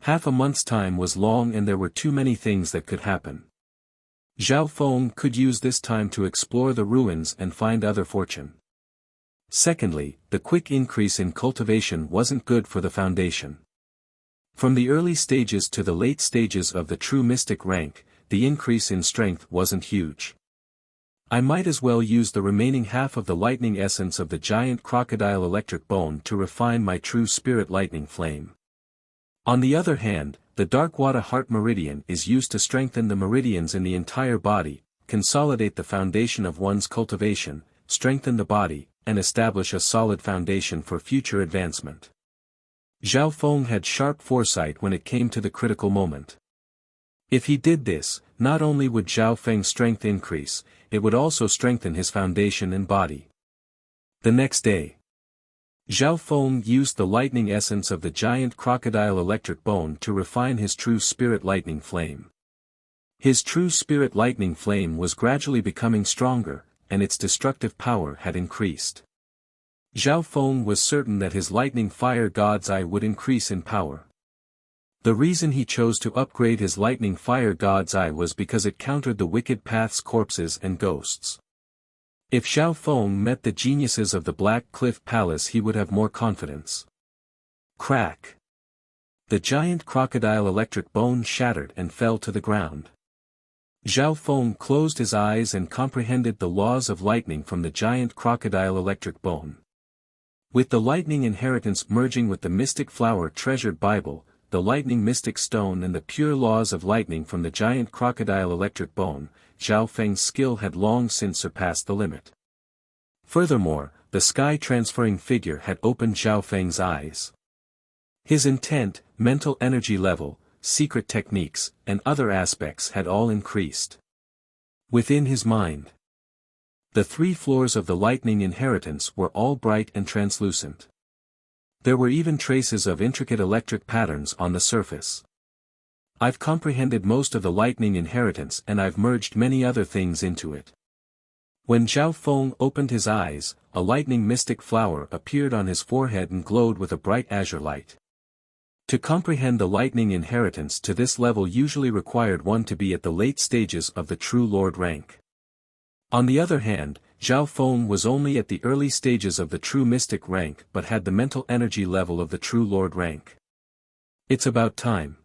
Half a month's time was long and there were too many things that could happen. Zhao Feng could use this time to explore the ruins and find other fortune. Secondly, the quick increase in cultivation wasn't good for the foundation. From the early stages to the late stages of the true mystic rank, the increase in strength wasn't huge. I might as well use the remaining half of the lightning essence of the giant crocodile electric bone to refine my true spirit lightning flame. On the other hand, the dark water heart meridian is used to strengthen the meridians in the entire body, consolidate the foundation of one's cultivation, strengthen the body, and establish a solid foundation for future advancement. Zhao Feng had sharp foresight when it came to the critical moment. If he did this, not only would Zhao Feng's strength increase, it would also strengthen his foundation and body. The next day, Zhao Feng used the lightning essence of the giant crocodile electric bone to refine his true spirit lightning flame. His true spirit lightning flame was gradually becoming stronger, and its destructive power had increased. Zhao Feng was certain that his lightning fire god's eye would increase in power. The reason he chose to upgrade his lightning fire god's eye was because it countered the wicked path's corpses and ghosts. If Zhao Feng met the geniuses of the Black Cliff Palace he would have more confidence. Crack! The giant crocodile electric bone shattered and fell to the ground. Zhao Feng closed his eyes and comprehended the laws of lightning from the giant crocodile electric bone. With the lightning inheritance merging with the mystic flower treasured Bible, the lightning mystic stone and the pure laws of lightning from the giant crocodile electric bone, Zhao Feng's skill had long since surpassed the limit. Furthermore, the sky-transferring figure had opened Zhao Feng's eyes. His intent, mental energy level, secret techniques, and other aspects had all increased. Within his mind, the 3 floors of the lightning inheritance were all bright and translucent. There were even traces of intricate electric patterns on the surface. I've comprehended most of the lightning inheritance and I've merged many other things into it. When Zhao Feng opened his eyes, a lightning mystic flower appeared on his forehead and glowed with a bright azure light. To comprehend the lightning inheritance to this level usually required one to be at the late stages of the true lord rank. On the other hand, Zhao Feng was only at the early stages of the true mystic rank but had the mental energy level of the true lord rank. It's about time.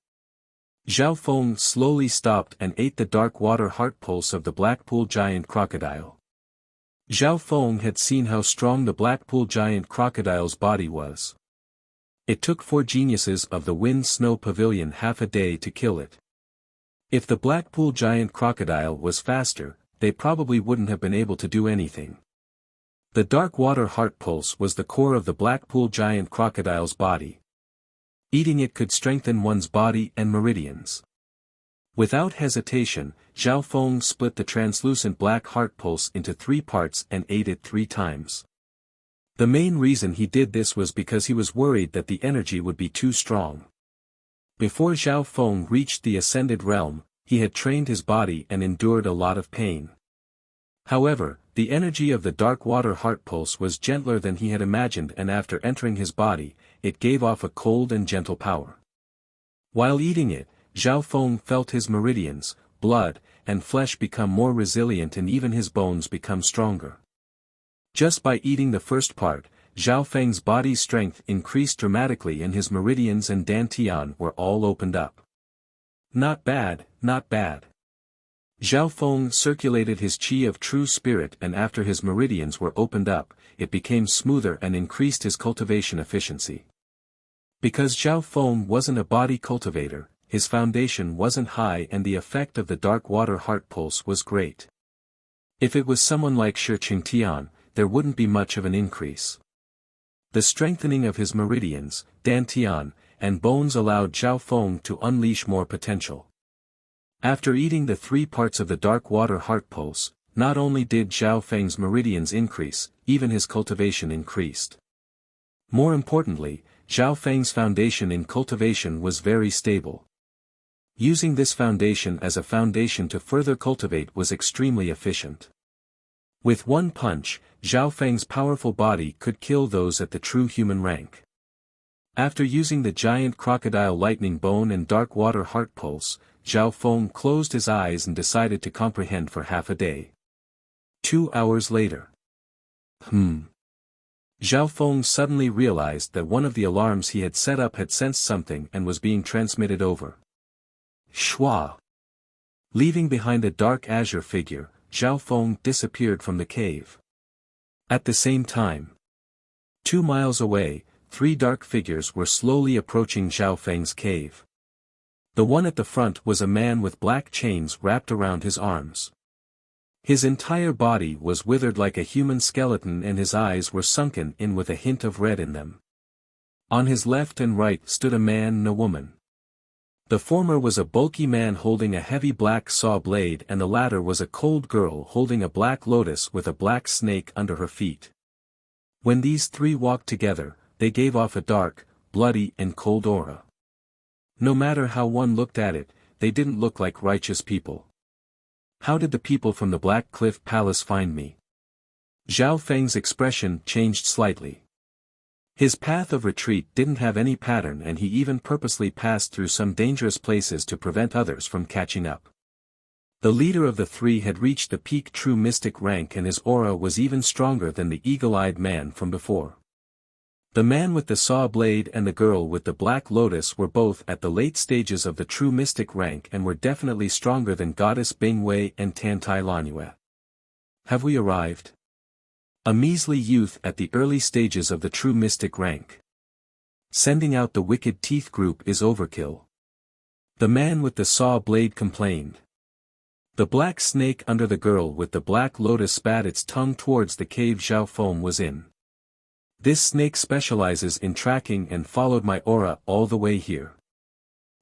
Zhao Feng slowly stopped and ate the dark water heart pulse of the Blackpool giant crocodile. Zhao Feng had seen how strong the Blackpool giant crocodile's body was. It took 4 geniuses of the Wind Snow Pavilion half a day to kill it. If the Blackpool giant crocodile was faster, they probably wouldn't have been able to do anything. The dark water heart pulse was the core of the Blackpool giant crocodile's body. Eating it could strengthen one's body and meridians. Without hesitation, Zhao Feng split the translucent black heart pulse into 3 parts and ate it 3 times. The main reason he did this was because he was worried that the energy would be too strong. Before Zhao Feng reached the ascended realm, he had trained his body and endured a lot of pain. However, the energy of the dark water heart pulse was gentler than he had imagined and after entering his body, it gave off a cold and gentle power. While eating it, Zhao Feng felt his meridians, blood, and flesh become more resilient and even his bones become stronger. Just by eating the first part, Zhao Feng's body's strength increased dramatically and his meridians and dantian were all opened up. Not bad, not bad. Zhao Feng circulated his qi of true spirit, and after his meridians were opened up, it became smoother and increased his cultivation efficiency. Because Zhao Feng wasn't a body cultivator, his foundation wasn't high and the effect of the dark water heart pulse was great. If it was someone like Shi Qingtian, there wouldn't be much of an increase. The strengthening of his meridians, dantian, and bones allowed Zhao Feng to unleash more potential. After eating the 3 parts of the dark water heart pulse, not only did Zhao Feng's meridians increase, even his cultivation increased. More importantly, Zhao Feng's foundation in cultivation was very stable. Using this foundation as a foundation to further cultivate was extremely efficient. With one punch, Zhao Feng's powerful body could kill those at the true human rank. After using the giant crocodile lightning bone and dark water heart pulse, Zhao Feng closed his eyes and decided to comprehend for half a day. 2 hours later. Zhao Feng suddenly realized that one of the alarms he had set up had sensed something and was being transmitted over. Shua. Leaving behind a dark azure figure, Zhao Feng disappeared from the cave. At the same time, 2 miles away, 3 dark figures were slowly approaching Zhao Feng's cave. The one at the front was a man with black chains wrapped around his arms. His entire body was withered like a human skeleton and his eyes were sunken in with a hint of red in them. On his left and right stood a man and a woman. The former was a bulky man holding a heavy black saw blade and the latter was a cold girl holding a black lotus with a black snake under her feet. When these 3 walked together, they gave off a dark, bloody and cold aura. No matter how one looked at it, they didn't look like righteous people. How did the people from the Black Cliff Palace find me? Zhao Feng's expression changed slightly. His path of retreat didn't have any pattern and he even purposely passed through some dangerous places to prevent others from catching up. The leader of the 3 had reached the peak true mystic rank and his aura was even stronger than the eagle-eyed man from before. The man with the saw blade and the girl with the black lotus were both at the late stages of the true mystic rank and were definitely stronger than Goddess Bingwei and Tantai Lanyue. Have we arrived? A measly youth at the early stages of the true mystic rank. Sending out the wicked teeth group is overkill. The man with the saw blade complained. The black snake under the girl with the black lotus spat its tongue towards the cave Zhao Feng was in. This snake specializes in tracking and followed my aura all the way here.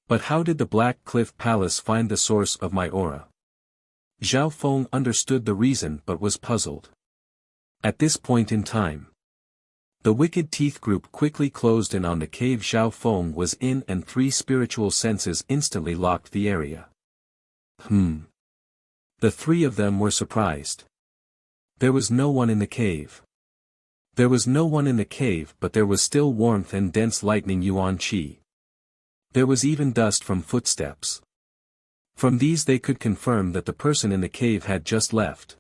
But how did the Black Cliff Palace find the source of my aura? Zhao Feng understood the reason but was puzzled. At this point in time, the wicked teeth group quickly closed in on the cave Zhao Feng was in and 3 spiritual senses instantly locked the area. The 3 of them were surprised. There was no one in the cave. There was no one in the cave but there was still warmth and dense lightning yuan qi. There was even dust from footsteps. From these they could confirm that the person in the cave had just left.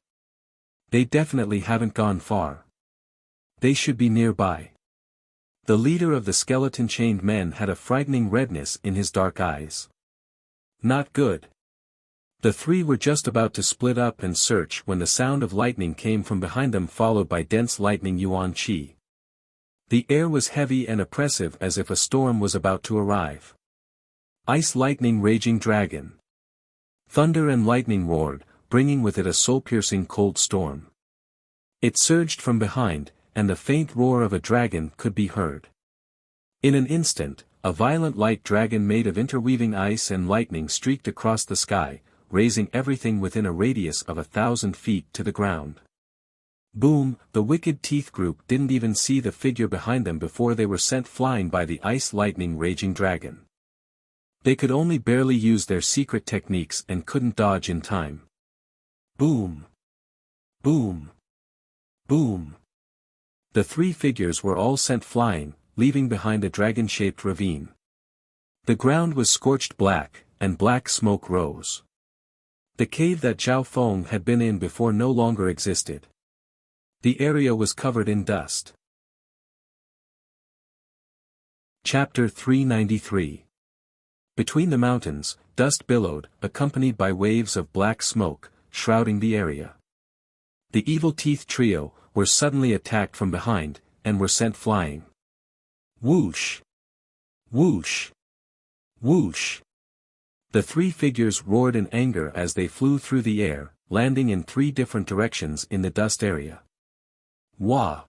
They definitely haven't gone far. They should be nearby. The leader of the skeleton-chained men had a frightening redness in his dark eyes. Not good. The 3 were just about to split up and search when the sound of lightning came from behind them followed by dense lightning yuan qi. The air was heavy and oppressive as if a storm was about to arrive. Ice lightning raging dragon. Thunder and lightning roared, bringing with it a soul-piercing cold storm. It surged from behind, and the faint roar of a dragon could be heard. In an instant, a violent light dragon made of interweaving ice and lightning streaked across the sky, raising everything within a radius of 1,000 feet to the ground. Boom! The wicked teeth group didn't even see the figure behind them before they were sent flying by the ice lightning raging dragon. They could only barely use their secret techniques and couldn't dodge in time. Boom! Boom! Boom! The 3 figures were all sent flying, leaving behind a dragon-shaped ravine. The ground was scorched black, and black smoke rose. The cave that Zhao Feng had been in before no longer existed. The area was covered in dust. Chapter 393. Between the mountains, dust billowed, accompanied by waves of black smoke, shrouding the area. The evil teeth trio were suddenly attacked from behind, and were sent flying. Whoosh! Whoosh! Whoosh! The three figures roared in anger as they flew through the air, landing in three different directions in the dust area. Wah!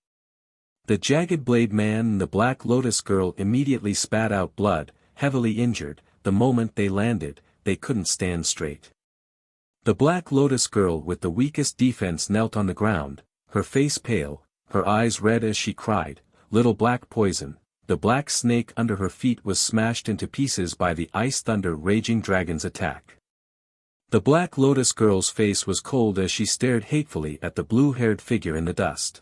The jagged blade man and the black lotus girl immediately spat out blood, heavily injured. The moment they landed, they couldn't stand straight. The black lotus girl with the weakest defense knelt on the ground, her face pale, her eyes red as she cried, "Little black poison." The black snake under her feet was smashed into pieces by the ice thunder raging dragon's attack. The black lotus girl's face was cold as she stared hatefully at the blue-haired figure in the dust.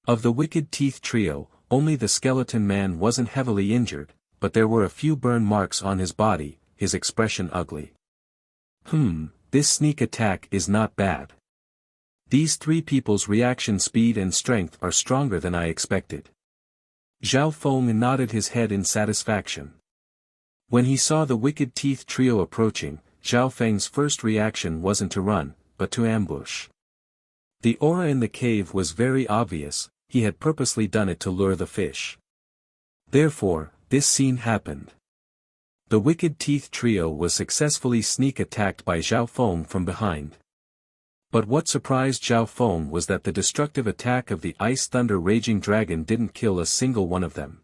Of the wicked teeth trio, only the skeleton man wasn't heavily injured, but there were a few burn marks on his body, his expression ugly. This sneak attack is not bad. These three people's reaction speed and strength are stronger than I expected. Zhao Feng nodded his head in satisfaction. When he saw the wicked teeth trio approaching, Zhao Feng's first reaction wasn't to run, but to ambush. The aura in the cave was very obvious, he had purposely done it to lure the fish. Therefore, this scene happened. The wicked teeth trio was successfully sneak attacked by Zhao Feng from behind. But what surprised Zhao Feng was that the destructive attack of the ice thunder raging dragon didn't kill a single one of them.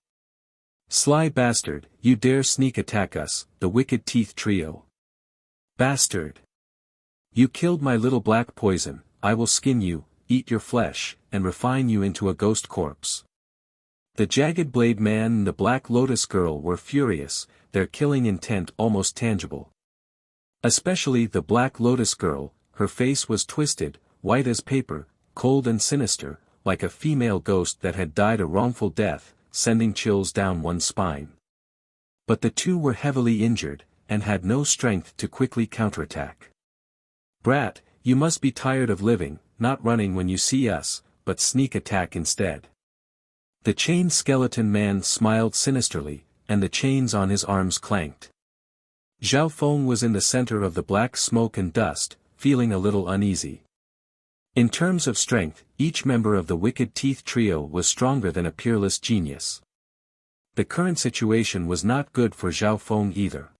"Sly bastard, you dare sneak attack us," the wicked teeth trio. "Bastard! You killed my little black poison, I will skin you, eat your flesh, and refine you into a ghost corpse." The jagged blade man and the black lotus girl were furious, their killing intent almost tangible. Especially the black lotus girl. Her face was twisted, white as paper, cold and sinister, like a female ghost that had died a wrongful death, sending chills down one's spine. But the two were heavily injured, and had no strength to quickly counterattack. "Brat, you must be tired of living, not running when you see us, but sneak attack instead." The chained skeleton man smiled sinisterly, and the chains on his arms clanked. Zhao Feng was in the center of the black smoke and dust, feeling a little uneasy. In terms of strength, each member of the wicked teeth trio was stronger than a peerless genius. The current situation was not good for Zhao Feng either.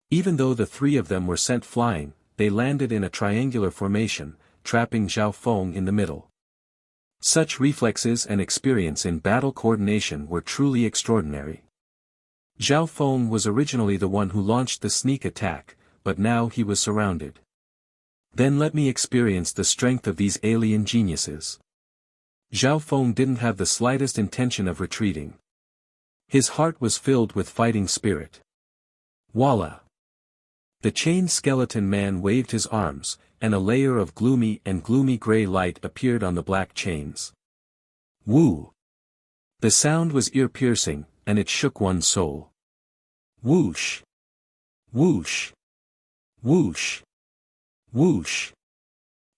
Even though the three of them were sent flying, they landed in a triangular formation, trapping Zhao Feng in the middle. Such reflexes and experience in battle coordination were truly extraordinary. Zhao Feng was originally the one who launched the sneak attack, but now he was surrounded. Then let me experience the strength of these alien geniuses. Zhao Feng didn't have the slightest intention of retreating. His heart was filled with fighting spirit. Voila! The chained skeleton man waved his arms, and a layer of gloomy gray light appeared on the black chains. Woo! The sound was ear-piercing, and it shook one's soul. Whoosh! Whoosh! Whoosh! Whoosh!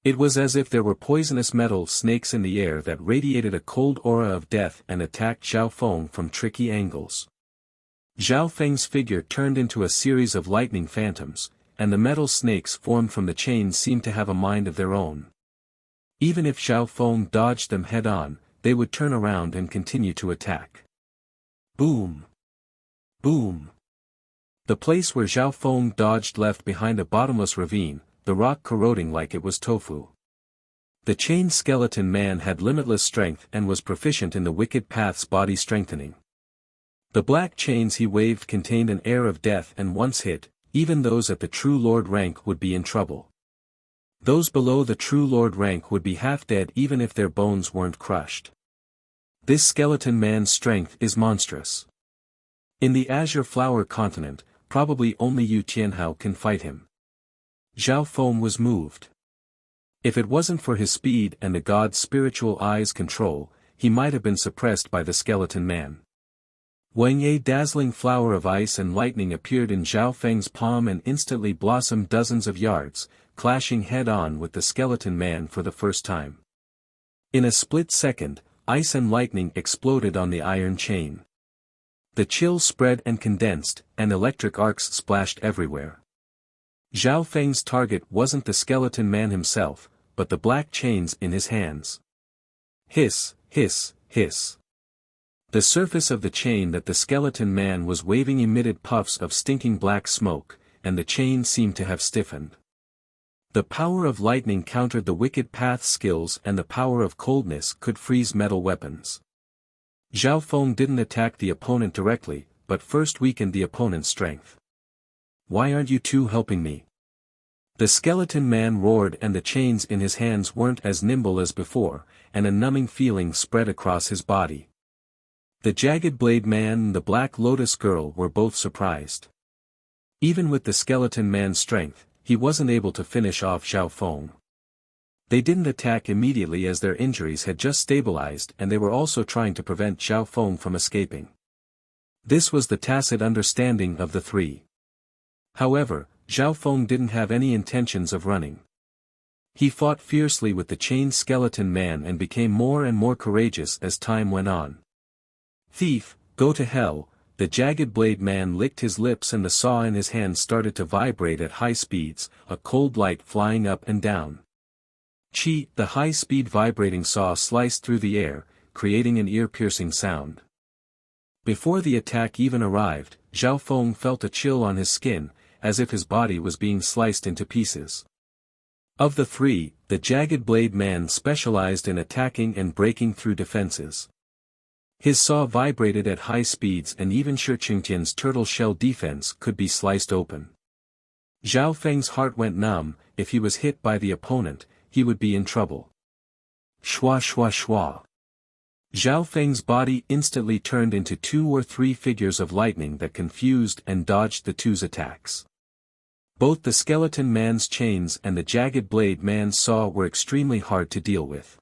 It was as if there were poisonous metal snakes in the air that radiated a cold aura of death and attacked Zhao Feng from tricky angles. Zhao Feng's figure turned into a series of lightning phantoms, and the metal snakes formed from the chains seemed to have a mind of their own. Even if Zhao Feng dodged them head-on, they would turn around and continue to attack. Boom! Boom! The place where Zhao Feng dodged left behind a bottomless ravine, the rock corroding like it was tofu. The chained skeleton man had limitless strength and was proficient in the wicked path's body strengthening. The black chains he waved contained an air of death, and once hit, even those at the true lord rank would be in trouble. Those below the true lord rank would be half dead even if their bones weren't crushed. This skeleton man's strength is monstrous. In the Azure Flower continent, probably only Yu Tianhao can fight him. Zhao Feng was moved. If it wasn't for his speed and the god's spiritual eye's control, he might have been suppressed by the skeleton man. Wang a dazzling flower of ice and lightning appeared in Zhao Feng's palm and instantly blossomed dozens of yards, clashing head-on with the skeleton man for the first time. In a split second, ice and lightning exploded on the iron chain. The chill spread and condensed, and electric arcs splashed everywhere. Zhao Feng's target wasn't the skeleton man himself, but the black chains in his hands. Hiss, hiss, hiss. The surface of the chain that the skeleton man was waving emitted puffs of stinking black smoke, and the chain seemed to have stiffened. The power of lightning countered the wicked path skills, and the power of coldness could freeze metal weapons. Zhao Feng didn't attack the opponent directly, but first weakened the opponent's strength. "Why aren't you two helping me?" The skeleton man roared, and the chains in his hands weren't as nimble as before, and a numbing feeling spread across his body. The jagged blade man and the black lotus girl were both surprised. Even with the skeleton man's strength, he wasn't able to finish off Zhao Feng. They didn't attack immediately as their injuries had just stabilized, and they were also trying to prevent Zhao Feng from escaping. This was the tacit understanding of the three. However, Zhao Feng didn't have any intentions of running. He fought fiercely with the chained skeleton man and became more and more courageous as time went on. "Thief, go to hell!" The jagged blade man licked his lips, and the saw in his hand started to vibrate at high speeds, a cold light flying up and down. Chi, the high-speed vibrating saw sliced through the air, creating an ear-piercing sound. Before the attack even arrived, Zhao Feng felt a chill on his skin, as if his body was being sliced into pieces. Of the three, the jagged blade man specialized in attacking and breaking through defenses. His saw vibrated at high speeds, and even Shi Qingtian's turtle shell defense could be sliced open. Zhao Feng's heart went numb. If he was hit by the opponent, he would be in trouble. Shwa shwa shwa. Zhao Feng's body instantly turned into 2 or 3 figures of lightning that confused and dodged the two's attacks. Both the skeleton man's chains and the jagged blade man's saw were extremely hard to deal with.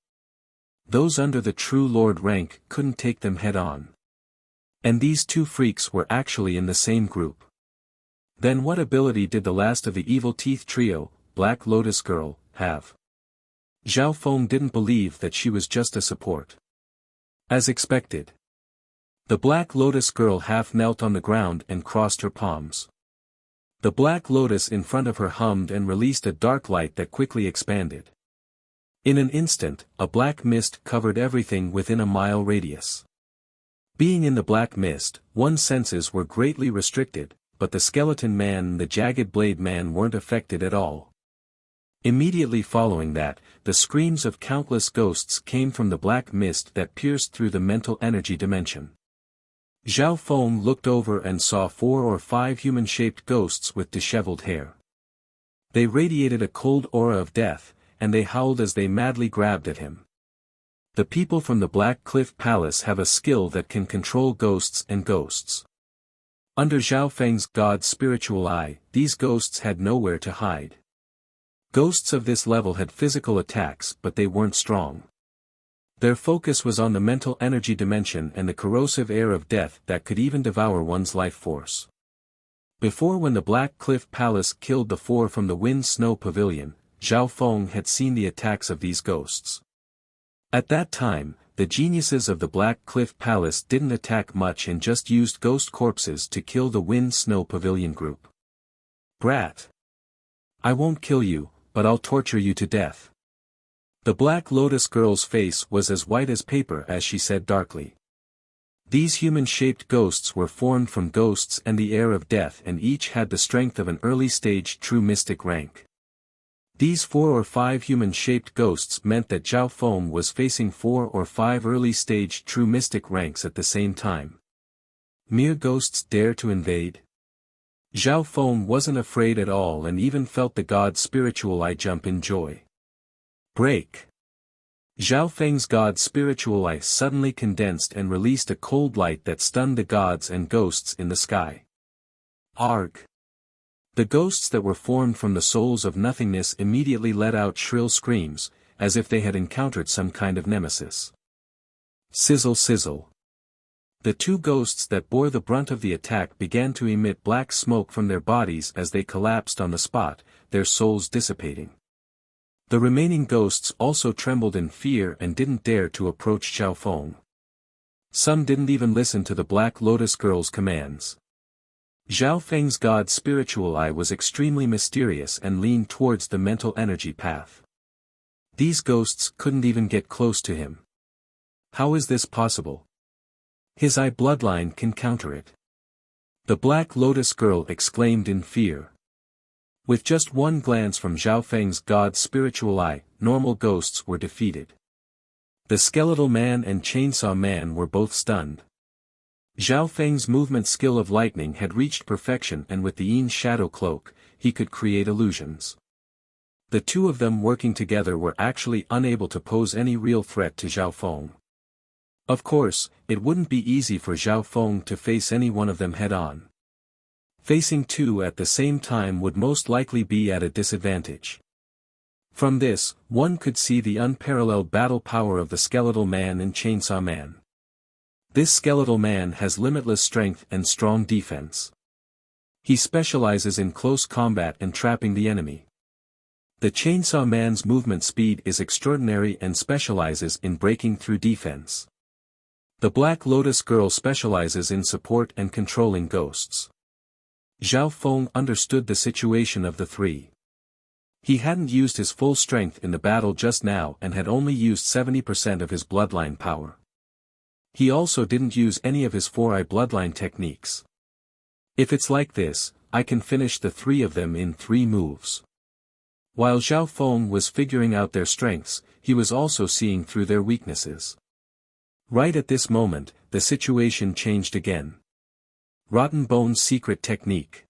Those under the true lord rank couldn't take them head-on. And these two freaks were actually in the same group. Then what ability did the last of the evil teeth trio, Black Lotus Girl, have? Zhao Feng didn't believe that she was just a support. As expected, the Black Lotus Girl half knelt on the ground and crossed her palms. The Black Lotus in front of her hummed and released a dark light that quickly expanded. In an instant, a black mist covered everything within a mile radius. Being in the black mist, one's senses were greatly restricted, but the skeleton man and the jagged blade man weren't affected at all. Immediately following that, the screams of countless ghosts came from the black mist that pierced through the mental energy dimension. Zhao Feng looked over and saw 4 or 5 human-shaped ghosts with disheveled hair. They radiated a cold aura of death, and they howled as they madly grabbed at him. The people from the Black Cliff Palace have a skill that can control ghosts and ghosts. Under Zhao Feng's God's spiritual eye, these ghosts had nowhere to hide. Ghosts of this level had physical attacks, but they weren't strong. Their focus was on the mental energy dimension and the corrosive air of death that could even devour one's life force. Before, when the Black Cliff Palace killed the 4 from the Wind Snow Pavilion, Zhao Feng had seen the attacks of these ghosts. At that time, the geniuses of the Black Cliff Palace didn't attack much and just used ghost corpses to kill the Wind Snow Pavilion group. "Brat! I won't kill you, but I'll torture you to death." The Black Lotus Girl's face was as white as paper as she said darkly. These human-shaped ghosts were formed from ghosts and the air of death, and each had the strength of an early-stage true mystic rank. These 4 or 5 human-shaped ghosts meant that Zhao Feng was facing 4 or 5 early-stage true mystic ranks at the same time. Mere ghosts dare to invade? Zhao Feng wasn't afraid at all and even felt the God's spiritual eye jump in joy. Break! Zhao Feng's God's spiritual eye suddenly condensed and released a cold light that stunned the gods and ghosts in the sky. Arg! The ghosts that were formed from the souls of nothingness immediately let out shrill screams, as if they had encountered some kind of nemesis. Sizzle sizzle. The 2 ghosts that bore the brunt of the attack began to emit black smoke from their bodies as they collapsed on the spot, their souls dissipating. The remaining ghosts also trembled in fear and didn't dare to approach Zhao Feng. Some didn't even listen to the Black Lotus girl's commands. Zhao Feng's god's spiritual eye was extremely mysterious and leaned towards the mental energy path. These ghosts couldn't even get close to him. How is this possible? His eye bloodline can counter it. The Black Lotus girl exclaimed in fear. With just one glance from Zhao Feng's god's spiritual eye, normal ghosts were defeated. The skeletal man and chainsaw man were both stunned. Zhao Feng's movement skill of lightning had reached perfection, and with the Yin's shadow cloak, he could create illusions. The two of them working together were actually unable to pose any real threat to Zhao Feng. Of course, it wouldn't be easy for Zhao Feng to face any one of them head-on. Facing two at the same time would most likely be at a disadvantage. From this, one could see the unparalleled battle power of the skeletal man and chainsaw man. This skeletal man has limitless strength and strong defense. He specializes in close combat and trapping the enemy. The chainsaw man's movement speed is extraordinary and specializes in breaking through defense. The Black Lotus girl specializes in support and controlling ghosts. Zhao Feng understood the situation of the three. He hadn't used his full strength in the battle just now and had only used 70% of his bloodline power. He also didn't use any of his four-eye bloodline techniques. If it's like this, I can finish the three of them in 3 moves. While Zhao Feng was figuring out their strengths, he was also seeing through their weaknesses. Right at this moment, the situation changed again. Rotten Bone's secret technique.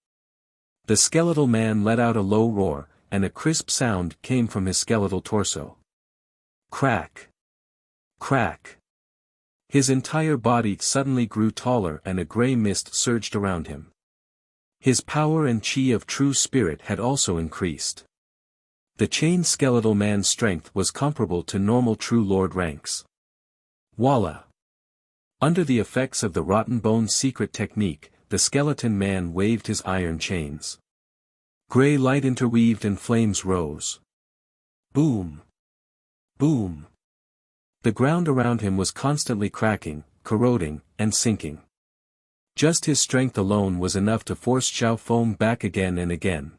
The skeletal man let out a low roar, and a crisp sound came from his skeletal torso. Crack! Crack! His entire body suddenly grew taller and a gray mist surged around him. His power and chi of true spirit had also increased. The chain skeletal man's strength was comparable to normal true lord ranks. Voila! Under the effects of the Rotten Bone's secret technique, the skeleton man waved his iron chains. Gray light interweaved and flames rose. Boom! Boom! The ground around him was constantly cracking, corroding, and sinking. Just his strength alone was enough to force Zhao Feng back again and again.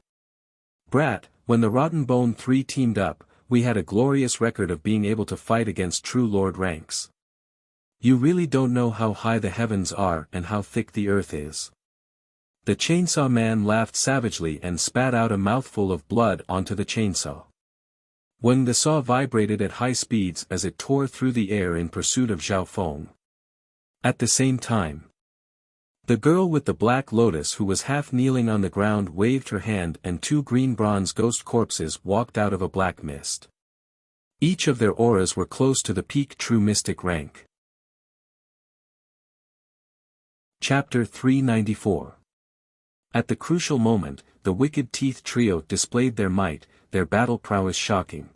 Brat, when the Rotten Bone 3 teamed up, we had a glorious record of being able to fight against true lord ranks. You really don't know how high the heavens are and how thick the earth is. The chainsaw man laughed savagely and spat out a mouthful of blood onto the chainsaw. When the saw vibrated at high speeds as it tore through the air in pursuit of Zhao Feng. At the same time, the girl with the black lotus who was half kneeling on the ground waved her hand and 2 green bronze ghost corpses walked out of a black mist. Each of their auras were close to the peak true mystic rank. Chapter 394. At the crucial moment, the Wicked Teeth trio displayed their might, their battle prowess shocking.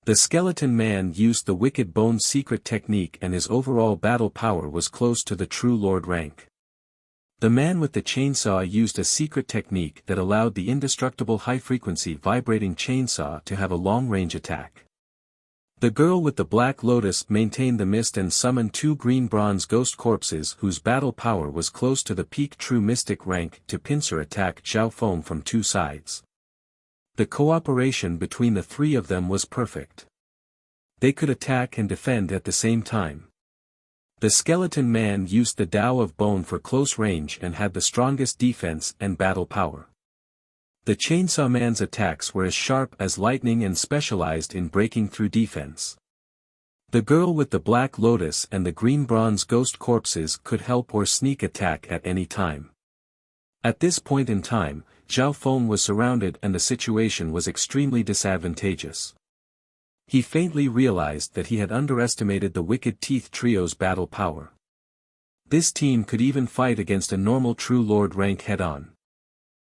The skeleton man used the Wicked Bone's secret technique and his overall battle power was close to the true lord rank. The man with the chainsaw used a secret technique that allowed the indestructible high-frequency vibrating chainsaw to have a long-range attack. The girl with the black lotus maintained the mist and summoned 2 green bronze ghost corpses whose battle power was close to the peak true mystic rank to pincer attack Zhao Feng from 2 sides. The cooperation between the 3 of them was perfect. They could attack and defend at the same time. The skeleton man used the Tao of Bone for close range and had the strongest defense and battle power. The chainsaw man's attacks were as sharp as lightning and specialized in breaking through defense. The girl with the black lotus and the green bronze ghost corpses could help or sneak attack at any time. At this point in time, Zhao Feng was surrounded and the situation was extremely disadvantageous. He faintly realized that he had underestimated the Wicked Teeth trio's battle power. This team could even fight against a normal true lord rank head-on.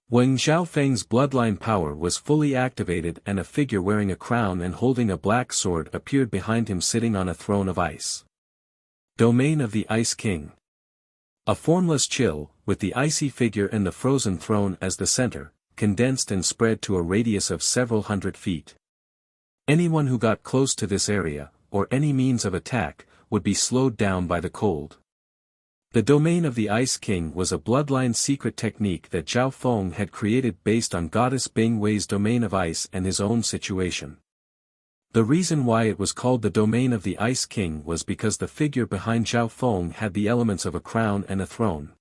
When Zhao Feng's bloodline power was fully activated and a figure wearing a crown and holding a black sword appeared behind him sitting on a throne of ice. Domain of the Ice King. A formless chill, with the icy figure and the frozen throne as the center, condensed and spread to a radius of several hundred feet. Anyone who got close to this area, or any means of attack, would be slowed down by the cold. The domain of the Ice King was a bloodline secret technique that Zhao Feng had created based on Goddess Bing Wei's domain of ice and his own situation. The reason why it was called the domain of the Ice King was because the figure behind Zhao Feng had the elements of a crown and a throne.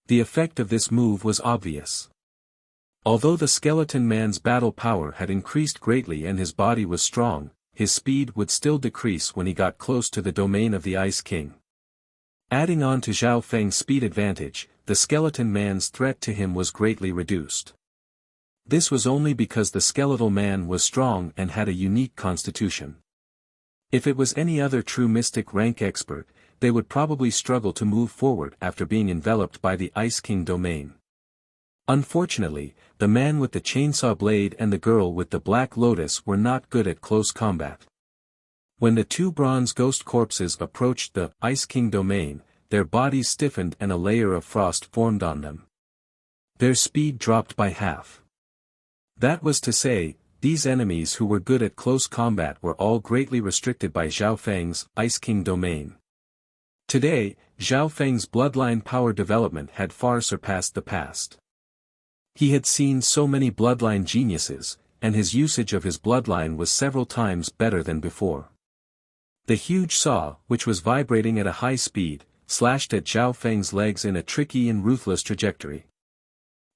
The effect of this move was obvious. Although the skeleton man's battle power had increased greatly and his body was strong, his speed would still decrease when he got close to the domain of the Ice King. Adding on to Zhao Feng's speed advantage, the skeleton man's threat to him was greatly reduced. This was only because the skeletal man was strong and had a unique constitution. If it was any other true mystic rank expert, they would probably struggle to move forward after being enveloped by the Ice King domain. Unfortunately, the man with the chainsaw blade and the girl with the black lotus were not good at close combat. When the two bronze ghost corpses approached the Ice King domain, their bodies stiffened and a layer of frost formed on them. Their speed dropped by half. That was to say, these enemies who were good at close combat were all greatly restricted by Zhao Feng's Ice King domain. Today, Zhao Feng's bloodline power development had far surpassed the past. He had seen so many bloodline geniuses, and his usage of his bloodline was several times better than before. The huge saw, which was vibrating at a high speed, slashed at Zhao Feng's legs in a tricky and ruthless trajectory.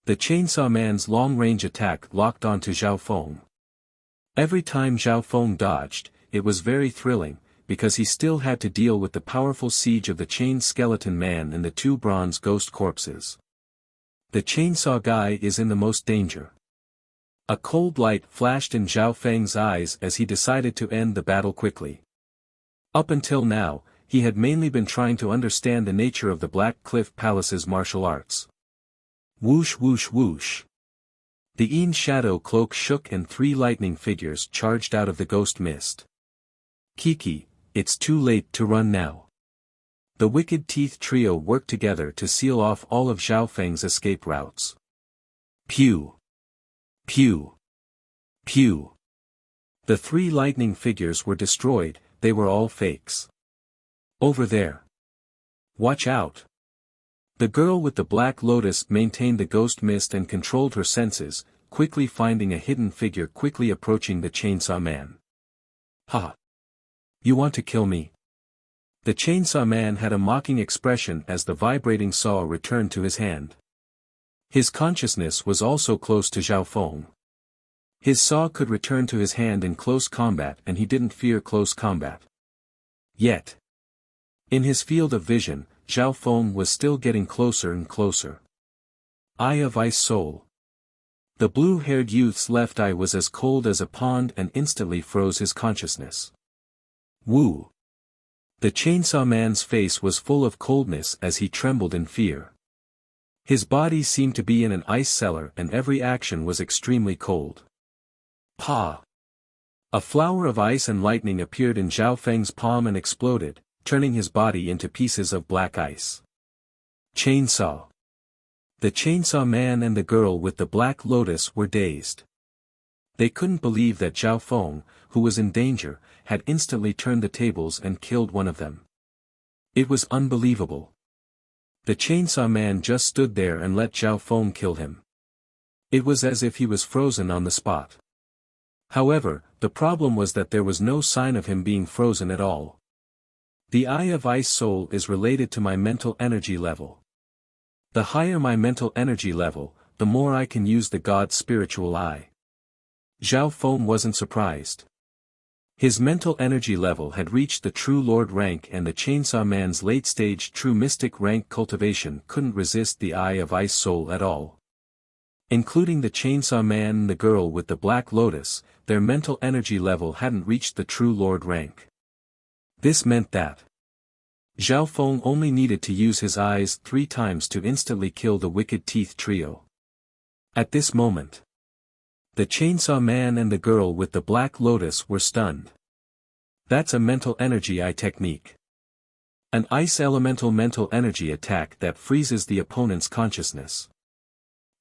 The chainsaw man's long-range attack locked onto Zhao Feng. Every time Zhao Feng dodged, it was very thrilling, because he still had to deal with the powerful siege of the chained skeleton man and the two bronze ghost corpses. The chainsaw guy is in the most danger. A cold light flashed in Zhao Feng's eyes as he decided to end the battle quickly. Up until now, he had mainly been trying to understand the nature of the Black Cliff Palace's martial arts. Whoosh whoosh whoosh. The Een shadow cloak shook and three lightning figures charged out of the ghost mist. Kiki, it's too late to run now. The Wicked Teeth trio worked together to seal off all of Zhao Feng's escape routes. Pew! Pew! Pew! The three lightning figures were destroyed, they were all fakes. Over there. Watch out! The girl with the black lotus maintained the ghost mist and controlled her senses, quickly finding a hidden figure quickly approaching the chainsaw man. Ha! You want to kill me? The chainsaw man had a mocking expression as the vibrating saw returned to his hand. His consciousness was also close to Zhao Feng. His saw could return to his hand in close combat and he didn't fear close combat. Yet. In his field of vision, Zhao Feng was still getting closer and closer. Eye of Ice Soul. The blue-haired youth's left eye was as cold as a pond and instantly froze his consciousness. Woo! The chainsaw man's face was full of coldness as he trembled in fear. His body seemed to be in an ice cellar and every action was extremely cold. Pa! A flower of ice and lightning appeared in Zhao Feng's palm and exploded, turning his body into pieces of black ice. Chainsaw. The chainsaw man and the girl with the black lotus were dazed. They couldn't believe that Zhao Feng, who was in danger, had instantly turned the tables and killed one of them. It was unbelievable. The chainsaw man just stood there and let Zhao Feng kill him. It was as if he was frozen on the spot. However, the problem was that there was no sign of him being frozen at all. The Eye of Ice Soul is related to my mental energy level. The higher my mental energy level, the more I can use the God's spiritual eye. Zhao Feng wasn't surprised. His mental energy level had reached the True Lord rank and the Chainsaw Man's late-stage True Mystic rank cultivation couldn't resist the Eye of Ice Soul at all. Including the Chainsaw Man and the girl with the Black Lotus, their mental energy level hadn't reached the True Lord rank. This meant that Zhao Feng only needed to use his eyes 3 times to instantly kill the Wicked Teeth trio. At this moment, the Chainsaw Man and the girl with the Black Lotus were stunned. That's a mental energy eye technique. An ice elemental mental energy attack that freezes the opponent's consciousness.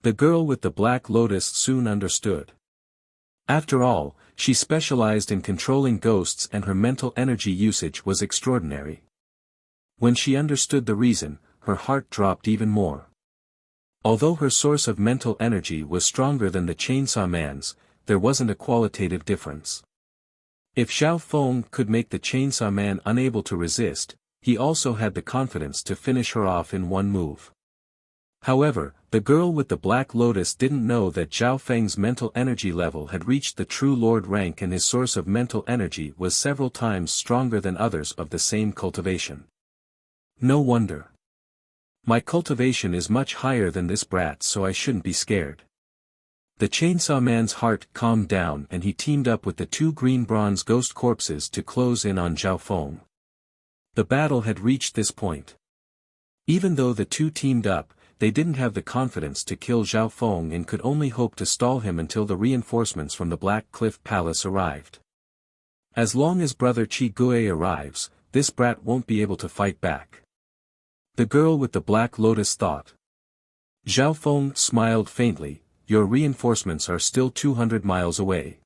The girl with the Black Lotus soon understood. After all, She specialized in controlling ghosts and her mental energy usage was extraordinary. When she understood the reason, her heart dropped even more. Although her source of mental energy was stronger than the Chainsaw Man's, there wasn't a qualitative difference. If Zhao Feng could make the Chainsaw Man unable to resist, he also had the confidence to finish her off in one move. However, the girl with the Black Lotus didn't know that Zhao Feng's mental energy level had reached the True Lord rank and his source of mental energy was several times stronger than others of the same cultivation. No wonder. My cultivation is much higher than this brat, so I shouldn't be scared. The Chainsaw Man's heart calmed down and he teamed up with the two green bronze ghost corpses to close in on Zhao Feng. The battle had reached this point. Even though the two teamed up, they didn't have the confidence to kill Zhao Feng and could only hope to stall him until the reinforcements from the Black Cliff Palace arrived. As long as Brother Chi Gui arrives, this brat won't be able to fight back. The girl with the Black Lotus thought. Zhao Feng smiled faintly, your reinforcements are still 200 miles away.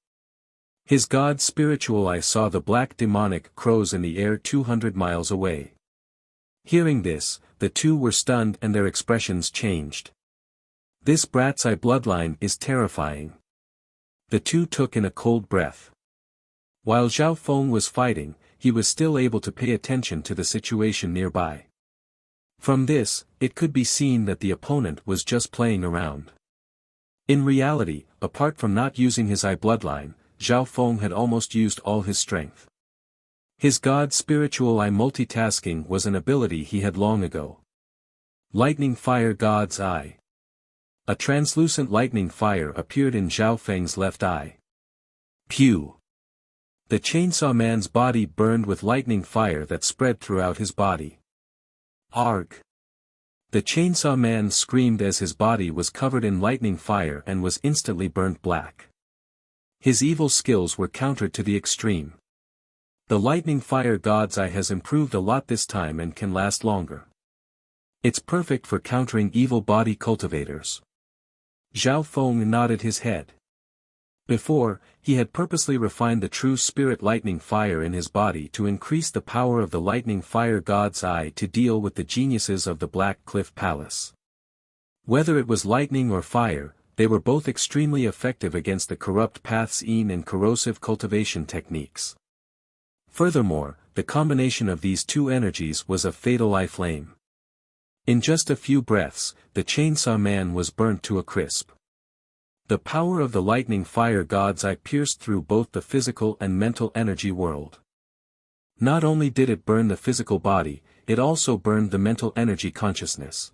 His god spiritual eye saw the black demonic crows in the air 200 miles away. Hearing this, the two were stunned and their expressions changed. This brat's eye bloodline is terrifying. The two took in a cold breath. While Zhao Feng was fighting, he was still able to pay attention to the situation nearby. From this, it could be seen that the opponent was just playing around. In reality, apart from not using his eye bloodline, Zhao Feng had almost used all his strength. His god spiritual eye multitasking was an ability he had long ago. Lightning Fire God's Eye. A translucent lightning fire appeared in Zhao Feng's left eye. Pew! The Chainsaw Man's body burned with lightning fire that spread throughout his body. Arg! The Chainsaw Man screamed as his body was covered in lightning fire and was instantly burnt black. His evil skills were countered to the extreme. The Lightning Fire God's Eye has improved a lot this time and can last longer. It's perfect for countering evil body cultivators. Zhao Feng nodded his head. Before, he had purposely refined the true spirit lightning fire in his body to increase the power of the Lightning Fire God's Eye to deal with the geniuses of the Black Cliff Palace. Whether it was lightning or fire, they were both extremely effective against the corrupt paths and corrosive cultivation techniques. Furthermore, the combination of these two energies was a fatal eye flame. In just a few breaths, the Chainsaw Man was burnt to a crisp. The power of the Lightning Fire God's Eye pierced through both the physical and mental energy world. Not only did it burn the physical body, it also burned the mental energy consciousness.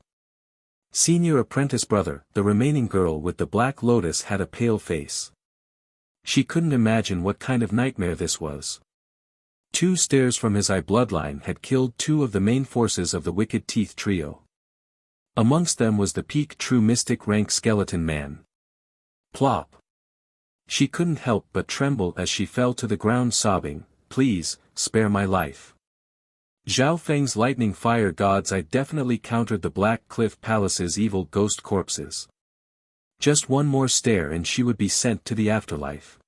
Senior apprentice brother, the remaining girl with the Black Lotus had a pale face. She couldn't imagine what kind of nightmare this was. 2 stares from his eye bloodline had killed 2 of the main forces of the Wicked Teeth trio. Amongst them was the peak true mystic rank skeleton man. Plop! She couldn't help but tremble as she fell to the ground sobbing, please, spare my life. Zhao Feng's Lightning Fire God's Eye definitely countered the Black Cliff Palace's evil ghost corpses. Just one more stare and she would be sent to the afterlife.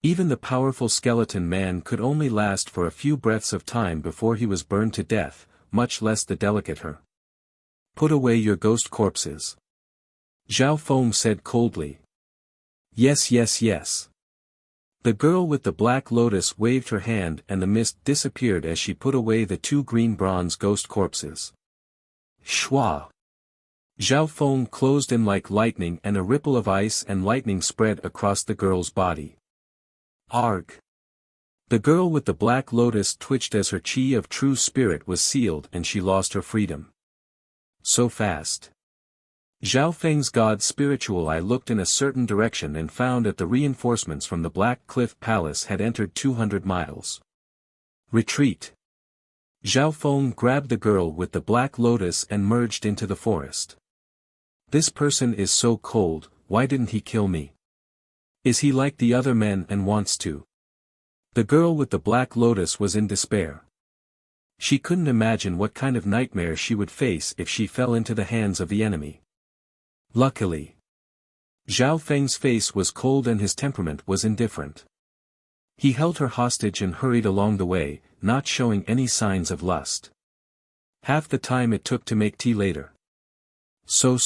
Even the powerful skeleton man could only last for a few breaths of time before he was burned to death, much less the delicate her. Put away your ghost corpses. Zhao Feng said coldly. Yes, yes, yes. The girl with the Black Lotus waved her hand and the mist disappeared as she put away the 2 green bronze ghost corpses. Shwa! Zhao Feng closed in like lightning and a ripple of ice and lightning spread across the girl's body. Arg! The girl with the Black Lotus twitched as her chi of true spirit was sealed and she lost her freedom. So fast. Zhao Feng's god spiritual eye looked in a certain direction and found that the reinforcements from the Black Cliff Palace had entered 200 miles. Retreat. Zhao Feng grabbed the girl with the Black Lotus and merged into the forest. This person is so cold, why didn't he kill me? Is he like the other men and wants to? The girl with the Black Lotus was in despair. She couldn't imagine what kind of nightmare she would face if she fell into the hands of the enemy. Luckily, Zhao Feng's face was cold and his temperament was indifferent. He held her hostage and hurried along the way, not showing any signs of lust. Half the time it took to make tea later. So.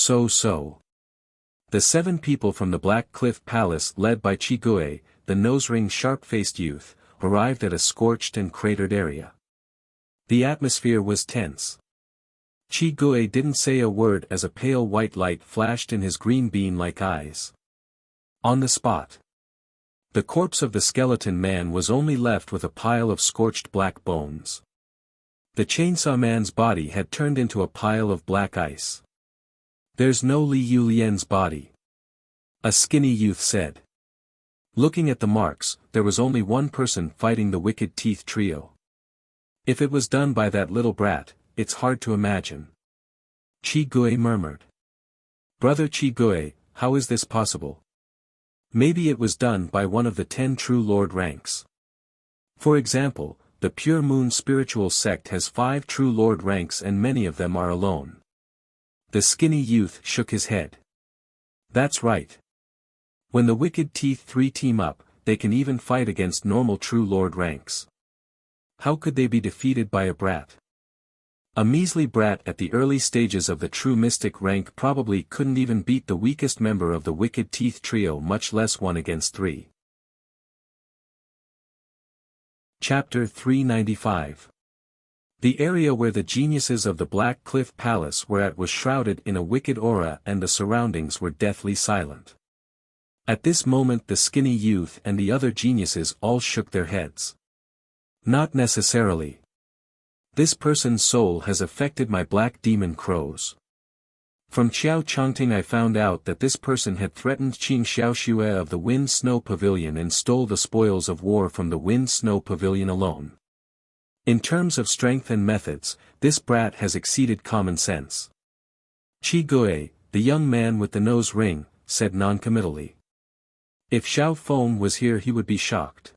The 7 people from the Black Cliff Palace led by Chigue, the nose-ring sharp-faced youth, arrived at a scorched and cratered area. The atmosphere was tense. Chigue didn't say a word as a pale white light flashed in his green bean-like eyes. On the spot. The corpse of the skeleton man was only left with a pile of scorched black bones. The chainsaw man's body had turned into a pile of black ice. "There's no Li Yulian's body," a skinny youth said. Looking at the marks, there was only one person fighting the Wicked Teeth trio. If it was done by that little brat, it's hard to imagine. Chigue murmured. "Brother Chigue, how is this possible? Maybe it was done by one of the 10 true lord ranks. For example, the Pure Moon spiritual sect has 5 true lord ranks and many of them are alone." The skinny youth shook his head. "That's right. When the Wicked Teeth 3 team up, they can even fight against normal true lord ranks. How could they be defeated by a brat? A measly brat at the early stages of the true mystic rank probably couldn't even beat the weakest member of the Wicked Teeth trio, much less 1 against 3. Chapter 395. The area where the geniuses of the Black Cliff Palace were at was shrouded in a wicked aura and the surroundings were deathly silent. At this moment the skinny youth and the other geniuses all shook their heads. "Not necessarily. This person's soul has affected my black demon crows. From Xiao Chongting I found out that this person had threatened Qing Xiaoxue of the Wind Snow Pavilion and stole the spoils of war from the Wind Snow Pavilion alone. In terms of strength and methods, this brat has exceeded common sense." Chigue, the young man with the nose ring, said noncommittally. "If Xiao Feng was here he would be shocked."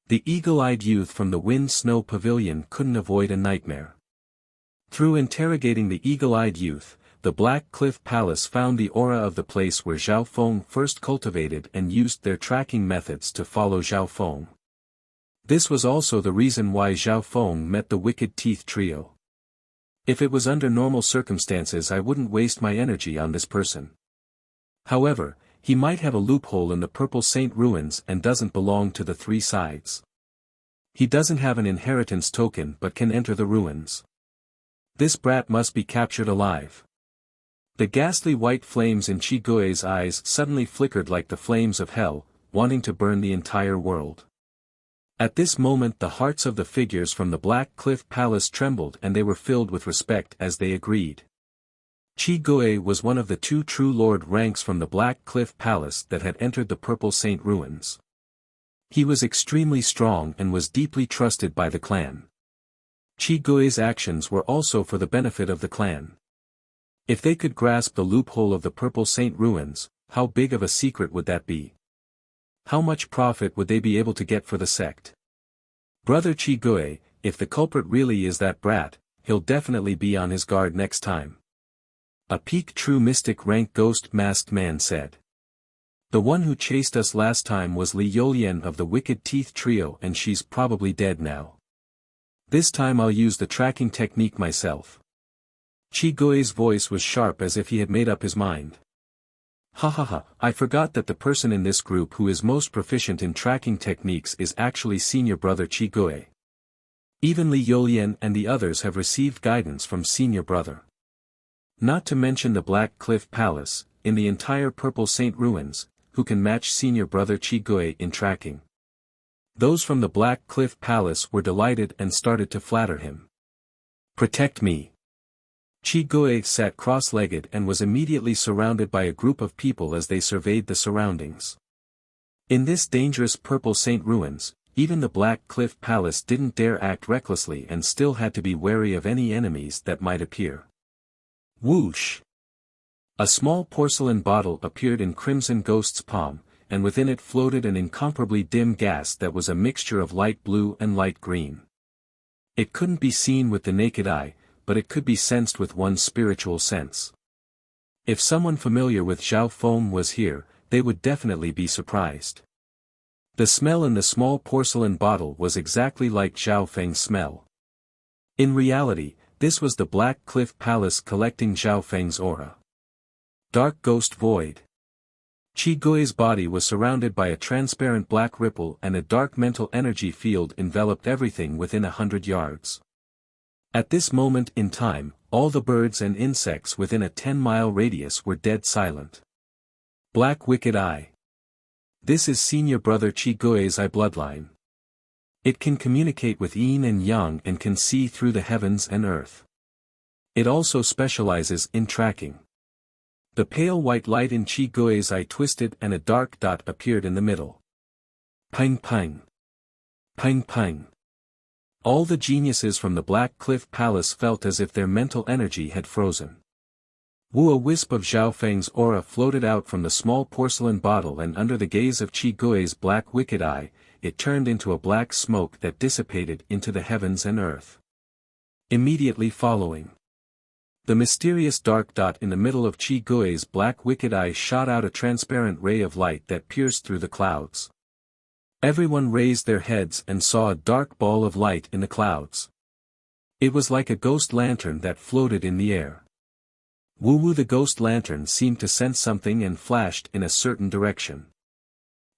The eagle-eyed youth from the Wind Snow Pavilion couldn't avoid a nightmare. Through interrogating the eagle-eyed youth, the Black Cliff Palace found the aura of the place where Xiao Feng first cultivated and used their tracking methods to follow Xiao Feng. This was also the reason why Xiao Feng met the Wicked Teeth trio. If it was under normal circumstances I wouldn't waste my energy on this person. However, he might have a loophole in the Purple Saint ruins and doesn't belong to the 3 sides. He doesn't have an inheritance token but can enter the ruins. This brat must be captured alive. The ghastly white flames in Chigue's eyes suddenly flickered like the flames of hell, wanting to burn the entire world. At this moment the hearts of the figures from the Black Cliff Palace trembled and they were filled with respect as they agreed. Chigue was one of the 2 true lord ranks from the Black Cliff Palace that had entered the Purple Saint ruins. He was extremely strong and was deeply trusted by the clan. Chigue's actions were also for the benefit of the clan. If they could grasp the loophole of the Purple Saint ruins, how big of a secret would that be? How much profit would they be able to get for the sect? Brother Chigue, if the culprit really is that brat, he'll definitely be on his guard next time. A peak true mystic rank ghost masked man said. The one who chased us last time was Li Yolian of the Wicked Teeth trio and she's probably dead now. This time I'll use the tracking technique myself. Chigue's voice was sharp as if he had made up his mind. Ha, I forgot that the person in this group who is most proficient in tracking techniques is actually senior brother Chigue. Even Li Yolian and the others have received guidance from senior brother. Not to mention the Black Cliff Palace, in the entire Purple Saint ruins, who can match senior brother Chigue in tracking. Those from the Black Cliff Palace were delighted and started to flatter him. "Protect me." Chigue sat cross-legged and was immediately surrounded by a group of people as they surveyed the surroundings. In this dangerous Purple Saint ruins, even the Black Cliff Palace didn't dare act recklessly and still had to be wary of any enemies that might appear. Whoosh! A small porcelain bottle appeared in Crimson Ghost's palm, and within it floated an incomparably dim gas that was a mixture of light blue and light green. It couldn't be seen with the naked eye, but it could be sensed with one's spiritual sense. If someone familiar with Xiao Feng was here, they would definitely be surprised. The smell in the small porcelain bottle was exactly like Zhao Feng's smell. In reality, this was the Black Cliff Palace collecting Zhao Feng's aura. Dark Ghost Void. Qi Gui's body was surrounded by a transparent black ripple, and a dark mental energy field enveloped everything within 100 yards. At this moment in time, all the birds and insects within a 10-mile radius were dead silent. Black Wicked Eye. This is senior brother Qi Gui's eye bloodline. It can communicate with yin and yang and can see through the heavens and earth. It also specializes in tracking. The pale white light in Qi Gui's eye twisted and a dark dot appeared in the middle. Pang pang. Pang pang. All the geniuses from the Black Cliff Palace felt as if their mental energy had frozen. A wisp of Zhao Feng's aura floated out from the small porcelain bottle, and under the gaze of Qi Gui's black wicked eye, it turned into a black smoke that dissipated into the heavens and earth. Immediately following, the mysterious dark dot in the middle of Qi Gui's black wicked eye shot out a transparent ray of light that pierced through the clouds. Everyone raised their heads and saw a dark ball of light in the clouds. It was like a ghost lantern that floated in the air. The ghost lantern seemed to sense something and flashed in a certain direction.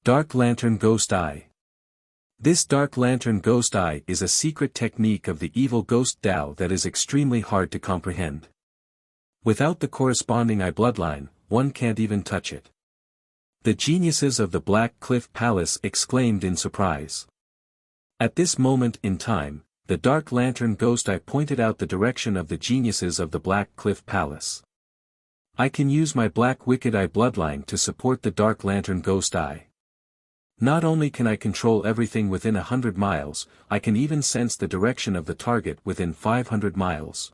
Dark Lantern Ghost Eye. This Dark Lantern Ghost Eye is a secret technique of the evil ghost Dao that is extremely hard to comprehend. Without the corresponding eye bloodline, one can't even touch it. The geniuses of the Black Cliff Palace exclaimed in surprise. At this moment in time, the Dark Lantern Ghost Eye pointed out the direction of the geniuses of the Black Cliff Palace. I can use my Black Wicked Eye bloodline to support the Dark Lantern Ghost Eye. Not only can I control everything within 100 miles, I can even sense the direction of the target within 500 miles.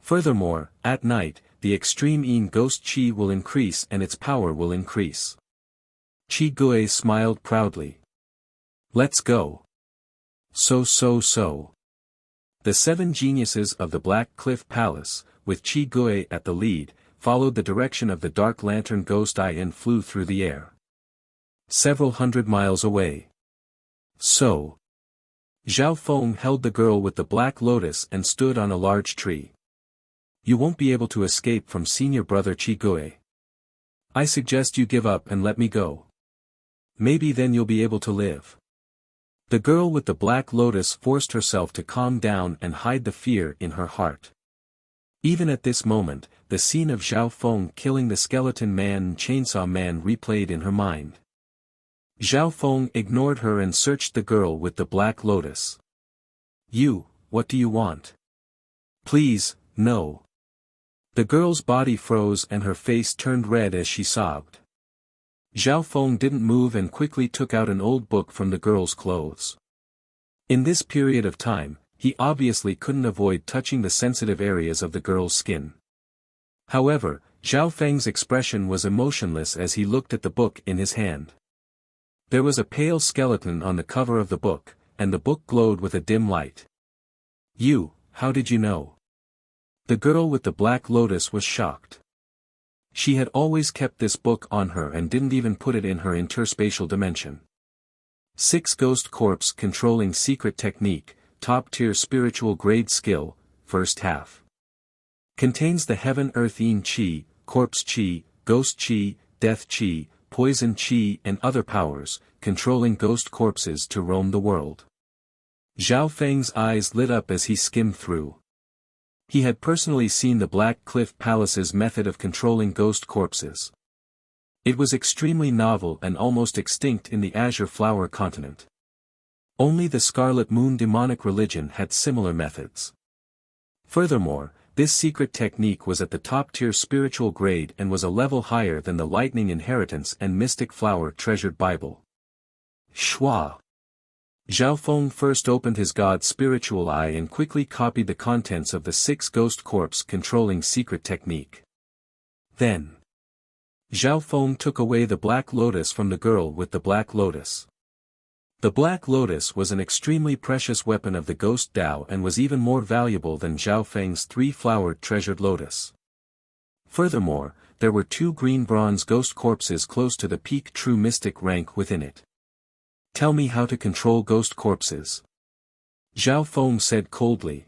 Furthermore, at night, the extreme Yin Ghost Qi will increase and its power will increase. Qi Gui smiled proudly. Let's go. So. The 7 geniuses of the Black Cliff Palace, with Qi Gui at the lead, followed the direction of the Dark Lantern Ghost Eye and flew through the air. Several hundred miles away. Zhao Feng held the girl with the black lotus and stood on a large tree. You won't be able to escape from senior brother Qi Gui. I suggest you give up and let me go. Maybe then you'll be able to live. The girl with the black lotus forced herself to calm down and hide the fear in her heart. Even at this moment, the scene of Zhao Feng killing the skeleton man and chainsaw man replayed in her mind. Zhao Feng ignored her and searched the girl with the black lotus. What do you want? Please, no. The girl's body froze and her face turned red as she sobbed. Zhao Feng didn't move and quickly took out an old book from the girl's clothes. In this period of time, he obviously couldn't avoid touching the sensitive areas of the girl's skin. However, Zhao Feng's expression was emotionless as he looked at the book in his hand. There was a pale skeleton on the cover of the book, and the book glowed with a dim light. How did you know? The girl with the black lotus was shocked. She had always kept this book on her and didn't even put it in her interspatial dimension. 6 Ghost Corpse Controlling Secret Technique, Top-Tier Spiritual Grade Skill, First Half. Contains the Heaven Earth Yin Qi, Corpse Qi, Ghost Qi, Death Qi, Poison Qi and other powers, controlling ghost corpses to roam the world. Zhao Feng's eyes lit up as he skimmed through. He had personally seen the Black Cliff Palace's method of controlling ghost corpses. It was extremely novel and almost extinct in the Azure Flower continent. Only the Scarlet Moon demonic religion had similar methods. Furthermore, this secret technique was at the top-tier spiritual grade and was a level higher than the Lightning Inheritance and Mystic Flower Treasured Bible. Shua. Zhao Feng first opened his god's spiritual eye and quickly copied the contents of the 6 Ghost Corpse Controlling Secret Technique. Then, Zhao Feng took away the black lotus from the girl with the black lotus. The black lotus was an extremely precious weapon of the ghost Dao and was even more valuable than Zhao Feng's 3-flowered treasured lotus. Furthermore, there were 2 green bronze ghost corpses close to the peak true mystic rank within it. Tell me how to control ghost corpses. Zhao Feng said coldly.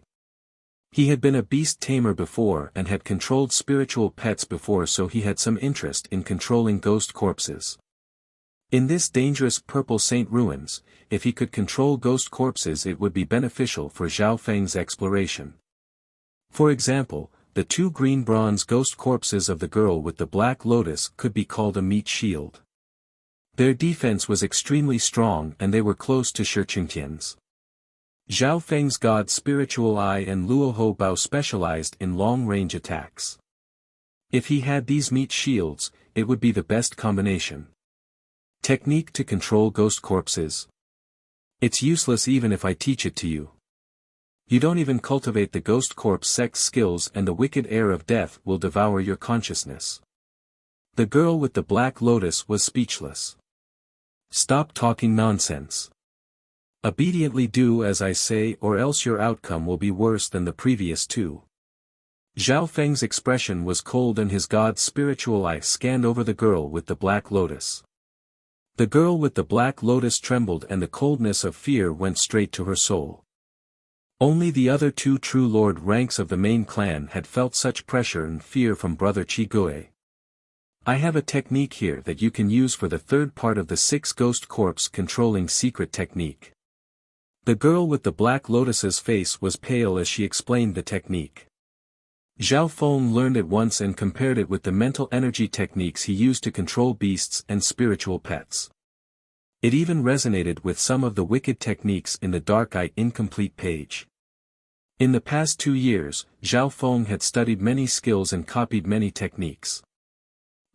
He had been a beast tamer before and had controlled spiritual pets before, so he had some interest in controlling ghost corpses. In this dangerous Purple Saint ruins, if he could control ghost corpses, it would be beneficial for Zhao Feng's exploration. For example, the 2 green bronze ghost corpses of the girl with the black lotus could be called a meat shield. Their defense was extremely strong and they were close to Shiqingtian's. Zhao Feng's God Spiritual Eye and Luoho Bao specialized in long-range attacks. If he had these meat shields, it would be the best combination. Technique to control ghost corpses. It's useless even if I teach it to you. You don't even cultivate the ghost corpse sex skills and the wicked air of death will devour your consciousness. The girl with the black lotus was speechless. Stop talking nonsense. Obediently do as I say, or else your outcome will be worse than the previous 2. Zhao Feng's expression was cold and his God's spiritual eye scanned over the girl with the black lotus. The girl with the black lotus trembled and the coldness of fear went straight to her soul. Only the other 2 true lord ranks of the main clan had felt such pressure and fear from brother Qigui. I have a technique here that you can use for the 3rd part of the 6 ghost corpse controlling secret technique. The girl with the black lotus's face was pale as she explained the technique. Zhao Feng learned it once and compared it with the mental energy techniques he used to control beasts and spiritual pets. It even resonated with some of the wicked techniques in the Dark Eye Incomplete page. In the past 2 years, Zhao Feng had studied many skills and copied many techniques.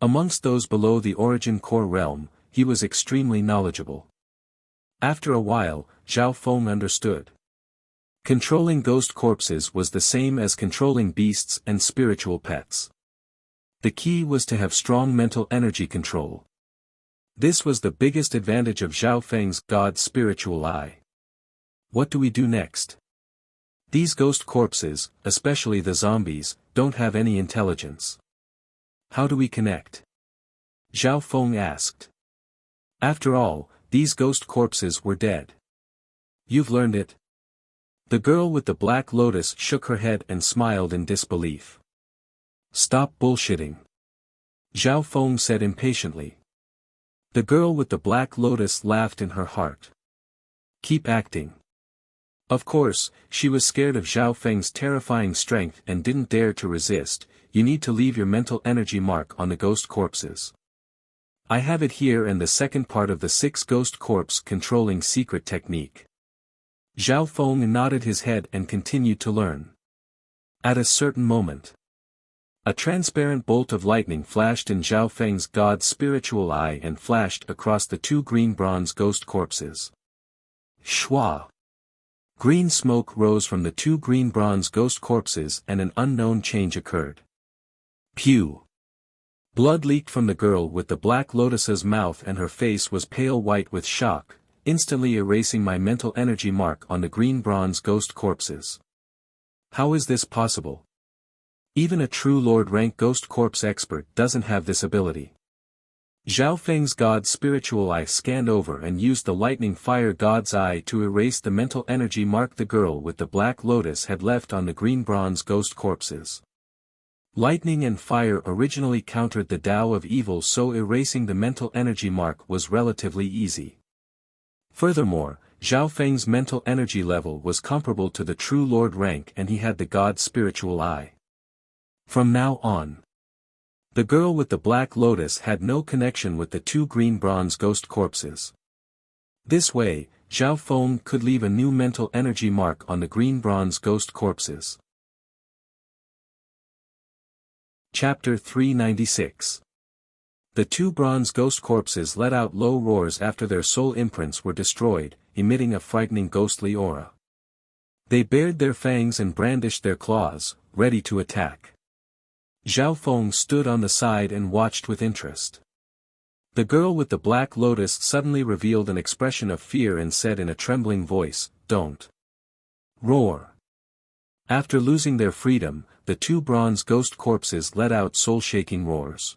Amongst those below the Origin Core realm, he was extremely knowledgeable. After a while, Zhao Feng understood. Controlling ghost corpses was the same as controlling beasts and spiritual pets. The key was to have strong mental energy control. This was the biggest advantage of Zhao Feng's God Spiritual Eye. What do we do next? These ghost corpses, especially the zombies, don't have any intelligence. How do we connect? Zhao Feng asked. After all, these ghost corpses were dead. You've learned it? The girl with the black lotus shook her head and smiled in disbelief. Stop bullshitting. Zhao Feng said impatiently. The girl with the black lotus laughed in her heart. Keep acting. Of course, she was scared of Zhao Feng's terrifying strength and didn't dare to resist. You need to leave your mental energy mark on the ghost corpses. I have it here and the 2nd part of the 6 ghost corpse controlling secret technique. Zhao Feng nodded his head and continued to learn. At a certain moment, a transparent bolt of lightning flashed in Zhao Feng's God Spiritual Eye and flashed across the 2 green bronze ghost corpses. Shwa! Green smoke rose from the 2 green bronze ghost corpses and an unknown change occurred. Pew! Blood leaked from the girl with the black lotus's mouth and her face was pale white with shock, instantly erasing my mental energy mark on the green bronze ghost corpses. How is this possible? Even a true Lord rank ghost corpse expert doesn't have this ability. Zhao Feng's God Spiritual Eye scanned over and used the lightning fire God's Eye to erase the mental energy mark the girl with the black lotus had left on the green bronze ghost corpses. Lightning and fire originally countered the Tao of evil, so erasing the mental energy mark was relatively easy. Furthermore, Zhao Feng's mental energy level was comparable to the true Lord rank and he had the God Spiritual Eye. From now on, the girl with the black lotus had no connection with the 2 green bronze ghost corpses. This way, Zhao Feng could leave a new mental energy mark on the green bronze ghost corpses. Chapter 396. The 2 bronze ghost corpses let out low roars after their soul imprints were destroyed, emitting a frightening ghostly aura. They bared their fangs and brandished their claws, ready to attack. Zhao Feng stood on the side and watched with interest. The girl with the black lotus suddenly revealed an expression of fear and said in a trembling voice, "Don't roar." After losing their freedom, the 2 bronze ghost corpses let out soul-shaking roars.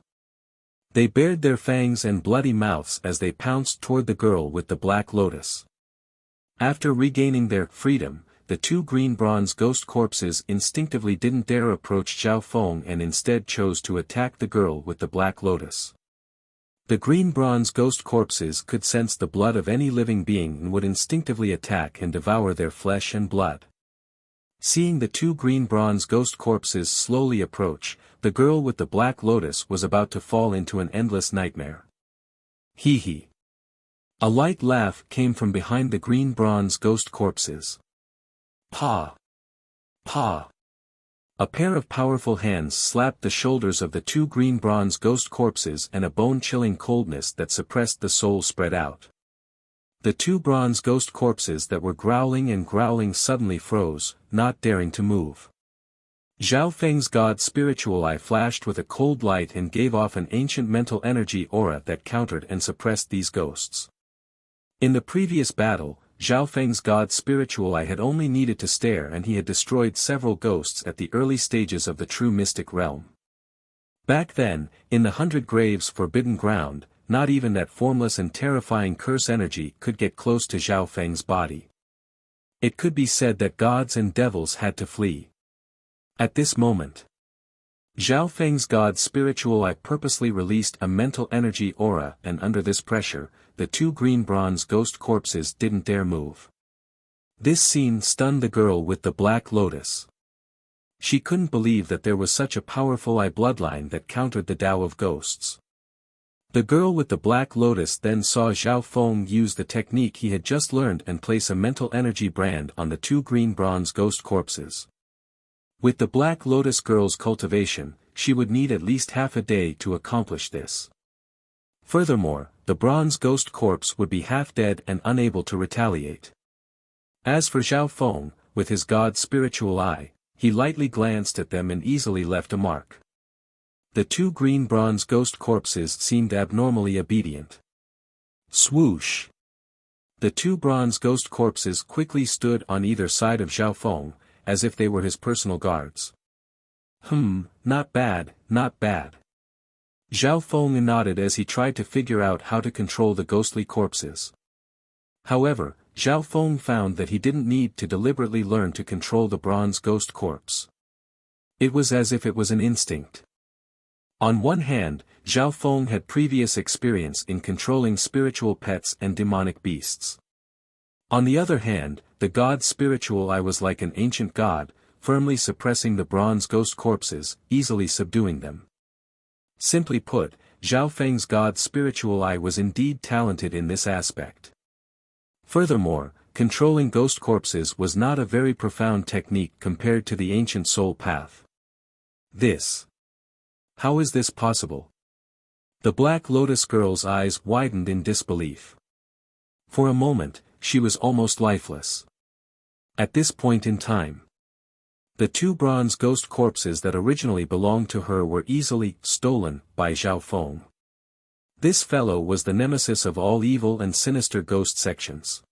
They bared their fangs and bloody mouths as they pounced toward the girl with the black lotus. After regaining their freedom, the two green bronze ghost corpses instinctively didn't dare approach Zhao Feng and instead chose to attack the girl with the black lotus. The green bronze ghost corpses could sense the blood of any living being and would instinctively attack and devour their flesh and blood. Seeing the two green bronze ghost corpses slowly approach, the girl with the black lotus was about to fall into an endless nightmare. Hee hee. A light laugh came from behind the green bronze ghost corpses. Pa! Pa! A pair of powerful hands slapped the shoulders of the two green bronze ghost corpses and a bone-chilling coldness that suppressed the soul spread out. The two bronze ghost corpses that were growling and growling suddenly froze, not daring to move. Zhao Feng's god spiritual eye flashed with a cold light and gave off an ancient mental energy aura that countered and suppressed these ghosts. In the previous battle, Zhao Feng's god spiritual eye had only needed to stare and he had destroyed several ghosts at the early stages of the true mystic realm. Back then, in the 100 Graves forbidden ground, not even that formless and terrifying curse energy could get close to Zhao Feng's body. It could be said that gods and devils had to flee. At this moment, Zhao Feng's god spiritual eye purposely released a mental energy aura and under this pressure, the two green bronze ghost corpses didn't dare move. This scene stunned the girl with the black lotus. She couldn't believe that there was such a powerful eye bloodline that countered the Tao of ghosts. The girl with the black lotus then saw Zhao Feng use the technique he had just learned and place a mental energy brand on the two green bronze ghost corpses. With the black lotus girl's cultivation, she would need at least half a day to accomplish this. Furthermore, the bronze ghost corpse would be half dead and unable to retaliate. As for Zhao Feng, with his god spiritual eye, he lightly glanced at them and easily left a mark. The two green bronze ghost corpses seemed abnormally obedient. Swoosh! The two bronze ghost corpses quickly stood on either side of Zhao Feng, as if they were his personal guards. Not bad, not bad. Zhao Feng nodded as he tried to figure out how to control the ghostly corpses. However, Zhao Feng found that he didn't need to deliberately learn to control the bronze ghost corpse. It was as if it was an instinct. On one hand, Zhao Feng had previous experience in controlling spiritual pets and demonic beasts. On the other hand, the god spiritual eye was like an ancient god, firmly suppressing the bronze ghost corpses, easily subduing them. Simply put, Zhao Feng's god spiritual eye was indeed talented in this aspect. Furthermore, controlling ghost corpses was not a very profound technique compared to the ancient soul path. How is this possible? The Black Lotus girl's eyes widened in disbelief. For a moment, she was almost lifeless. At this point in time, the two bronze ghost corpses that originally belonged to her were easily stolen by Zhao Feng. This fellow was the nemesis of all evil and sinister ghost sections.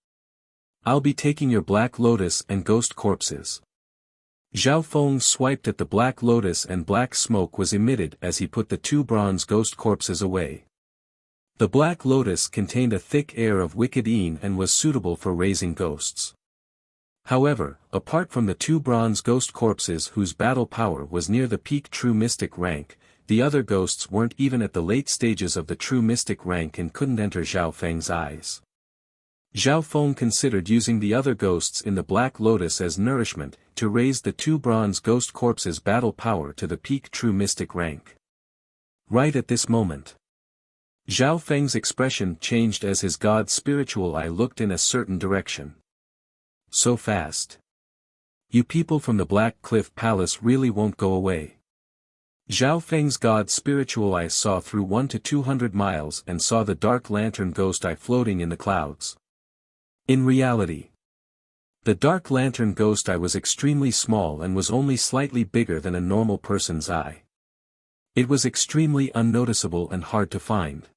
I'll be taking your Black Lotus and ghost corpses. Zhao Feng swiped at the Black Lotus and black smoke was emitted as he put the two bronze ghost corpses away. The Black Lotus contained a thick air of wicked een and was suitable for raising ghosts. However, apart from the two bronze ghost corpses whose battle power was near the peak true mystic rank, the other ghosts weren't even at the late stages of the true mystic rank and couldn't enter Zhao Feng's eyes. Zhao Feng considered using the other ghosts in the Black Lotus as nourishment, to raise the two bronze ghost corpses' battle power to the peak true mystic rank. Right at this moment, Zhao Feng's expression changed as his god spiritual eye looked in a certain direction. So fast. You people from the Black Cliff Palace really won't go away. Zhao Feng's god spiritual eye saw through 1 to 200 miles and saw the dark lantern ghost eye floating in the clouds. In reality, the dark lantern ghost eye was extremely small and was only slightly bigger than a normal person's eye. It was extremely unnoticeable and hard to find.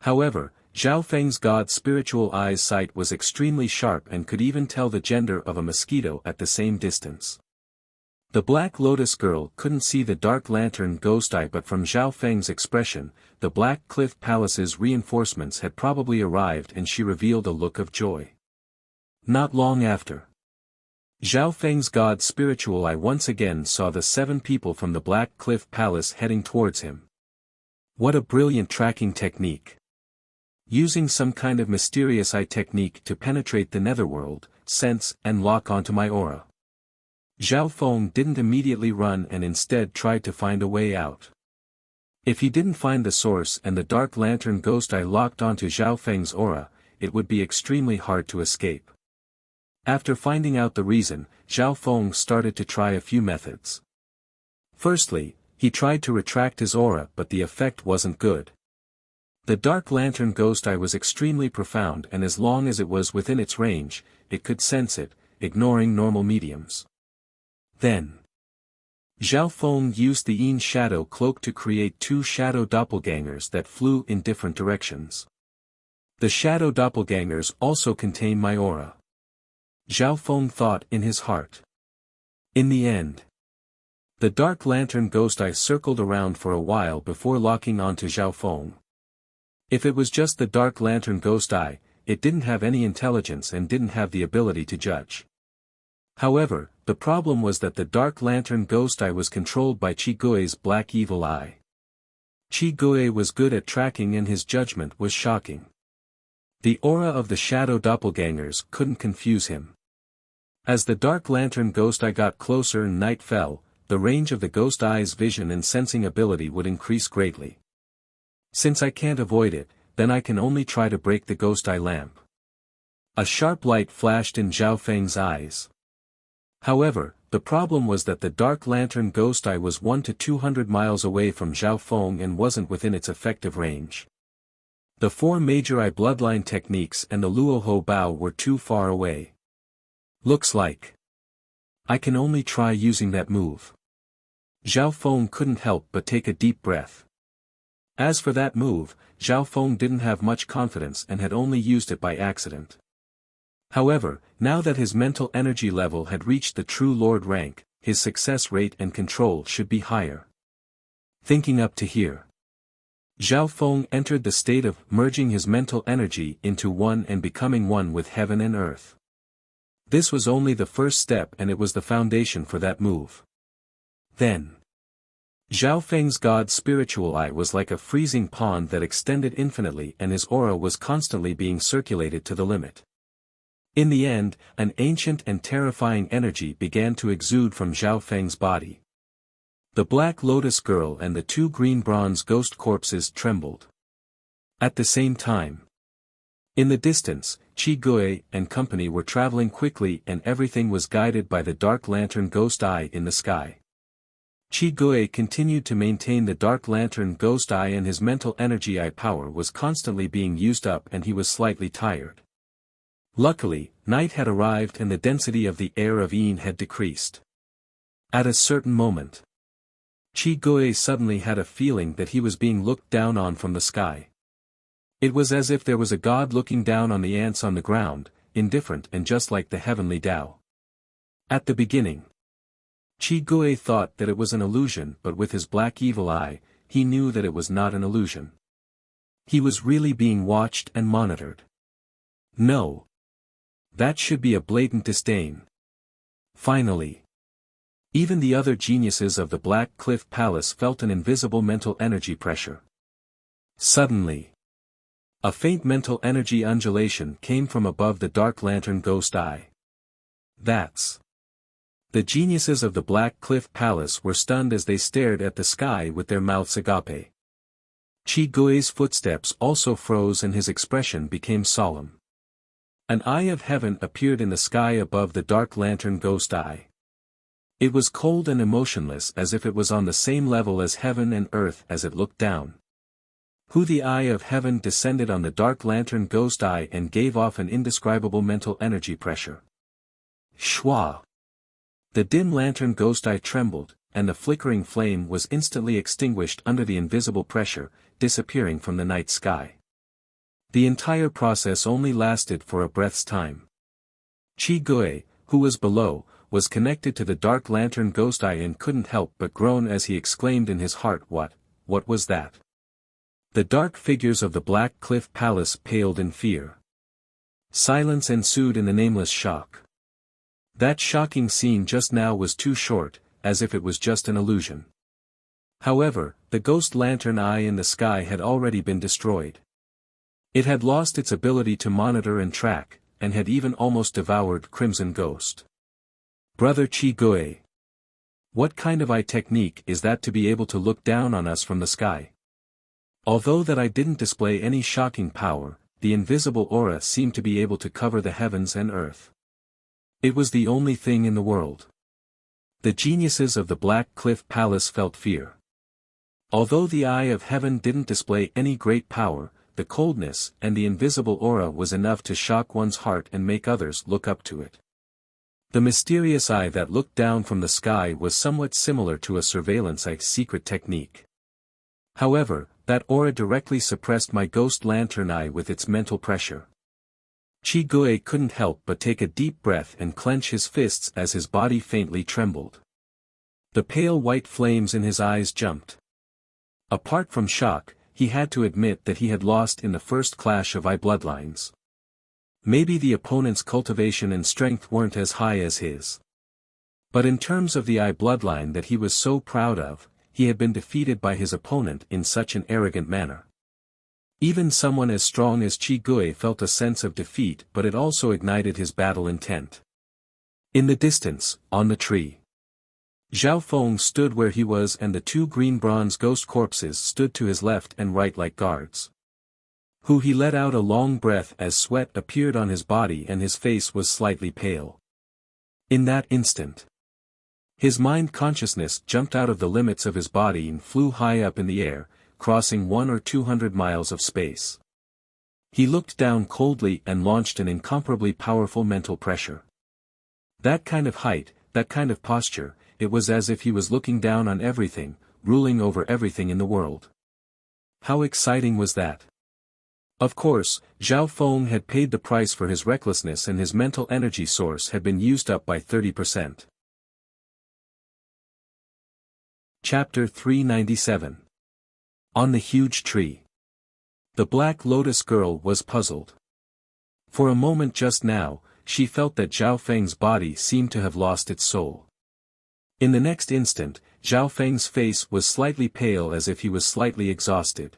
However, Zhao Feng's god spiritual eye's sight was extremely sharp and could even tell the gender of a mosquito at the same distance. The Black Lotus girl couldn't see the Dark Lantern ghost eye, but from Zhao Feng's expression, the Black Cliff Palace's reinforcements had probably arrived, and she revealed a look of joy. Not long after, Zhao Feng's god spiritual eye once again saw the 7 people from the Black Cliff Palace heading towards him. What a brilliant tracking technique! Using some kind of mysterious eye technique to penetrate the netherworld, sense, and lock onto my aura. Zhao Feng didn't immediately run and instead tried to find a way out. If he didn't find the source and the Dark Lantern ghost eye locked onto Zhao Feng's aura, it would be extremely hard to escape. After finding out the reason, Zhao Feng started to try a few methods. Firstly, he tried to retract his aura, but the effect wasn't good. The Dark Lantern ghost eye was extremely profound, and as long as it was within its range, it could sense it, ignoring normal mediums. Then, Zhao Feng used the Yin shadow cloak to create 2 shadow doppelgangers that flew in different directions. The shadow doppelgangers also contain my aura. Zhao Feng thought in his heart. In the end, the Dark Lantern ghost eye circled around for a while before locking onto Zhao Feng. If it was just the Dark Lantern ghost eye, it didn't have any intelligence and didn't have the ability to judge. However, the problem was that the Dark Lantern ghost eye was controlled by Qi Gui's black evil eye. Qi Gui was good at tracking, and his judgment was shocking. The aura of the shadow doppelgangers couldn't confuse him. As the Dark Lantern ghost eye got closer and night fell, the range of the ghost eye's vision and sensing ability would increase greatly. Since I can't avoid it, then I can only try to break the ghost eye lamp. A sharp light flashed in Zhao Feng's eyes. However, the problem was that the Dark Lantern ghost eye was 100 to 200 miles away from Zhao Feng and wasn't within its effective range. The 4 major eye bloodline techniques and the Luoho Bao were too far away. Looks like I can only try using that move. Zhao Feng couldn't help but take a deep breath. As for that move, Zhao Feng didn't have much confidence and had only used it by accident. However, now that his mental energy level had reached the True Lord rank, his success rate and control should be higher. Thinking up to here, Zhao Feng entered the state of merging his mental energy into one and becoming one with heaven and earth. This was only the first step, and it was the foundation for that move. Then, Zhao Feng's god spiritual eye was like a freezing pond that extended infinitely, and his aura was constantly being circulated to the limit. In the end, an ancient and terrifying energy began to exude from Zhao Feng's body. The Black Lotus girl and the 2 green bronze ghost corpses trembled. At the same time, in the distance, Qi Gui and company were traveling quickly, and everything was guided by the Dark Lantern ghost eye in the sky. Qi Gui continued to maintain the Dark Lantern ghost eye, and his mental energy eye power was constantly being used up, and he was slightly tired. Luckily, night had arrived and the density of the air of Yin had decreased. At a certain moment, Qi Gui suddenly had a feeling that he was being looked down on from the sky. It was as if there was a god looking down on the ants on the ground, indifferent and just like the heavenly Tao. At the beginning, Qi Gui thought that it was an illusion, but with his black evil eye, he knew that it was not an illusion. He was really being watched and monitored. No. That should be a blatant disdain. Finally, even the other geniuses of the Black Cliff Palace felt an invisible mental energy pressure. Suddenly, a faint mental energy undulation came from above the Dark Lantern ghost eye. That's. The geniuses of the Black Cliff Palace were stunned as they stared at the sky with their mouths agape. Qi Gui's footsteps also froze and his expression became solemn. An eye of heaven appeared in the sky above the Dark Lantern ghost eye. It was cold and emotionless, as if it was on the same level as heaven and earth as it looked down. The eye of heaven descended on the Dark Lantern ghost eye and gave off an indescribable mental energy pressure. Shwa! The dim lantern ghost eye trembled, and the flickering flame was instantly extinguished under the invisible pressure, disappearing from the night sky. The entire process only lasted for a breath's time. Qi Gui, who was below, was connected to the dark lantern ghost eye and couldn't help but groan as he exclaimed in his heart, what was that? The dark figures of the Black Cliff Palace paled in fear. Silence ensued in the nameless shock. That shocking scene just now was too short, as if it was just an illusion. However, the ghost lantern eye in the sky had already been destroyed. It had lost its ability to monitor and track, and had even almost devoured Crimson Ghost. Brother Chi-Gui. What kind of eye technique is that to be able to look down on us from the sky? Although that I didn't display any shocking power, the invisible aura seemed to be able to cover the heavens and earth. It was the only thing in the world. The geniuses of the Black Cliff Palace felt fear. Although the eye of heaven didn't display any great power, the coldness and the invisible aura was enough to shock one's heart and make others look up to it. The mysterious eye that looked down from the sky was somewhat similar to a surveillance eye secret technique. However, that aura directly suppressed my ghost lantern eye with its mental pressure. Chi-Gui couldn't help but take a deep breath and clench his fists as his body faintly trembled. The pale white flames in his eyes jumped. Apart from shock, he had to admit that he had lost in the first clash of eye bloodlines. Maybe the opponent's cultivation and strength weren't as high as his. But in terms of the eye bloodline that he was so proud of, he had been defeated by his opponent in such an arrogant manner. Even someone as strong as Chi-Gui felt a sense of defeat, but it also ignited his battle intent. In the distance, on the tree, Zhao Feng stood where he was and the two green bronze ghost corpses stood to his left and right like guards. He let out a long breath as sweat appeared on his body and his face was slightly pale. In that instant, his mind consciousness jumped out of the limits of his body and flew high up in the air, crossing 100 or 200 miles of space. He looked down coldly and launched an incomparably powerful mental pressure. That kind of height, that kind of posture, it was as if he was looking down on everything, ruling over everything in the world. How exciting was that? Of course, Zhao Feng had paid the price for his recklessness and his mental energy source had been used up by 30%. Chapter 397. On the Huge Tree. The Black Lotus Girl was puzzled. For a moment just now, she felt that Zhao Feng's body seemed to have lost its soul. In the next instant, Zhao Feng's face was slightly pale as if he was slightly exhausted.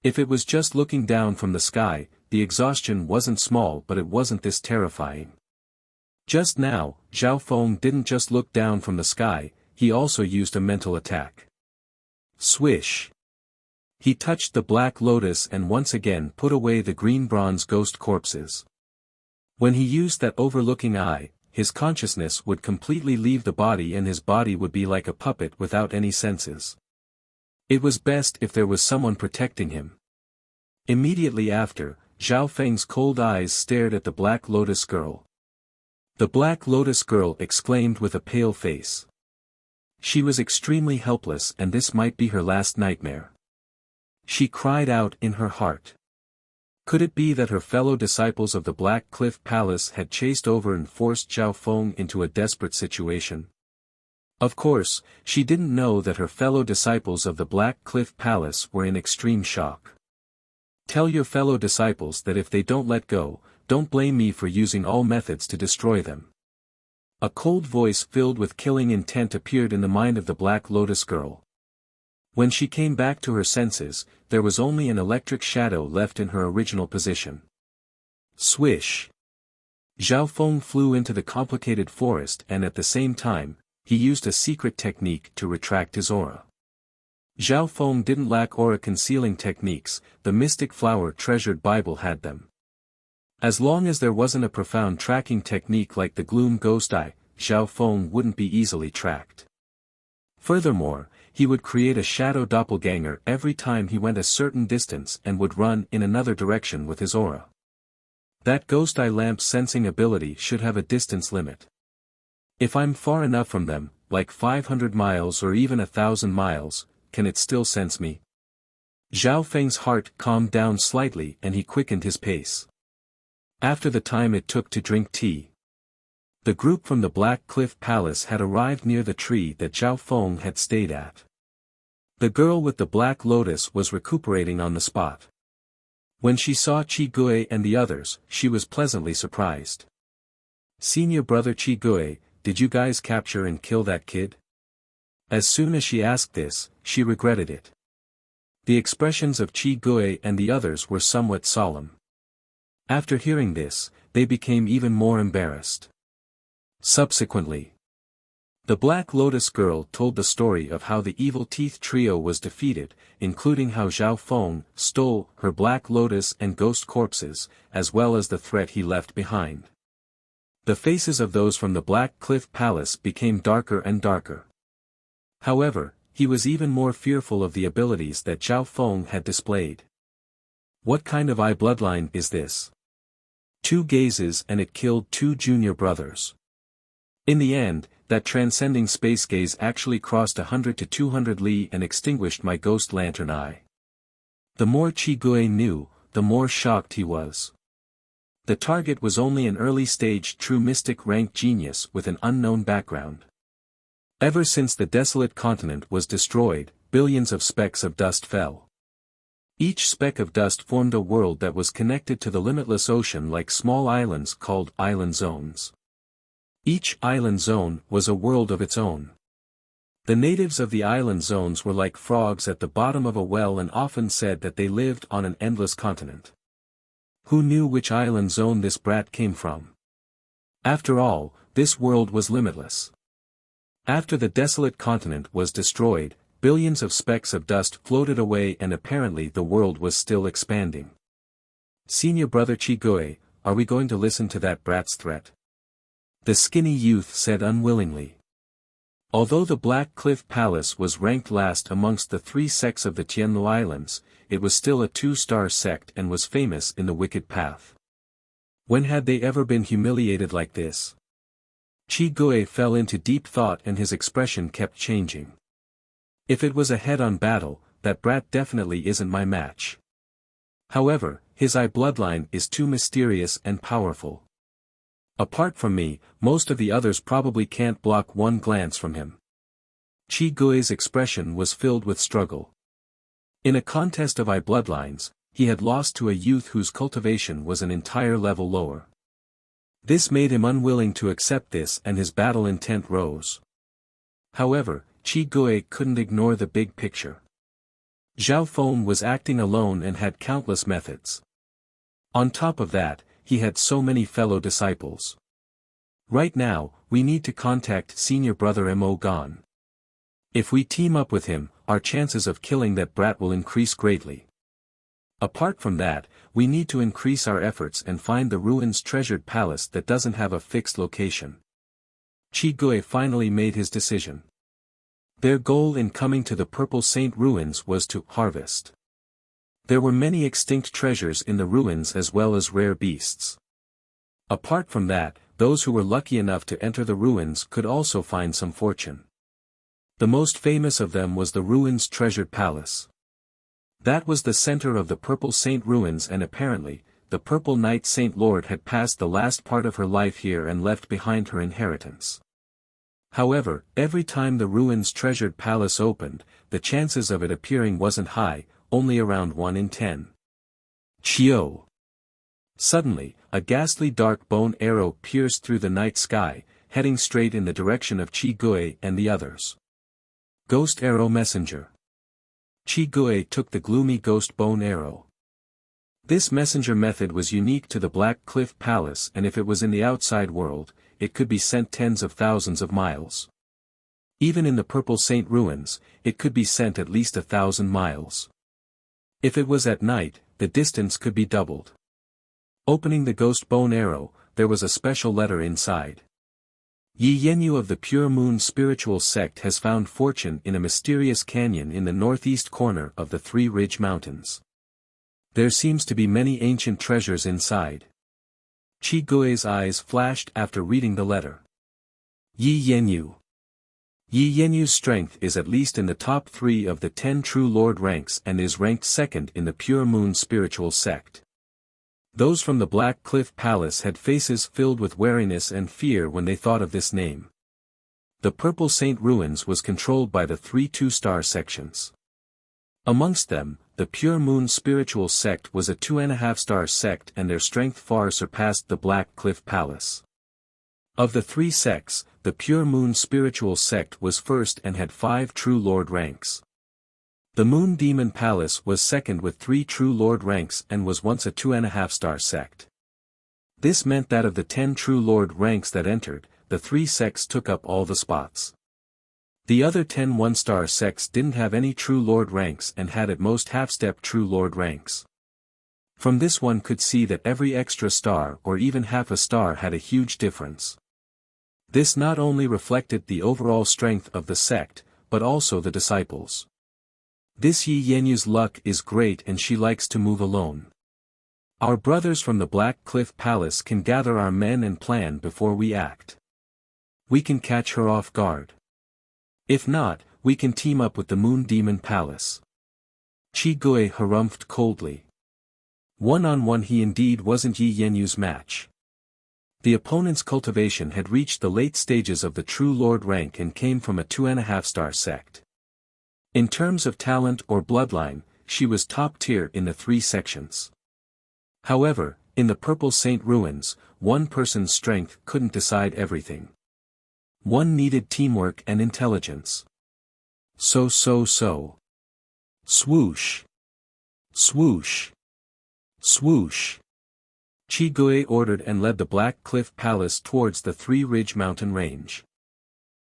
If it was just looking down from the sky, the exhaustion wasn't small but it wasn't this terrifying. Just now, Zhao Feng didn't just look down from the sky, he also used a mental attack. Swish! He touched the Black Lotus and once again put away the green bronze ghost corpses. When he used that overlooking eye, his consciousness would completely leave the body and his body would be like a puppet without any senses. It was best if there was someone protecting him. Immediately after, Zhao Feng's cold eyes stared at the Black Lotus Girl. The Black Lotus Girl exclaimed with a pale face. She was extremely helpless and this might be her last nightmare. She cried out in her heart. Could it be that her fellow disciples of the Black Cliff Palace had chased over and forced Zhao Feng into a desperate situation? Of course, she didn't know that her fellow disciples of the Black Cliff Palace were in extreme shock. Tell your fellow disciples that if they don't let go, don't blame me for using all methods to destroy them. A cold voice filled with killing intent appeared in the mind of the Black Lotus Girl. When she came back to her senses, there was only an electric shadow left in her original position. Swish! Zhao Feng flew into the complicated forest and at the same time, he used a secret technique to retract his aura. Zhao Feng didn't lack aura concealing techniques, the Mystic Flower Treasured Bible had them. As long as there wasn't a profound tracking technique like the Gloom Ghost Eye, Zhao Feng wouldn't be easily tracked. Furthermore, he would create a shadow doppelganger every time he went a certain distance and would run in another direction with his aura. That Ghost Eye lamp's sensing ability should have a distance limit. If I'm far enough from them, like 500 miles or even 1,000 miles, can it still sense me? Zhao Feng's heart calmed down slightly and he quickened his pace. After the time it took to drink tea. The group from the Black Cliff Palace had arrived near the tree that Zhao Feng had stayed at. The girl with the black lotus was recuperating on the spot. When she saw Qi Gui and the others, she was pleasantly surprised. "Senior brother Qi Gui, did you guys capture and kill that kid?" As soon as she asked this, she regretted it. The expressions of Qi Gui and the others were somewhat solemn. After hearing this, they became even more embarrassed. Subsequently, the Black Lotus girl told the story of how the Evil Teeth trio was defeated, including how Zhao Feng stole her Black Lotus and ghost corpses, as well as the threat he left behind. The faces of those from the Black Cliff Palace became darker and darker. However, he was even more fearful of the abilities that Zhao Feng had displayed. What kind of eye bloodline is this? 2 gazes and it killed 2 junior brothers. In the end, that transcending space gaze actually crossed 100 to 200 li and extinguished my ghost lantern eye. The more Qi Gui knew, the more shocked he was. The target was only an early-stage true mystic rank genius with an unknown background. Ever since the desolate continent was destroyed, billions of specks of dust fell. Each speck of dust formed a world that was connected to the limitless ocean like small islands called island zones. Each island zone was a world of its own. The natives of the island zones were like frogs at the bottom of a well and often said that they lived on an endless continent. Who knew which island zone this brat came from? After all, this world was limitless. After the desolate continent was destroyed, billions of specks of dust floated away and apparently the world was still expanding. "Senior brother Qi Gui, are we going to listen to that brat's threat?" The skinny youth said unwillingly. Although the Black Cliff Palace was ranked last amongst the 3 sects of the Tianlu Islands, it was still a 2-star sect and was famous in the Wicked Path. When had they ever been humiliated like this? Qi Gui fell into deep thought and his expression kept changing. If it was a head-on battle, that brat definitely isn't my match. However, his eye bloodline is too mysterious and powerful. Apart from me, most of the others probably can't block one glance from him. Qi Gui's expression was filled with struggle. In a contest of eye bloodlines, he had lost to a youth whose cultivation was an entire level lower. This made him unwilling to accept this and his battle intent rose. However, Qi Gui couldn't ignore the big picture. Zhao Feng was acting alone and had countless methods. On top of that, he had so many fellow disciples. Right now, we need to contact senior brother Mo Gan. If we team up with him, our chances of killing that brat will increase greatly. Apart from that, we need to increase our efforts and find the ruins treasured palace that doesn't have a fixed location. Qi Gui finally made his decision. Their goal in coming to the Purple Saint ruins was to harvest. There were many extinct treasures in the ruins as well as rare beasts. Apart from that, those who were lucky enough to enter the ruins could also find some fortune. The most famous of them was the ruins treasured palace. That was the center of the Purple Saint ruins and apparently, the Purple Knight Saint Lord had passed the last part of her life here and left behind her inheritance. However, every time the ruins treasured palace opened, the chances of it appearing wasn't high, only around 1 in 10. Chio! Suddenly, a ghastly dark bone arrow pierced through the night sky, heading straight in the direction of Qi Gui and the others. Ghost Arrow Messenger. Qi Gui took the gloomy ghost bone arrow. This messenger method was unique to the Black Cliff Palace and if it was in the outside world, it could be sent tens of thousands of miles. Even in the Purple Saint ruins, it could be sent at least 1,000 miles. If it was at night, the distance could be doubled. Opening the ghost bone arrow, there was a special letter inside. Yi Yenyu of the Pure Moon spiritual sect has found fortune in a mysterious canyon in the northeast corner of the Three Ridge Mountains. There seems to be many ancient treasures inside. Qi Gui's eyes flashed after reading the letter. Yi Yenyu. Yi Yenyu's strength is at least in the top 3 of the 10 true lord ranks and is ranked second in the Pure Moon spiritual sect. Those from the Black Cliff Palace had faces filled with wariness and fear when they thought of this name. The Purple Saint Ruins was controlled by the 3 2-star sections. Amongst them, the Pure Moon Spiritual Sect was a 2.5-star sect, and their strength far surpassed the Black Cliff Palace. Of the 3 sects, the Pure Moon Spiritual Sect was first and had 5 True Lord ranks. The Moon Demon Palace was second with 3 True Lord ranks and was once a 2.5-star sect. This meant that of the 10 True Lord ranks that entered, the 3 sects took up all the spots. The other 10 1-star sects didn't have any True Lord ranks and had at most half-step True Lord ranks. From this one could see that every extra star or even half a star had a huge difference. This not only reflected the overall strength of the sect, but also the disciples. This Yi Yenyu's luck is great and she likes to move alone. Our brothers from the Black Cliff Palace can gather our men and plan before we act. We can catch her off guard. If not, we can team up with the Moon Demon Palace. Chi Gui harumphed coldly. One-on-one he indeed wasn't Yi Yenyu's match. The opponent's cultivation had reached the late stages of the True Lord rank and came from a 2.5-star sect. In terms of talent or bloodline, she was top tier in the 3 sections. However, in the Purple Saint Ruins, one person's strength couldn't decide everything. One needed teamwork and intelligence. So. Swoosh. Swoosh. Swoosh. Chi Gui ordered and led the Black Cliff Palace towards the 3 Ridge Mountain range.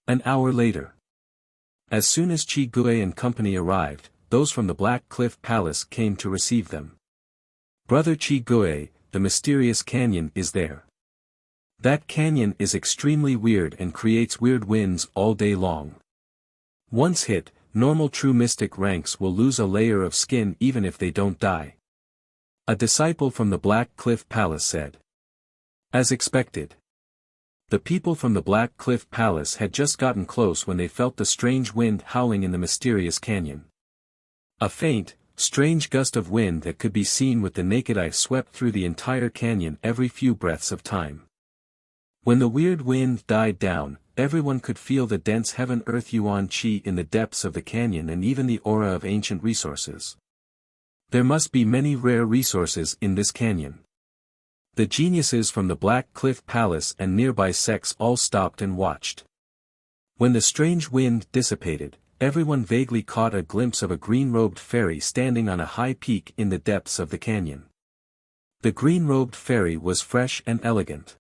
An hour later. As soon as Chi Gui and company arrived, those from the Black Cliff Palace came to receive them. Brother Chi Gui, the mysterious canyon is there. That canyon is extremely weird and creates weird winds all day long. Once hit, normal true mystic ranks will lose a layer of skin even if they don't die. A disciple from the Black Cliff Palace said. As expected. The people from the Black Cliff Palace had just gotten close when they felt the strange wind howling in the mysterious canyon. A faint, strange gust of wind that could be seen with the naked eye swept through the entire canyon every few breaths of time. When the weird wind died down, everyone could feel the dense heaven-earth yuan qi in the depths of the canyon and even the aura of ancient resources. There must be many rare resources in this canyon. The geniuses from the Black Cliff Palace and nearby sects all stopped and watched. When the strange wind dissipated, everyone vaguely caught a glimpse of a green-robed fairy standing on a high peak in the depths of the canyon. The green-robed fairy was fresh and elegant.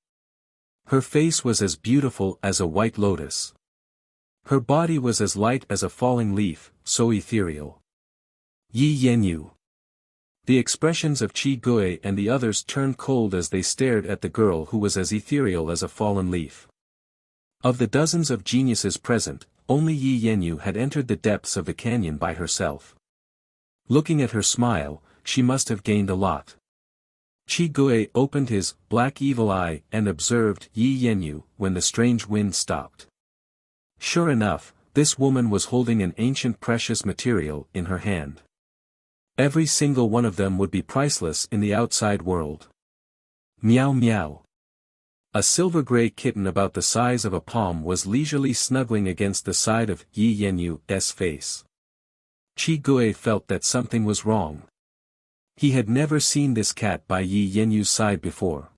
Her face was as beautiful as a white lotus. Her body was as light as a falling leaf, so ethereal. Yi Yenyu. The expressions of Chi Gui and the others turned cold as they stared at the girl who was as ethereal as a fallen leaf. Of the dozens of geniuses present, only Yi Yenyu had entered the depths of the canyon by herself. Looking at her smile, she must have gained a lot. Chi Gui opened his black evil eye and observed Yi Yenyu when the strange wind stopped. Sure enough, this woman was holding an ancient precious material in her hand. Every single one of them would be priceless in the outside world. Meow meow. A silver-gray kitten about the size of a palm was leisurely snuggling against the side of Yi Yenyu's face. Chi Gui felt that something was wrong. He had never seen this cat by Yi Yenyu's side before.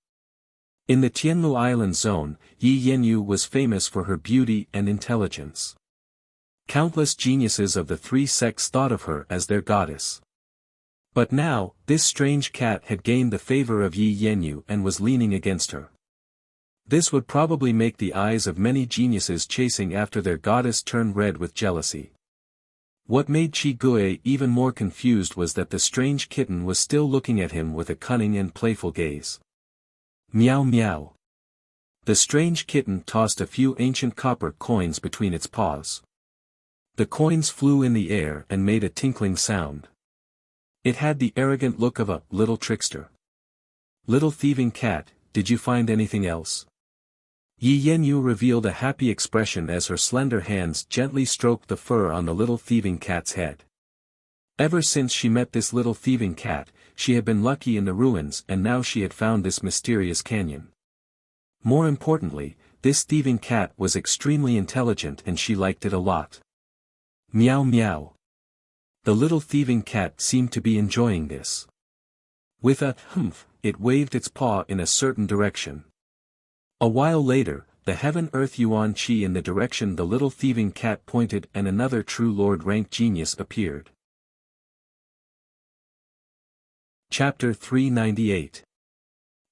In the Tianlu Island zone, Yi Yenyu was famous for her beauty and intelligence. Countless geniuses of the 3 sects thought of her as their goddess. But now, this strange cat had gained the favor of Yi Yenyu and was leaning against her. This would probably make the eyes of many geniuses chasing after their goddess turn red with jealousy. What made Chi Gui even more confused was that the strange kitten was still looking at him with a cunning and playful gaze. Meow meow. The strange kitten tossed a few ancient copper coins between its paws. The coins flew in the air and made a tinkling sound. It had the arrogant look of a little trickster. Little thieving cat, did you find anything else? Yi Yenyu revealed a happy expression as her slender hands gently stroked the fur on the little thieving cat's head. Ever since she met this little thieving cat, she had been lucky in the ruins and now she had found this mysterious canyon. More importantly, this thieving cat was extremely intelligent and she liked it a lot. Meow meow. The little thieving cat seemed to be enjoying this. With a humph, it waved its paw in a certain direction. A while later, the heaven-earth Yuan Qi in the direction the little thieving cat pointed and another true Lord rank genius appeared. Chapter 398.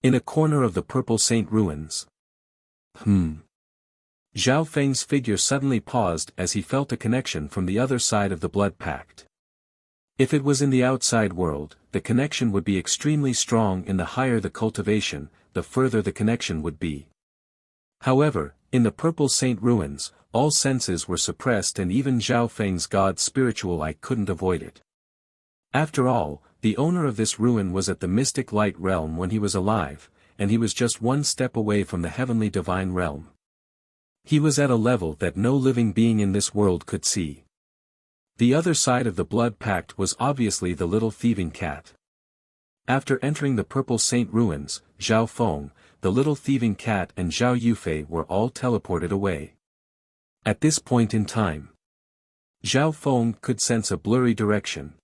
In a corner of the Purple Saint ruins. Zhao Feng's figure suddenly paused as he felt a connection from the other side of the blood pact. If it was in the outside world, the connection would be extremely strong and the higher the cultivation, the further the connection would be. However, in the Purple Saint ruins, all senses were suppressed and even Zhao Feng's God's spiritual eye couldn't avoid it. After all, the owner of this ruin was at the mystic light realm when he was alive, and he was just one step away from the heavenly divine realm. He was at a level that no living being in this world could see. The other side of the blood pact was obviously the little thieving cat. After entering the Purple Saint ruins, Zhao Feng, the little thieving cat and Zhao Yufei were all teleported away. At this point in time, Zhao Feng could sense a blurry direction.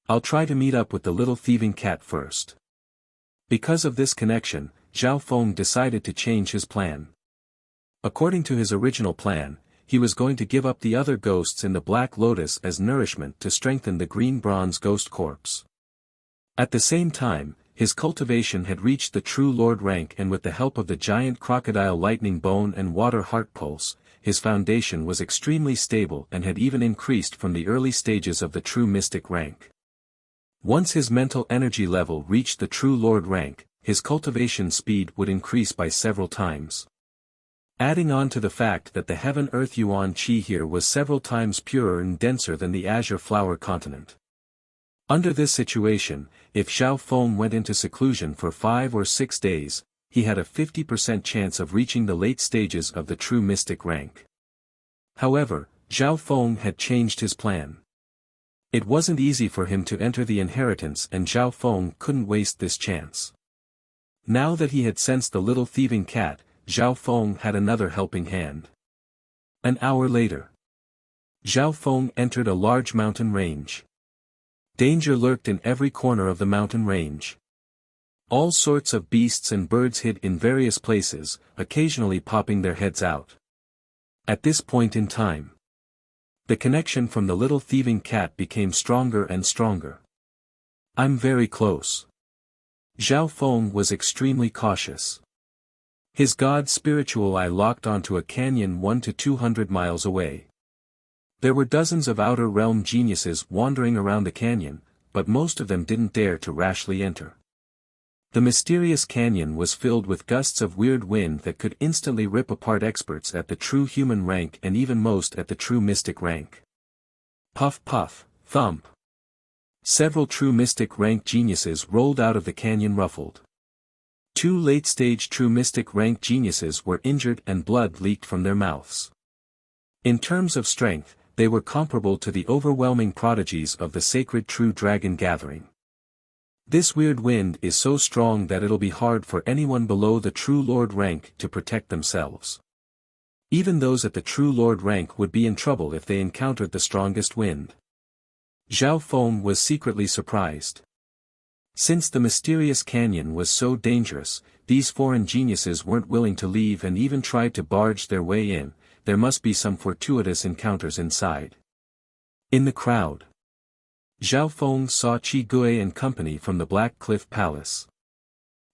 I'll try to meet up with the little thieving cat first. Because of this connection, Zhao Feng decided to change his plan. According to his original plan, he was going to give up the other ghosts in the Black Lotus as nourishment to strengthen the green bronze ghost corpse. At the same time, his cultivation had reached the true Lord rank and with the help of the giant crocodile lightning bone and water heart pulse, his foundation was extremely stable and had even increased from the early stages of the true mystic rank. Once his mental energy level reached the true Lord rank, his cultivation speed would increase by several times. Adding on to the fact that the heaven-earth Yuan Qi here was several times purer and denser than the azure flower continent. Under this situation, if Zhao Feng went into seclusion for 5 or 6 days, he had a 50% chance of reaching the late stages of the true mystic rank. However, Zhao Feng had changed his plan. It wasn't easy for him to enter the inheritance and Zhao Feng couldn't waste this chance. Now that he had sensed the little thieving cat, Zhao Feng had another helping hand. An hour later, Zhao Feng entered a large mountain range. Danger lurked in every corner of the mountain range. All sorts of beasts and birds hid in various places, occasionally popping their heads out. At this point in time, the connection from the little thieving cat became stronger and stronger. I'm very close. Zhao Feng was extremely cautious. His God's spiritual eye locked onto a canyon 100 to 200 miles away. There were dozens of outer realm geniuses wandering around the canyon, but most of them didn't dare to rashly enter. The mysterious canyon was filled with gusts of weird wind that could instantly rip apart experts at the true human rank and even most at the true mystic rank. Puff puff, thump. Several true mystic rank geniuses rolled out of the canyon ruffled. 2 late-stage true mystic rank geniuses were injured and blood leaked from their mouths. In terms of strength, they were comparable to the overwhelming prodigies of the sacred true dragon gathering. This weird wind is so strong that it'll be hard for anyone below the true Lord rank to protect themselves. Even those at the true Lord rank would be in trouble if they encountered the strongest wind. Zhao Feng was secretly surprised. Since the mysterious canyon was so dangerous, these foreign geniuses weren't willing to leave and even tried to barge their way in. There must be some fortuitous encounters inside. In the crowd, Zhao Feng saw Qi Gui and company from the Black Cliff Palace.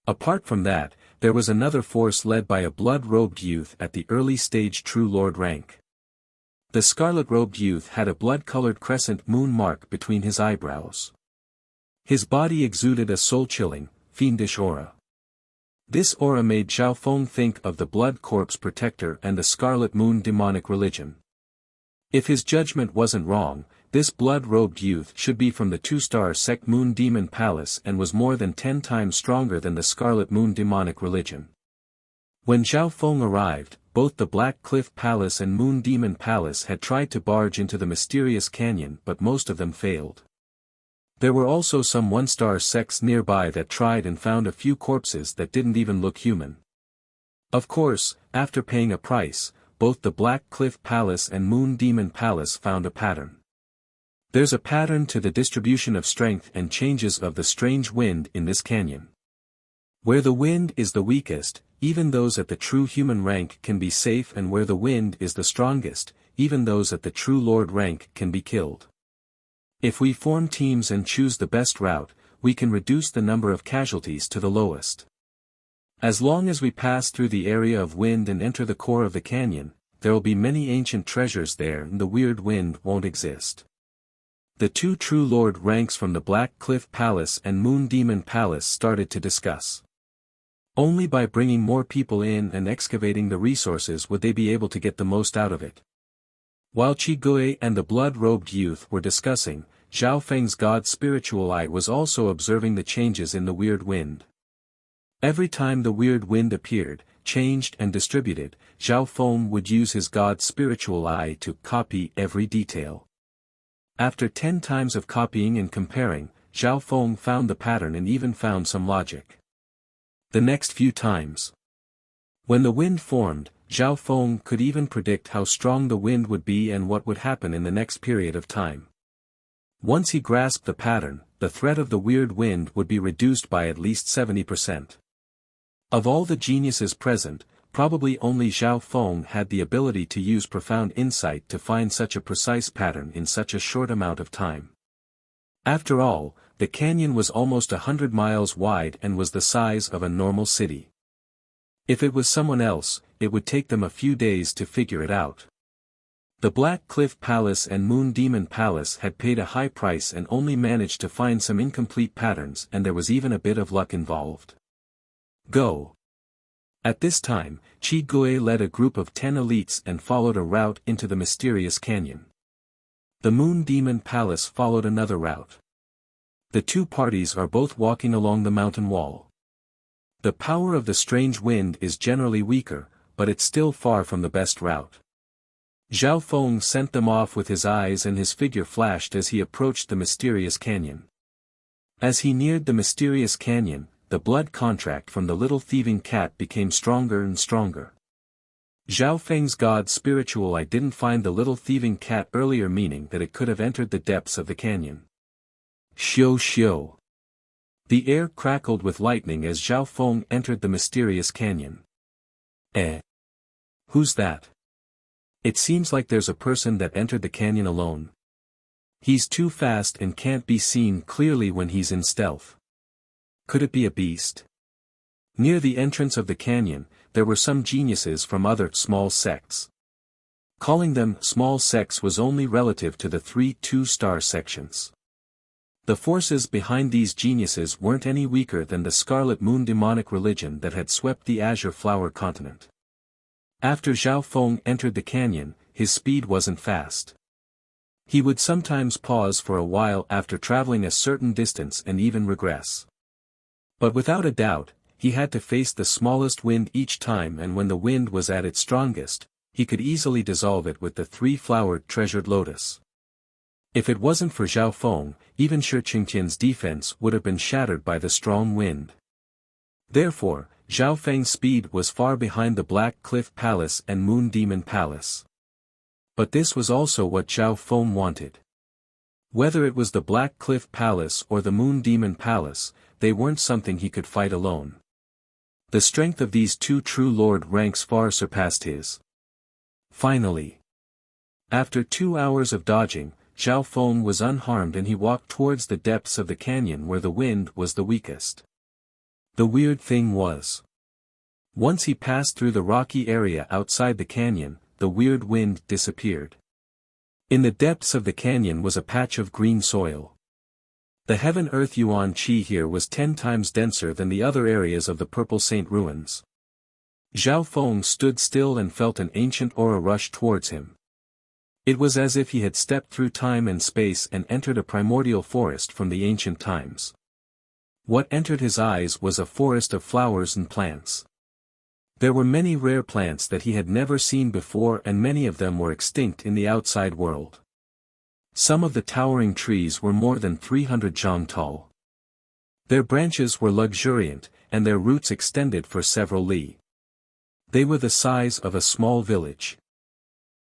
Apart from that, there was another force led by a blood-robed youth at the early stage true Lord rank. The scarlet-robed youth had a blood-colored crescent moon mark between his eyebrows. His body exuded a soul-chilling, fiendish aura. This aura made Zhao Feng think of the Blood Corpse Protector and the Scarlet Moon demonic religion. If his judgment wasn't wrong, this blood-robed youth should be from the 2-star sect Moon Demon Palace and was more than 10 times stronger than the Scarlet Moon demonic religion. When Zhao Feng arrived, both the Black Cliff Palace and Moon Demon Palace had tried to barge into the mysterious canyon but most of them failed. There were also some one-star sects nearby that tried and found a few corpses that didn't even look human. Of course, after paying a price, both the Black Cliff Palace and Moon Demon Palace found a pattern. There's a pattern to the distribution of strength and changes of the strange wind in this canyon. Where the wind is the weakest, even those at the true human rank can be safe, and where the wind is the strongest, even those at the true lord rank can be killed. If we form teams and choose the best route, we can reduce the number of casualties to the lowest. As long as we pass through the area of wind and enter the core of the canyon, there will be many ancient treasures there and the weird wind won't exist. The two true lord ranks from the Black Cliff Palace and Moon Demon Palace started to discuss. Only by bringing more people in and excavating the resources would they be able to get the most out of it. While Qi Gui and the blood-robed youth were discussing, Zhao Feng's god's spiritual eye was also observing the changes in the weird wind. Every time the weird wind appeared, changed and distributed, Zhao Feng would use his god's spiritual eye to copy every detail. After 10 times of copying and comparing, Zhao Feng found the pattern and even found some logic. The next few times, when the wind formed, Zhao Feng could even predict how strong the wind would be and what would happen in the next period of time. Once he grasped the pattern, the threat of the weird wind would be reduced by at least 70%. Of all the geniuses present, probably only Zhao Feng had the ability to use profound insight to find such a precise pattern in such a short amount of time. After all, the canyon was almost 100 miles wide and was the size of a normal city. If it was someone else, it would take them a few days to figure it out. The Black Cliff Palace and Moon Demon Palace had paid a high price and only managed to find some incomplete patterns, and there was even a bit of luck involved. Go. At this time, Qi Gui led a group of 10 elites and followed a route into the mysterious canyon. The Moon Demon Palace followed another route. The two parties are both walking along the mountain wall. The power of the strange wind is generally weaker, but it's still far from the best route. Zhao Feng sent them off with his eyes, and his figure flashed as he approached the mysterious canyon. As he neared the mysterious canyon, the blood contract from the little thieving cat became stronger and stronger. Zhao Feng's god's spiritual eye didn't find the little thieving cat earlier, meaning that it could have entered the depths of the canyon. Xiu xiu. The air crackled with lightning as Zhao Feng entered the mysterious canyon. Who's that? It seems like there's a person that entered the canyon alone. He's too fast and can't be seen clearly when he's in stealth. Could it be a beast? Near the entrance of the canyon, there were some geniuses from other small sects. Calling them small sects was only relative to the 3 two-star sections. The forces behind these geniuses weren't any weaker than the Scarlet Moon demonic religion that had swept the Azure Flower continent. After Zhao Feng entered the canyon, his speed wasn't fast. He would sometimes pause for a while after traveling a certain distance and even regress. But without a doubt, he had to face the smallest wind each time, and when the wind was at its strongest, he could easily dissolve it with the 3-flowered treasured lotus. If it wasn't for Zhao Feng, even Shi Qingtian's defense would have been shattered by the strong wind. Therefore, Zhao Feng's speed was far behind the Black Cliff Palace and Moon Demon Palace. But this was also what Zhao Feng wanted. Whether it was the Black Cliff Palace or the Moon Demon Palace, they weren't something he could fight alone. The strength of these two true lord ranks far surpassed his. Finally, after 2 hours of dodging, Zhao Feng was unharmed and he walked towards the depths of the canyon where the wind was the weakest. The weird thing was, once he passed through the rocky area outside the canyon, the weird wind disappeared. In the depths of the canyon was a patch of green soil. The Heaven-Earth Yuan Qi here was 10 times denser than the other areas of the Purple Saint ruins. Zhao Feng stood still and felt an ancient aura rush towards him. It was as if he had stepped through time and space and entered a primordial forest from the ancient times. What entered his eyes was a forest of flowers and plants. There were many rare plants that he had never seen before, and many of them were extinct in the outside world. Some of the towering trees were more than 300 zhang tall. Their branches were luxuriant, and their roots extended for several li. They were the size of a small village.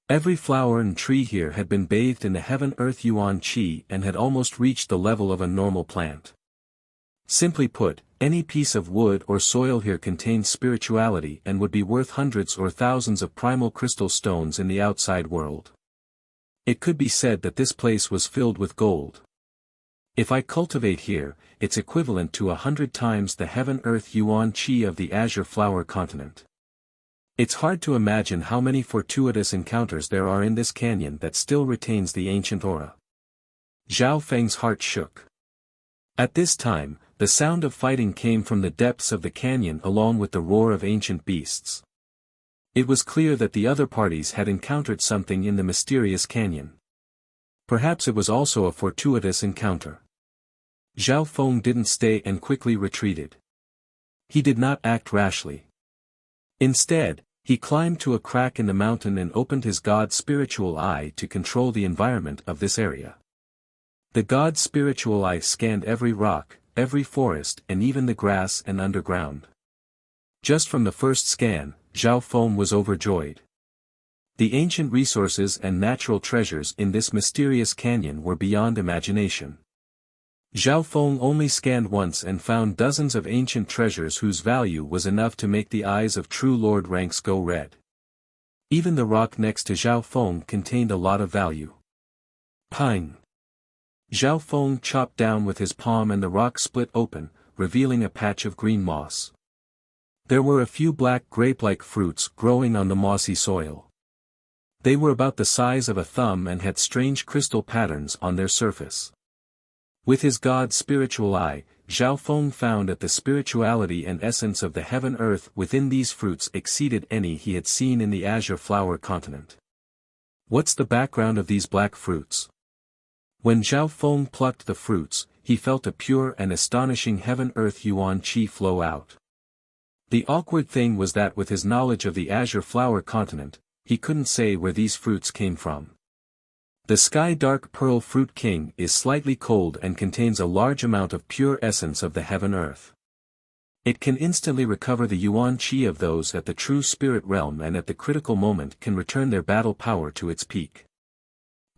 Every flower and tree here had been bathed in the heaven-earth yuan qi and had almost reached the level of a normal plant. Simply put, any piece of wood or soil here contained spirituality and would be worth hundreds or thousands of primal crystal stones in the outside world. It could be said that this place was filled with gold. If I cultivate here, it's equivalent to 100 times the heaven-earth yuan qi of the azure flower continent. It's hard to imagine how many fortuitous encounters there are in this canyon that still retains the ancient aura. Zhao Feng's heart shook. At this time, the sound of fighting came from the depths of the canyon along with the roar of ancient beasts. It was clear that the other parties had encountered something in the mysterious canyon. Perhaps it was also a fortuitous encounter. Zhao Feng didn't stay and quickly retreated. He did not act rashly. Instead, he climbed to a crack in the mountain and opened his god's spiritual eye to control the environment of this area. The god's spiritual eye scanned every rock, every forest and even the grass and underground. Just from the first scan, Zhao Feng was overjoyed. The ancient resources and natural treasures in this mysterious canyon were beyond imagination. Zhao Feng only scanned once and found dozens of ancient treasures whose value was enough to make the eyes of true lord ranks go red. Even the rock next to Zhao Feng contained a lot of value. Pine. Zhao Feng chopped down with his palm and the rock split open, revealing a patch of green moss. There were a few black grape-like fruits growing on the mossy soil. They were about the size of a thumb and had strange crystal patterns on their surface. With his god's spiritual eye, Zhao Feng found that the spirituality and essence of the heaven-earth within these fruits exceeded any he had seen in the azure flower continent. What's the background of these black fruits? When Zhao Feng plucked the fruits, he felt a pure and astonishing heaven-earth yuan qi flow out. The awkward thing was that with his knowledge of the azure flower continent, he couldn't say where these fruits came from. The sky dark pearl fruit king is slightly cold and contains a large amount of pure essence of the heaven-earth. It can instantly recover the yuan qi of those at the true spirit realm and at the critical moment can return their battle power to its peak.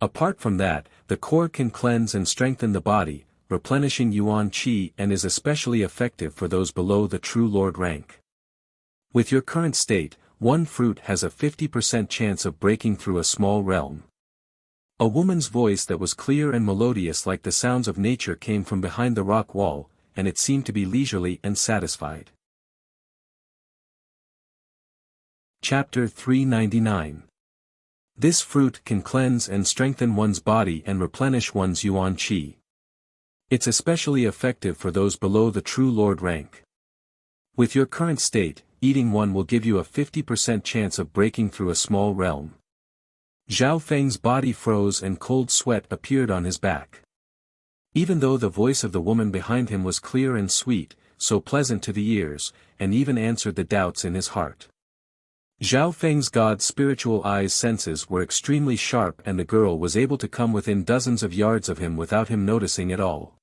Apart from that, the core can cleanse and strengthen the body, replenishing yuan qi and is especially effective for those below the true lord rank. With your current state, one fruit has a 50% chance of breaking through a small realm. A woman's voice that was clear and melodious like the sounds of nature came from behind the rock wall, and it seemed to be leisurely and satisfied. Chapter 399. This fruit can cleanse and strengthen one's body and replenish one's yuan qi. It's especially effective for those below the true lord rank. With your current state, eating one will give you a 50% chance of breaking through a small realm. Zhao Feng's body froze and cold sweat appeared on his back. Even though the voice of the woman behind him was clear and sweet, so pleasant to the ears, and even answered the doubts in his heart. Zhao Feng's god's spiritual eye's senses were extremely sharp and the girl was able to come within dozens of yards of him without him noticing at all.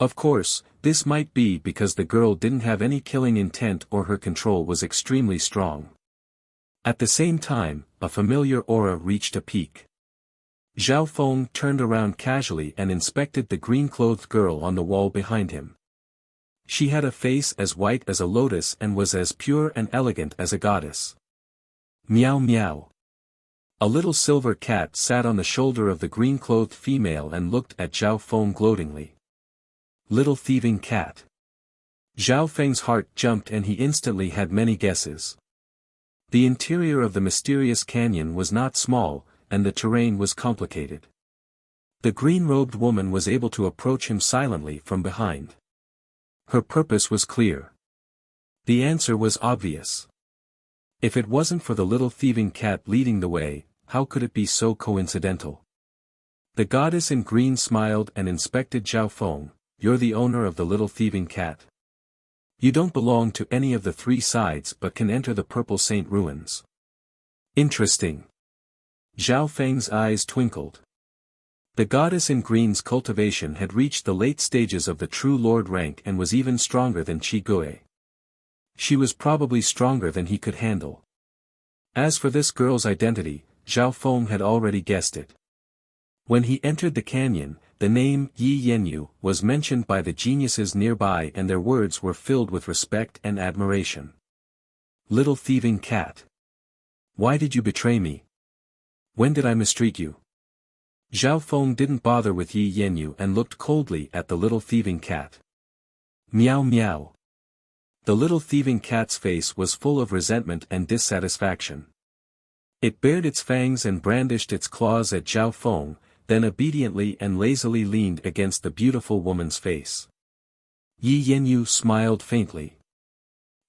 Of course, this might be because the girl didn't have any killing intent or her control was extremely strong. At the same time, a familiar aura reached a peak. Zhao Feng turned around casually and inspected the green-clothed girl on the wall behind him. She had a face as white as a lotus and was as pure and elegant as a goddess. Meow meow. A little silver cat sat on the shoulder of the green-clothed female and looked at Zhao Feng gloatingly. Little thieving cat. Zhao Feng's heart jumped and he instantly had many guesses. The interior of the mysterious canyon was not small, and the terrain was complicated. The green-robed woman was able to approach him silently from behind. Her purpose was clear. The answer was obvious. If it wasn't for the little thieving cat leading the way, how could it be so coincidental? The goddess in green smiled and inspected Zhao Feng. You're the owner of the little thieving cat. You don't belong to any of the three sides but can enter the Purple Saint ruins. Interesting. Zhao Feng's eyes twinkled. The goddess in green's cultivation had reached the late stages of the true lord rank and was even stronger than Qi Gui. She was probably stronger than he could handle. As for this girl's identity, Zhao Feng had already guessed it. When he entered the canyon, the name Yi Yanyu was mentioned by the geniuses nearby and their words were filled with respect and admiration. Little thieving cat. Why did you betray me? When did I mistreat you? Zhao Feng didn't bother with Yi Yanyu and looked coldly at the little thieving cat. Meow meow. The little thieving cat's face was full of resentment and dissatisfaction. It bared its fangs and brandished its claws at Zhao Feng, then obediently and lazily leaned against the beautiful woman's face. Yi Yanyu smiled faintly.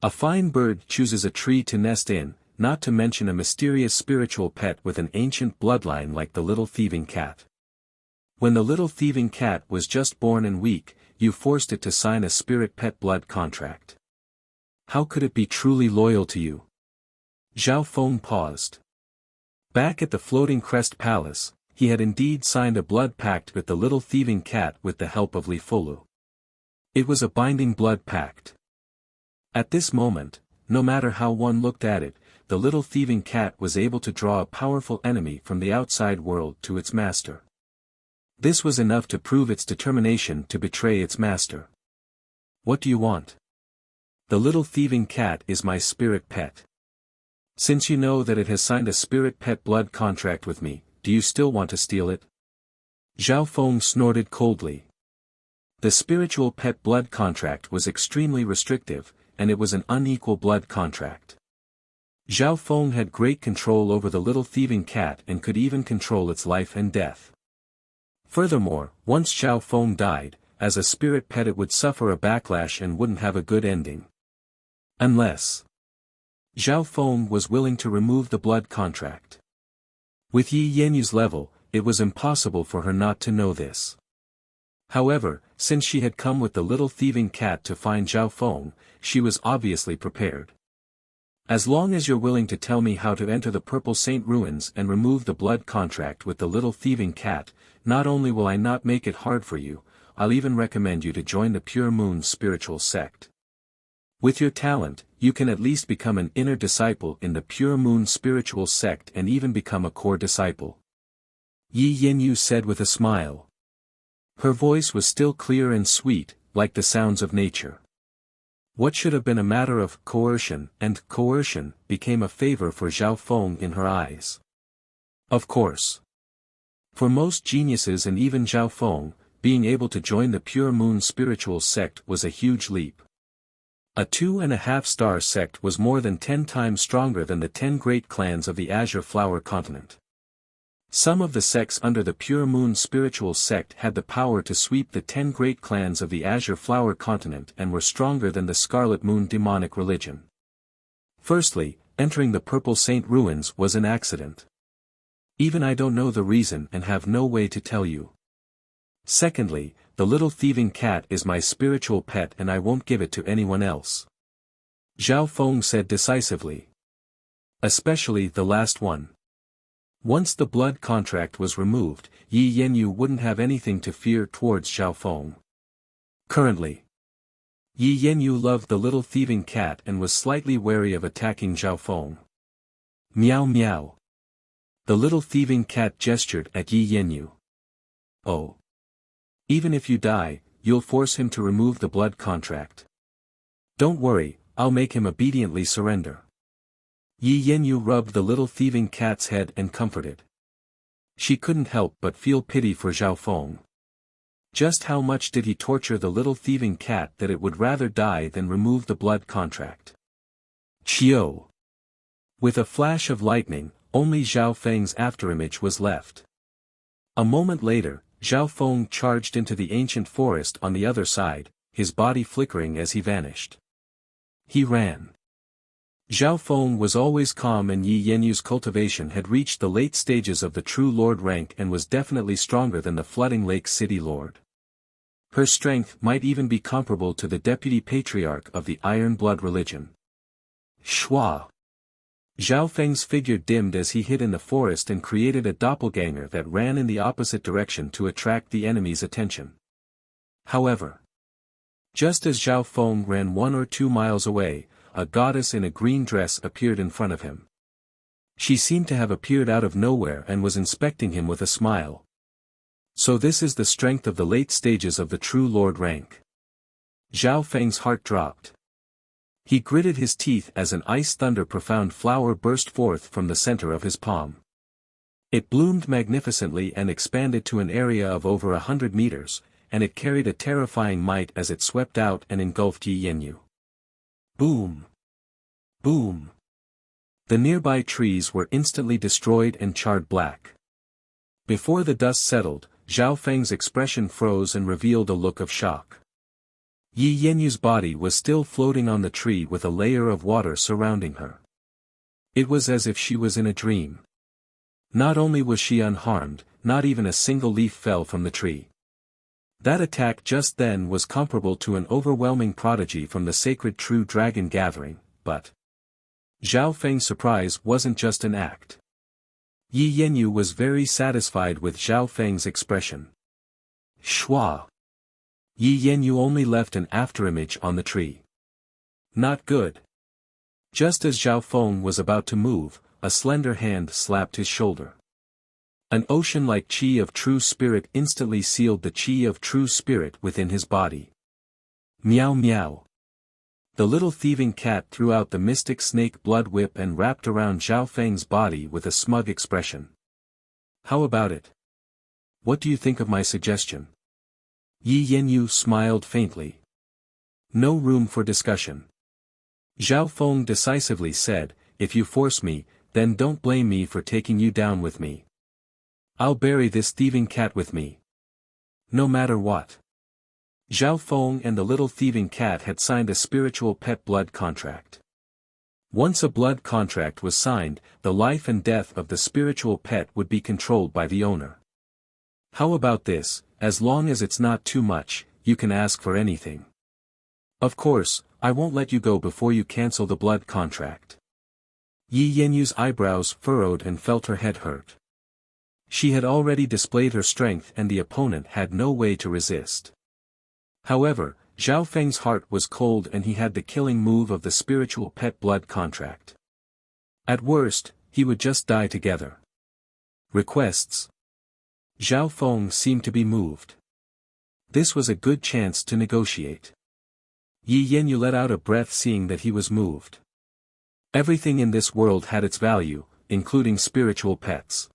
A fine bird chooses a tree to nest in, not to mention a mysterious spiritual pet with an ancient bloodline like the little thieving cat. When the little thieving cat was just born and weak, you forced it to sign a spirit pet blood contract. How could it be truly loyal to you? Zhao Feng paused. Back at the Floating Crest Palace, he had indeed signed a blood pact with the little thieving cat with the help of Li Folu. It was a binding blood pact. At this moment, no matter how one looked at it, the little thieving cat was able to draw a powerful enemy from the outside world to its master. This was enough to prove its determination to betray its master. What do you want? The little thieving cat is my spirit pet. Since you know that it has signed a spirit pet blood contract with me, do you still want to steal it? Zhao Feng snorted coldly. The spiritual pet blood contract was extremely restrictive, and it was an unequal blood contract. Zhao Feng had great control over the little thieving cat and could even control its life and death. Furthermore, once Zhao Feng died, as a spirit pet it would suffer a backlash and wouldn't have a good ending. Unless Zhao Feng was willing to remove the blood contract. With Yi Yanyu's level, it was impossible for her not to know this. However, since she had come with the little thieving cat to find Zhao Feng, she was obviously prepared. As long as you're willing to tell me how to enter the Purple Saint Ruins and remove the blood contract with the little thieving cat, not only will I not make it hard for you, I'll even recommend you to join the Pure Moon spiritual sect. With your talent, you can at least become an inner disciple in the Pure Moon spiritual sect and even become a core disciple. Yi Yanyu said with a smile. Her voice was still clear and sweet, like the sounds of nature. What should have been a matter of coercion became a favor for Zhao Feng in her eyes. Of course. For most geniuses and even Zhao Feng, being able to join the Pure Moon spiritual sect was a huge leap. A 2.5-star sect was more than 10 times stronger than the 10 great clans of the Azure Flower Continent. Some of the sects under the Pure Moon spiritual sect had the power to sweep the 10 great clans of the Azure Flower Continent and were stronger than the Scarlet Moon demonic religion. Firstly, entering the Purple Saint Ruins was an accident. Even I don't know the reason and have no way to tell you. Secondly, the little thieving cat is my spiritual pet and I won't give it to anyone else. Zhao Feng said decisively. Especially the last one. Once the blood contract was removed, Yi Yanyu wouldn't have anything to fear towards Zhao Feng. Currently, Yi Yanyu loved the little thieving cat and was slightly wary of attacking Zhao Feng. Meow meow. The little thieving cat gestured at Yi Yanyu. Oh. Even if you die, you'll force him to remove the blood contract. Don't worry, I'll make him obediently surrender. Yi Yanyu rubbed the little thieving cat's head and comforted. She couldn't help but feel pity for Zhao Feng. Just how much did he torture the little thieving cat that it would rather die than remove the blood contract? Chio! With a flash of lightning, only Zhao Feng's afterimage was left. A moment later, Zhao Feng charged into the ancient forest on the other side, his body flickering as he vanished. He ran. Zhao Feng was always calm and Yi Yanyu's cultivation had reached the late stages of the true lord rank and was definitely stronger than the Flooding Lake City Lord. Her strength might even be comparable to the deputy patriarch of the Iron Blood religion. Shua! Zhao Feng's figure dimmed as he hid in the forest and created a doppelganger that ran in the opposite direction to attract the enemy's attention. However, just as Zhao Feng ran 1 or 2 miles away, a goddess in a green dress appeared in front of him. She seemed to have appeared out of nowhere and was inspecting him with a smile. So this is the strength of the late stages of the true Lord rank. Zhao Feng's heart dropped. He gritted his teeth as an ice thunder profound flower burst forth from the center of his palm. It bloomed magnificently and expanded to an area of over 100 meters, and it carried a terrifying might as it swept out and engulfed Yi Yanyu. Boom! Boom! The nearby trees were instantly destroyed and charred black. Before the dust settled, Zhao Feng's expression froze and revealed a look of shock. Yi Yanyu's body was still floating on the tree with a layer of water surrounding her. It was as if she was in a dream. Not only was she unharmed, not even a single leaf fell from the tree. That attack just then was comparable to an overwhelming prodigy from the sacred true dragon gathering, but Zhao Feng's surprise wasn't just an act. Yi Yanyu was very satisfied with Zhao Feng's expression. Shua! Yi Yanyu only left an afterimage on the tree. Not good. Just as Zhao Feng was about to move, a slender hand slapped his shoulder. An ocean-like chi of true spirit instantly sealed the chi of true spirit within his body. Meow meow. The little thieving cat threw out the mystic snake blood whip and wrapped around Zhao Feng's body with a smug expression. How about it? What do you think of my suggestion? Yi Yanyu smiled faintly. No room for discussion. Zhao Feng decisively said, if you force me, then don't blame me for taking you down with me. I'll bury this thieving cat with me. No matter what. Zhao Feng and the little thieving cat had signed a spiritual pet blood contract. Once a blood contract was signed, the life and death of the spiritual pet would be controlled by the owner. How about this, as long as it's not too much, you can ask for anything. Of course, I won't let you go before you cancel the blood contract. Yi Yanyu's eyebrows furrowed and felt her head hurt. She had already displayed her strength and the opponent had no way to resist. However, Zhao Feng's heart was cold and he had the killing move of the spiritual pet blood contract. At worst, he would just die together. Requests? Zhao Feng seemed to be moved. This was a good chance to negotiate. Yi Yanyu let out a breath seeing that he was moved. Everything in this world had its value, including spiritual pets.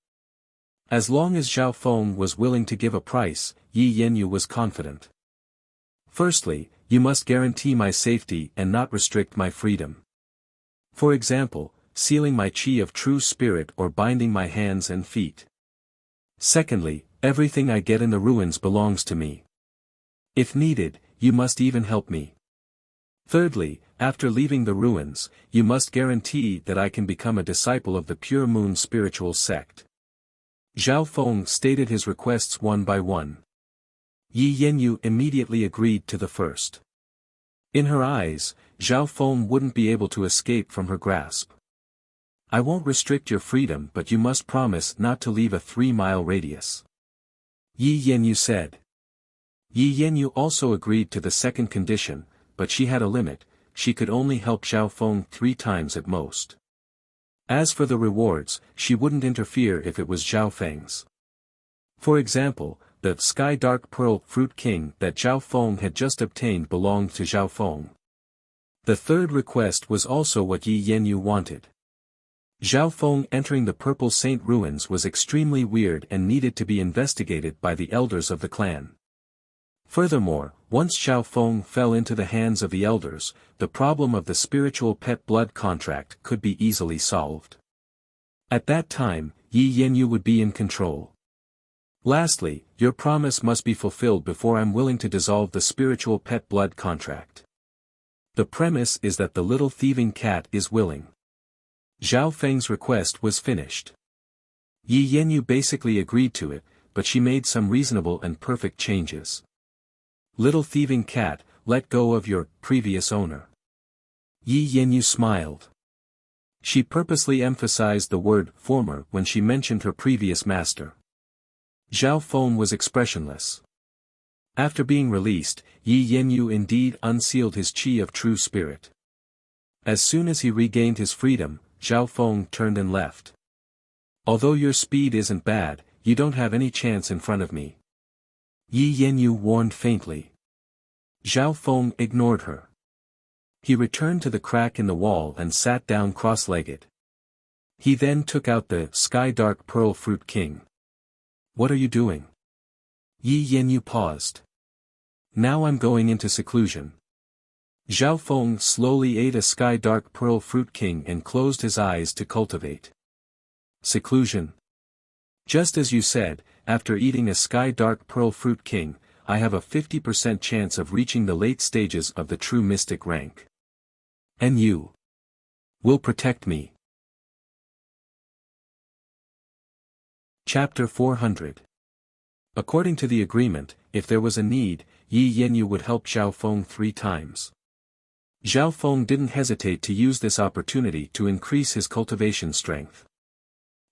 As long as Zhao Feng was willing to give a price, Yi Yanyu was confident. Firstly, you must guarantee my safety and not restrict my freedom. For example, sealing my chi of true spirit or binding my hands and feet. Secondly, everything I get in the ruins belongs to me. If needed, you must even help me. Thirdly, after leaving the ruins, you must guarantee that I can become a disciple of the Pure Moon spiritual sect. Zhao Feng stated his requests one by one. Yi Yanyu immediately agreed to the first. In her eyes, Zhao Feng wouldn't be able to escape from her grasp. I won't restrict your freedom, but you must promise not to leave a 3-mile radius. Yi Yanyu said. Yi Yanyu also agreed to the second condition, but she had a limit, she could only help Zhao Feng 3 times at most. As for the rewards, she wouldn't interfere if it was Zhao Feng's. For example, the Sky Dark Pearl Fruit King that Zhao Feng had just obtained belonged to Zhao Feng. The third request was also what Yi Yanyu wanted. Zhao Feng entering the Purple Saint ruins was extremely weird and needed to be investigated by the elders of the clan. Furthermore, once Zhao Feng fell into the hands of the elders, the problem of the spiritual pet blood contract could be easily solved. At that time, Yi Yanyu would be in control. Lastly, your promise must be fulfilled before I'm willing to dissolve the spiritual pet blood contract. The premise is that the little thieving cat is willing. Zhao Feng's request was finished. Yi Yanyu basically agreed to it, but she made some reasonable and perfect changes. Little thieving cat, let go of your previous owner. Yi Yanyu smiled. She purposely emphasized the word former when she mentioned her previous master. Zhao Feng was expressionless. After being released, Yi Yanyu indeed unsealed his qi of true spirit. As soon as he regained his freedom, Zhao Feng turned and left. Although your speed isn't bad, you don't have any chance in front of me. Yi Yanyu warned faintly. Zhao Feng ignored her. He returned to the crack in the wall and sat down cross-legged. He then took out the Sky Dark Pearl Fruit King. What are you doing? Yi Yanyu paused. Now I'm going into seclusion. Zhao Feng slowly ate a Sky Dark Pearl Fruit King and closed his eyes to cultivate. Seclusion. Just as you said, after eating a Sky Dark Pearl Fruit King, I have a 50% chance of reaching the late stages of the true mystic rank. And you will protect me. Chapter 400. According to the agreement, if there was a need, Yi Yanyu would help Zhao Feng 3 times. Zhao Feng didn't hesitate to use this opportunity to increase his cultivation strength.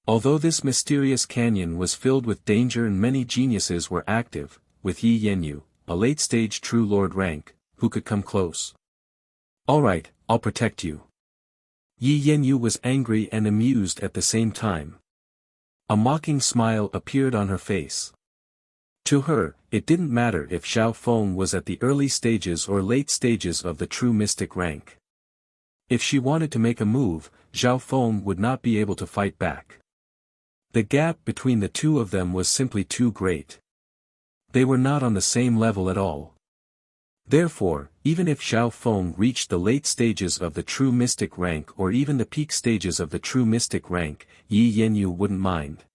Although this mysterious canyon was filled with danger and many geniuses were active, with Yi Yanyu, a late-stage true lord rank, who could come close. Alright, I'll protect you. Yi Yanyu was angry and amused at the same time. A mocking smile appeared on her face. To her, it didn't matter if Zhao Feng was at the early stages or late stages of the true mystic rank. If she wanted to make a move, Zhao Feng would not be able to fight back. The gap between the two of them was simply too great. They were not on the same level at all. Therefore, even if Zhao Feng reached the late stages of the true mystic rank or even the peak stages of the true mystic rank, Yi Yanyu wouldn't mind.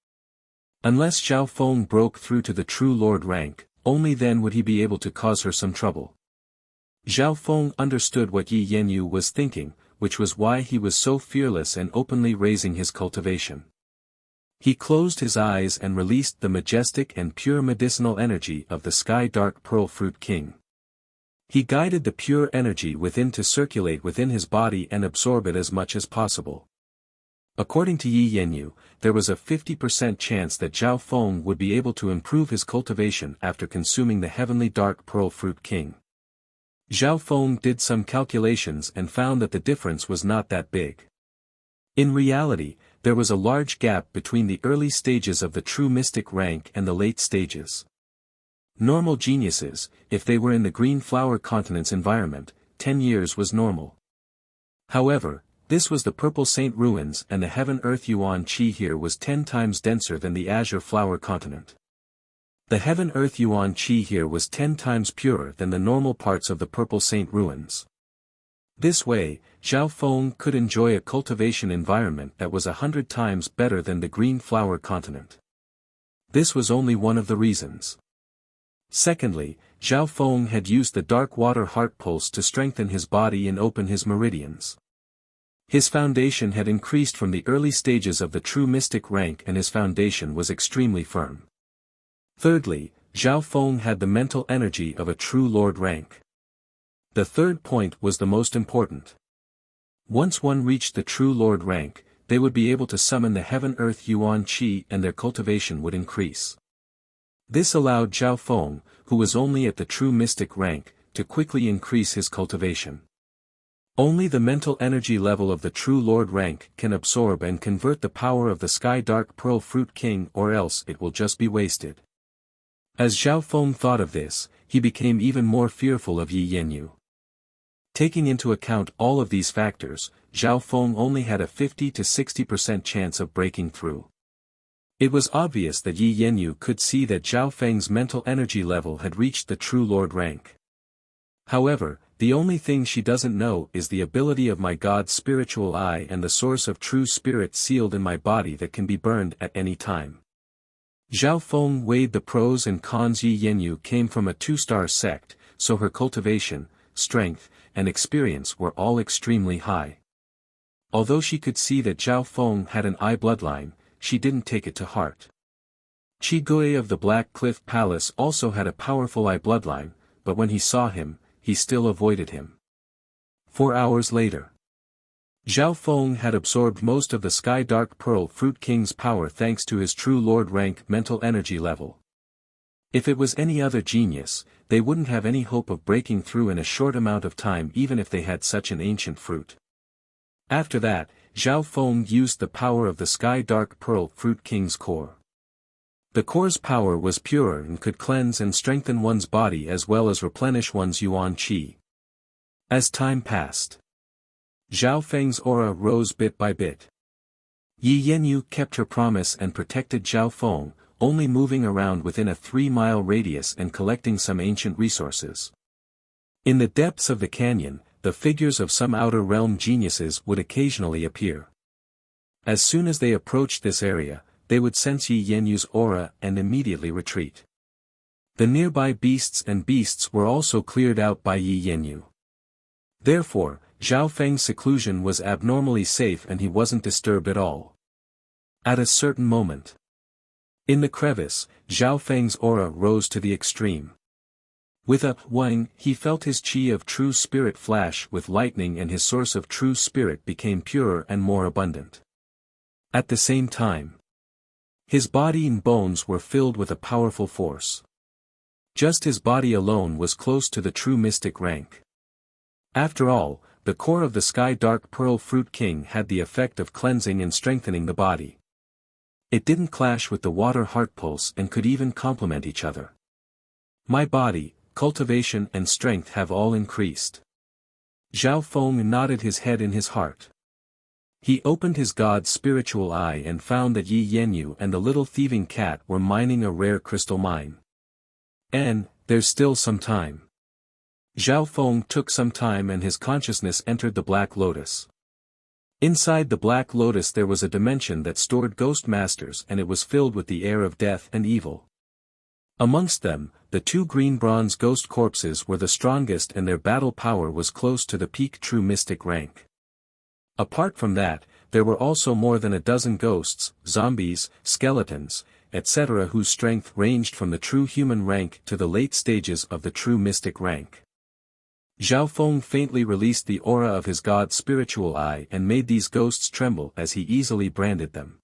Unless Zhao Feng broke through to the true lord rank, only then would he be able to cause her some trouble. Zhao Feng understood what Yi Yanyu was thinking, which was why he was so fearless and openly raising his cultivation. He closed his eyes and released the majestic and pure medicinal energy of the Sky Dark Pearl Fruit King. He guided the pure energy within to circulate within his body and absorb it as much as possible. According to Yi Yanyu, there was a 50% chance that Zhao Feng would be able to improve his cultivation after consuming the Heavenly Dark Pearl Fruit King. Zhao Feng did some calculations and found that the difference was not that big. In reality, there was a large gap between the early stages of the true mystic rank and the late stages. Normal geniuses, if they were in the Green Flower Continent's environment, 10 years was normal. However, this was the Purple Saint Ruins and the Heaven-Earth Yuan Qi here was 10 times denser than the Azure Flower Continent. The Heaven-Earth Yuan Qi here was 10 times purer than the normal parts of the Purple Saint Ruins. This way, Zhao Feng could enjoy a cultivation environment that was 100 times better than the Green Flower Continent. This was only one of the reasons. Secondly, Zhao Feng had used the Dark Water Heart Pulse to strengthen his body and open his meridians. His foundation had increased from the early stages of the true mystic rank and his foundation was extremely firm. Thirdly, Zhao Feng had the mental energy of a true lord rank. The third point was the most important. Once one reached the true lord rank, they would be able to summon the Heaven-Earth Yuan Qi and their cultivation would increase. This allowed Zhao Feng, who was only at the true mystic rank, to quickly increase his cultivation. Only the mental energy level of the true lord rank can absorb and convert the power of the Sky Dark Pearl Fruit King or else it will just be wasted. As Zhao Feng thought of this, he became even more fearful of Yi Yanyu. Taking into account all of these factors, Zhao Feng only had a 50 to 60% chance of breaking through. It was obvious that Yi Yanyu could see that Zhao Feng's mental energy level had reached the true lord rank. However, the only thing she doesn't know is the ability of my God's spiritual eye and the source of true spirit sealed in my body that can be burned at any time. Zhao Feng weighed the pros and cons. Yi Yanyu came from a 2-star sect, so her cultivation, strength, and experience were all extremely high. Although she could see that Zhao Feng had an eye bloodline, she didn't take it to heart. Qi Gui of the Black Cliff Palace also had a powerful eye bloodline, but when he saw him, he still avoided him. 4 hours later. Zhao Feng had absorbed most of the Sky Dark Pearl Fruit King's power thanks to his true Lord rank mental energy level. If it was any other genius, they wouldn't have any hope of breaking through in a short amount of time even if they had such an ancient fruit. After that, Zhao Feng used the power of the Sky Dark Pearl Fruit King's core. The core's power was purer and could cleanse and strengthen one's body as well as replenish one's yuan qi. As time passed, Zhao Feng's aura rose bit by bit. Yi Yanyu kept her promise and protected Zhao Feng, only moving around within a 3-mile radius and collecting some ancient resources. In the depths of the canyon, the figures of some outer realm geniuses would occasionally appear. As soon as they approached this area, they would sense Yi Yanyu's aura and immediately retreat. The nearby beasts were also cleared out by Yi Yanyu. Therefore, Zhao Feng's seclusion was abnormally safe and he wasn't disturbed at all. At a certain moment, in the crevice, Zhao Feng's aura rose to the extreme. With a whing, he felt his qi of true spirit flash with lightning and his source of true spirit became purer and more abundant. At the same time, his body and bones were filled with a powerful force. Just his body alone was close to the true mystic rank. After all, the core of the Sky Dark Pearl Fruit King had the effect of cleansing and strengthening the body. It didn't clash with the water heart pulse and could even complement each other. My body, cultivation and strength have all increased. Zhao Feng nodded his head in his heart. He opened his god's spiritual eye and found that Yi Yanyu and the little thieving cat were mining a rare crystal mine. And, there's still some time. Zhao Feng took some time and his consciousness entered the Black Lotus. Inside the Black Lotus there was a dimension that stored ghost masters and it was filled with the air of death and evil. Amongst them, the 2 green bronze ghost corpses were the strongest and their battle power was close to the peak true mystic rank. Apart from that, there were also more than a dozen ghosts, zombies, skeletons, etc. whose strength ranged from the true human rank to the late stages of the true mystic rank. Zhao Feng faintly released the aura of his god's spiritual eye and made these ghosts tremble as he easily branded them.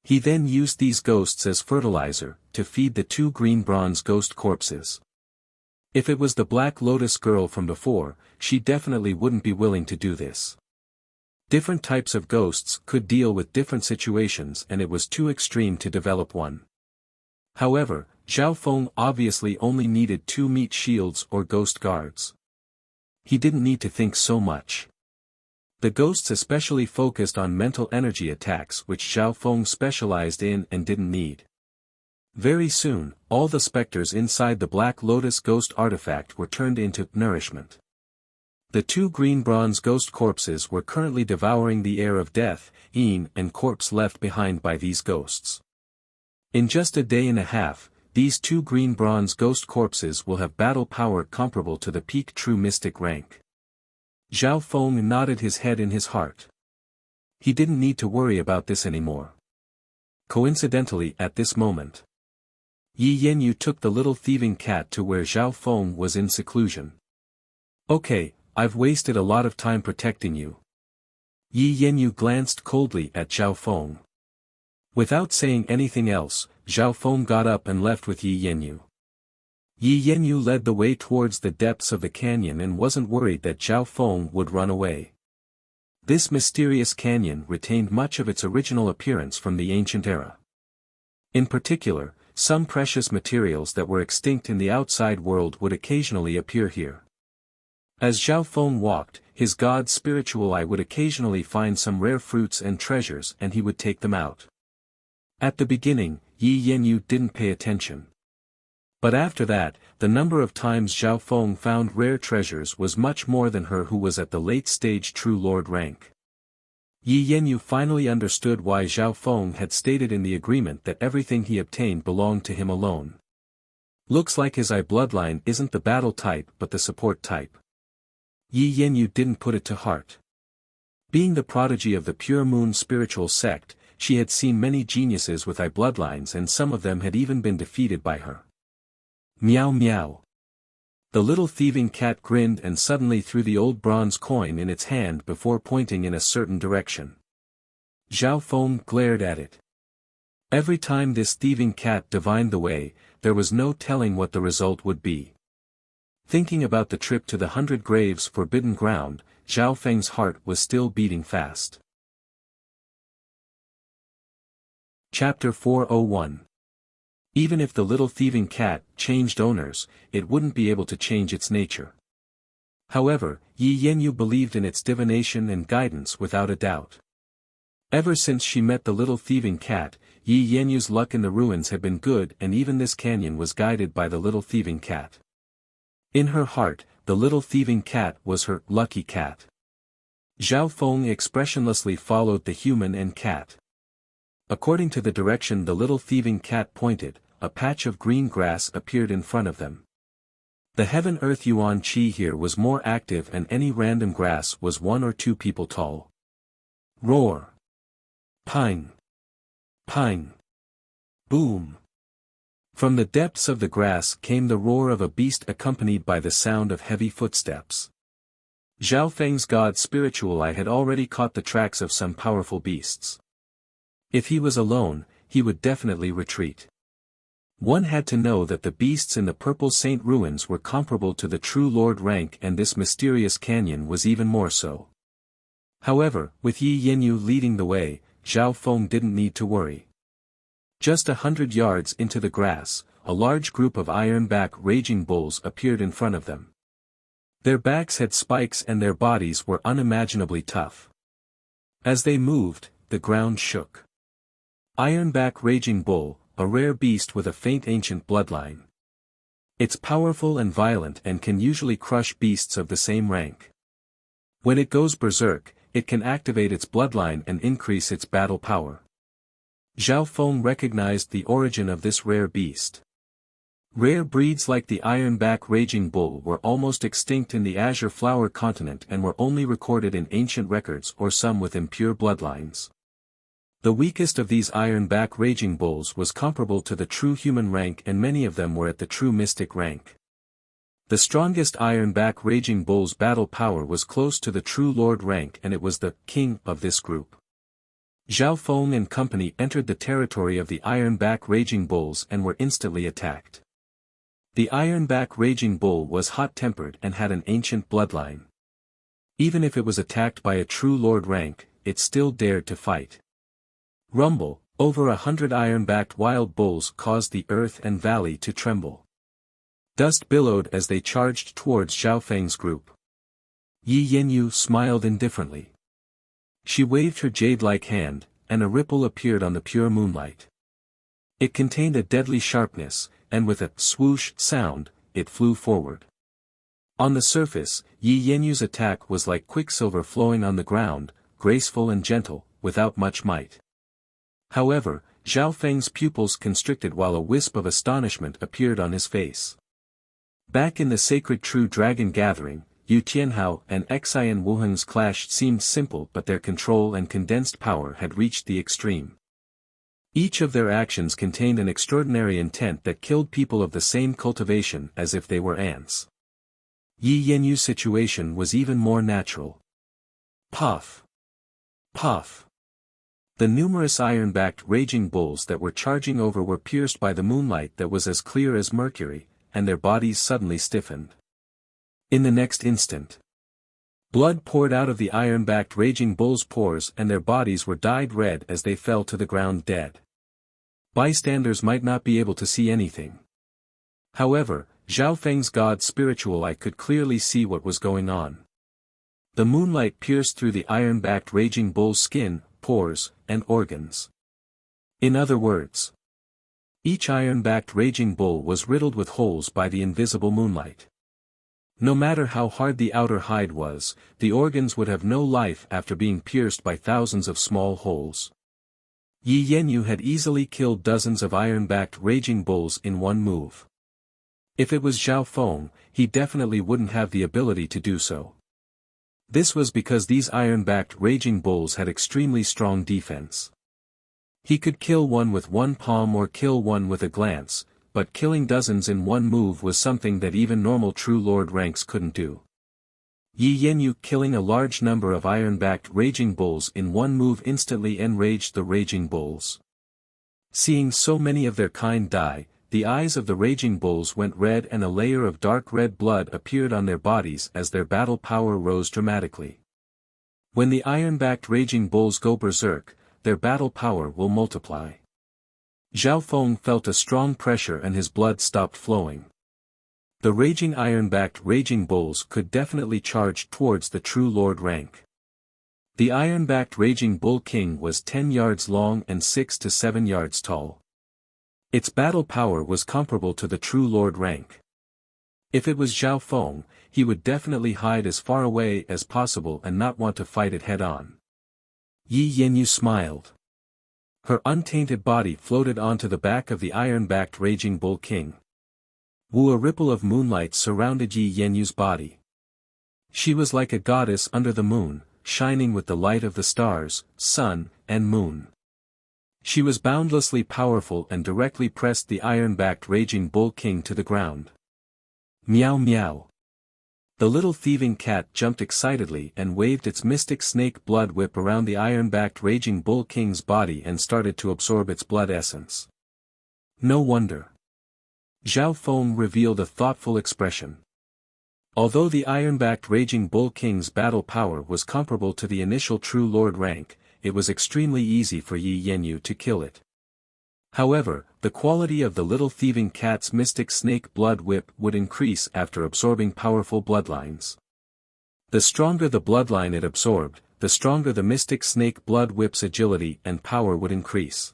He then used these ghosts as fertilizer, to feed the 2 green bronze ghost corpses. If it was the Black Lotus girl from before, she definitely wouldn't be willing to do this. Different types of ghosts could deal with different situations and it was too extreme to develop one. However, Zhao Feng obviously only needed 2 meat shields or ghost guards. He didn't need to think so much. The ghosts especially focused on mental energy attacks which Zhao Feng specialized in and didn't need. Very soon, all the specters inside the Black Lotus ghost artifact were turned into nourishment. The 2 green bronze ghost corpses were currently devouring the air of death, and corpse left behind by these ghosts. In just a day and a half, these 2 green bronze ghost corpses will have battle power comparable to the peak true mystic rank. Zhao Feng nodded his head in his heart. He didn't need to worry about this anymore. Coincidentally at this moment, Yi Yanyu took the little thieving cat to where Zhao Feng was in seclusion. Okay, I've wasted a lot of time protecting you. Yi Yanyu glanced coldly at Zhao Feng. Without saying anything else, Zhao Feng got up and left with Yi Yanyu. Yi Yanyu led the way towards the depths of the canyon and wasn't worried that Zhao Feng would run away. This mysterious canyon retained much of its original appearance from the ancient era. In particular, some precious materials that were extinct in the outside world would occasionally appear here. As Zhao Feng walked, his god's spiritual eye would occasionally find some rare fruits and treasures and he would take them out. At the beginning, Yi Yanyu didn't pay attention. But after that, the number of times Zhao Feng found rare treasures was much more than her who was at the late stage true lord rank. Yi Yanyu finally understood why Zhao Feng had stated in the agreement that everything he obtained belonged to him alone. Looks like his eye bloodline isn't the battle type but the support type. Yi Yanyu didn't put it to heart. Being the prodigy of the Pure Moon spiritual sect, she had seen many geniuses with eye bloodlines and some of them had even been defeated by her. Meow meow. The little thieving cat grinned and suddenly threw the old bronze coin in its hand before pointing in a certain direction. Zhao Feng glared at it. Every time this thieving cat divined the way, there was no telling what the result would be. Thinking about the trip to the 100 Graves forbidden ground, Zhao Feng's heart was still beating fast. Chapter 401. Even if the little thieving cat changed owners, it wouldn't be able to change its nature. However, Yi Yanyu believed in its divination and guidance without a doubt. Ever since she met the little thieving cat, Yi Yanyu's luck in the ruins had been good, and even this canyon was guided by the little thieving cat. In her heart, the little thieving cat was her lucky cat. Zhao Feng expressionlessly followed the human and cat. According to the direction the little thieving cat pointed, a patch of green grass appeared in front of them. The heaven-earth yuan qi here was more active, and any random grass was 1 or 2 people tall. Roar! Pine! Pine! Boom! From the depths of the grass came the roar of a beast accompanied by the sound of heavy footsteps. Zhao Feng's god spiritual eye had already caught the tracks of some powerful beasts. If he was alone, he would definitely retreat. One had to know that the beasts in the Purple Saint ruins were comparable to the true Lord rank, and this mysterious canyon was even more so. However, with Yi Yanyu leading the way, Zhao Feng didn't need to worry. Just 100 yards into the grass, a large group of iron-back raging bulls appeared in front of them. Their backs had spikes and their bodies were unimaginably tough. As they moved, the ground shook. Ironback Raging Bull, a rare beast with a faint ancient bloodline. It's powerful and violent and can usually crush beasts of the same rank. When it goes berserk, it can activate its bloodline and increase its battle power. Zhao Feng recognized the origin of this rare beast. Rare breeds like the Ironback Raging Bull were almost extinct in the Azure Flower continent and were only recorded in ancient records or some with impure bloodlines. The weakest of these Ironback Raging Bulls was comparable to the true human rank, and many of them were at the true mystic rank. The strongest Ironback Raging Bull's battle power was close to the true Lord rank, and it was the king of this group. Zhao Feng and company entered the territory of the Ironback Raging Bulls and were instantly attacked. The Ironback Raging Bull was hot-tempered and had an ancient bloodline. Even if it was attacked by a true Lord rank, it still dared to fight. Rumble, over 100 iron-backed wild bulls caused the earth and valley to tremble. Dust billowed as they charged towards Zhao Feng's group. Yi Yanyu smiled indifferently. She waved her jade-like hand, and a ripple appeared on the pure moonlight. It contained a deadly sharpness, and with a swoosh sound, it flew forward. On the surface, Yi Yanyu's attack was like quicksilver flowing on the ground, graceful and gentle, without much might. However, Zhao Feng's pupils constricted while a wisp of astonishment appeared on his face. Back in the sacred True Dragon gathering, Yu Tianhao and Xian Wuheng's clash seemed simple, but their control and condensed power had reached the extreme. Each of their actions contained an extraordinary intent that killed people of the same cultivation as if they were ants. Yi Yanyu's situation was even more natural. Puff! Puff! The numerous iron-backed raging bulls that were charging over were pierced by the moonlight that was as clear as mercury, and their bodies suddenly stiffened. In the next instant, blood poured out of the iron-backed raging bulls' pores, and their bodies were dyed red as they fell to the ground dead. Bystanders might not be able to see anything. However, Zhao Feng's god spiritual eye could clearly see what was going on. The moonlight pierced through the iron-backed raging bull's skin, pores, and organs. In other words, each iron-backed raging bull was riddled with holes by the invisible moonlight. No matter how hard the outer hide was, the organs would have no life after being pierced by thousands of small holes. Yi Yanyu had easily killed dozens of iron-backed raging bulls in one move. If it was Zhao Feng, he definitely wouldn't have the ability to do so. This was because these iron-backed raging bulls had extremely strong defense. He could kill one with one palm or kill one with a glance, but killing dozens in one move was something that even normal True Lord ranks couldn't do. Yi Yanyu killing a large number of iron-backed raging bulls in one move instantly enraged the raging bulls. Seeing so many of their kind die, the eyes of the raging bulls went red and a layer of dark red blood appeared on their bodies as their battle power rose dramatically. When the iron-backed raging bulls go berserk, their battle power will multiply. Zhao Feng felt a strong pressure and his blood stopped flowing. The raging iron-backed raging bulls could definitely charge towards the True Lord rank. The iron-backed raging bull king was 10 yards long and 6 to 7 yards tall. Its battle power was comparable to the True Lord rank. If it was Zhao Feng, he would definitely hide as far away as possible and not want to fight it head-on. Yi Yanyu smiled. Her untainted body floated onto the back of the iron-backed raging bull king. A ripple of moonlight surrounded Yi Yanyu's body. She was like a goddess under the moon, shining with the light of the stars, sun, and moon. She was boundlessly powerful and directly pressed the iron-backed raging bull king to the ground. Meow meow. The little thieving cat jumped excitedly and waved its mystic snake blood whip around the iron-backed raging bull king's body and started to absorb its blood essence. No wonder. Zhao Feng revealed a thoughtful expression. Although the iron-backed raging bull king's battle power was comparable to the initial True Lord rank, it was extremely easy for Yi Yanyu to kill it. However, the quality of the little thieving cat's mystic snake blood whip would increase after absorbing powerful bloodlines. The stronger the bloodline it absorbed, the stronger the mystic snake blood whip's agility and power would increase.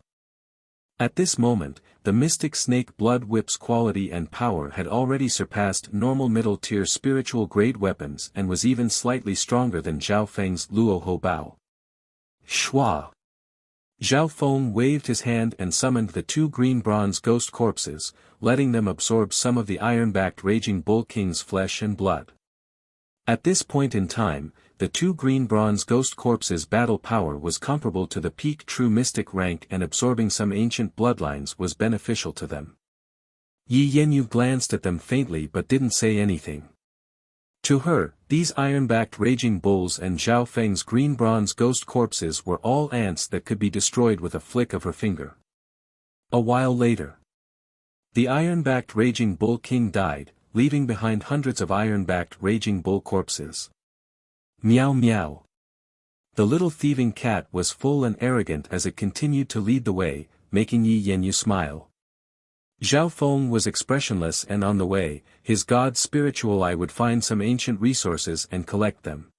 At this moment, the mystic snake blood whip's quality and power had already surpassed normal middle-tier spiritual grade weapons and was even slightly stronger than Zhao Feng's Luo Ho Bao. Shua! Zhao Feng waved his hand and summoned the 2 green bronze ghost corpses, letting them absorb some of the iron-backed raging bull king's flesh and blood. At this point in time, the 2 green bronze ghost corpses' battle power was comparable to the peak true mystic rank and absorbing some ancient bloodlines was beneficial to them. Yi Yanyu glanced at them faintly but didn't say anything. To her, these iron-backed raging bulls and Zhao Feng's green bronze ghost corpses were all ants that could be destroyed with a flick of her finger. A while later, the iron-backed raging bull king died, leaving behind hundreds of iron-backed raging bull corpses. Meow meow. The little thieving cat was full and arrogant as it continued to lead the way, making Yi Yanyu smile. Zhao Feng was expressionless and on the way, his god's spiritual eye would find some ancient resources and collect them.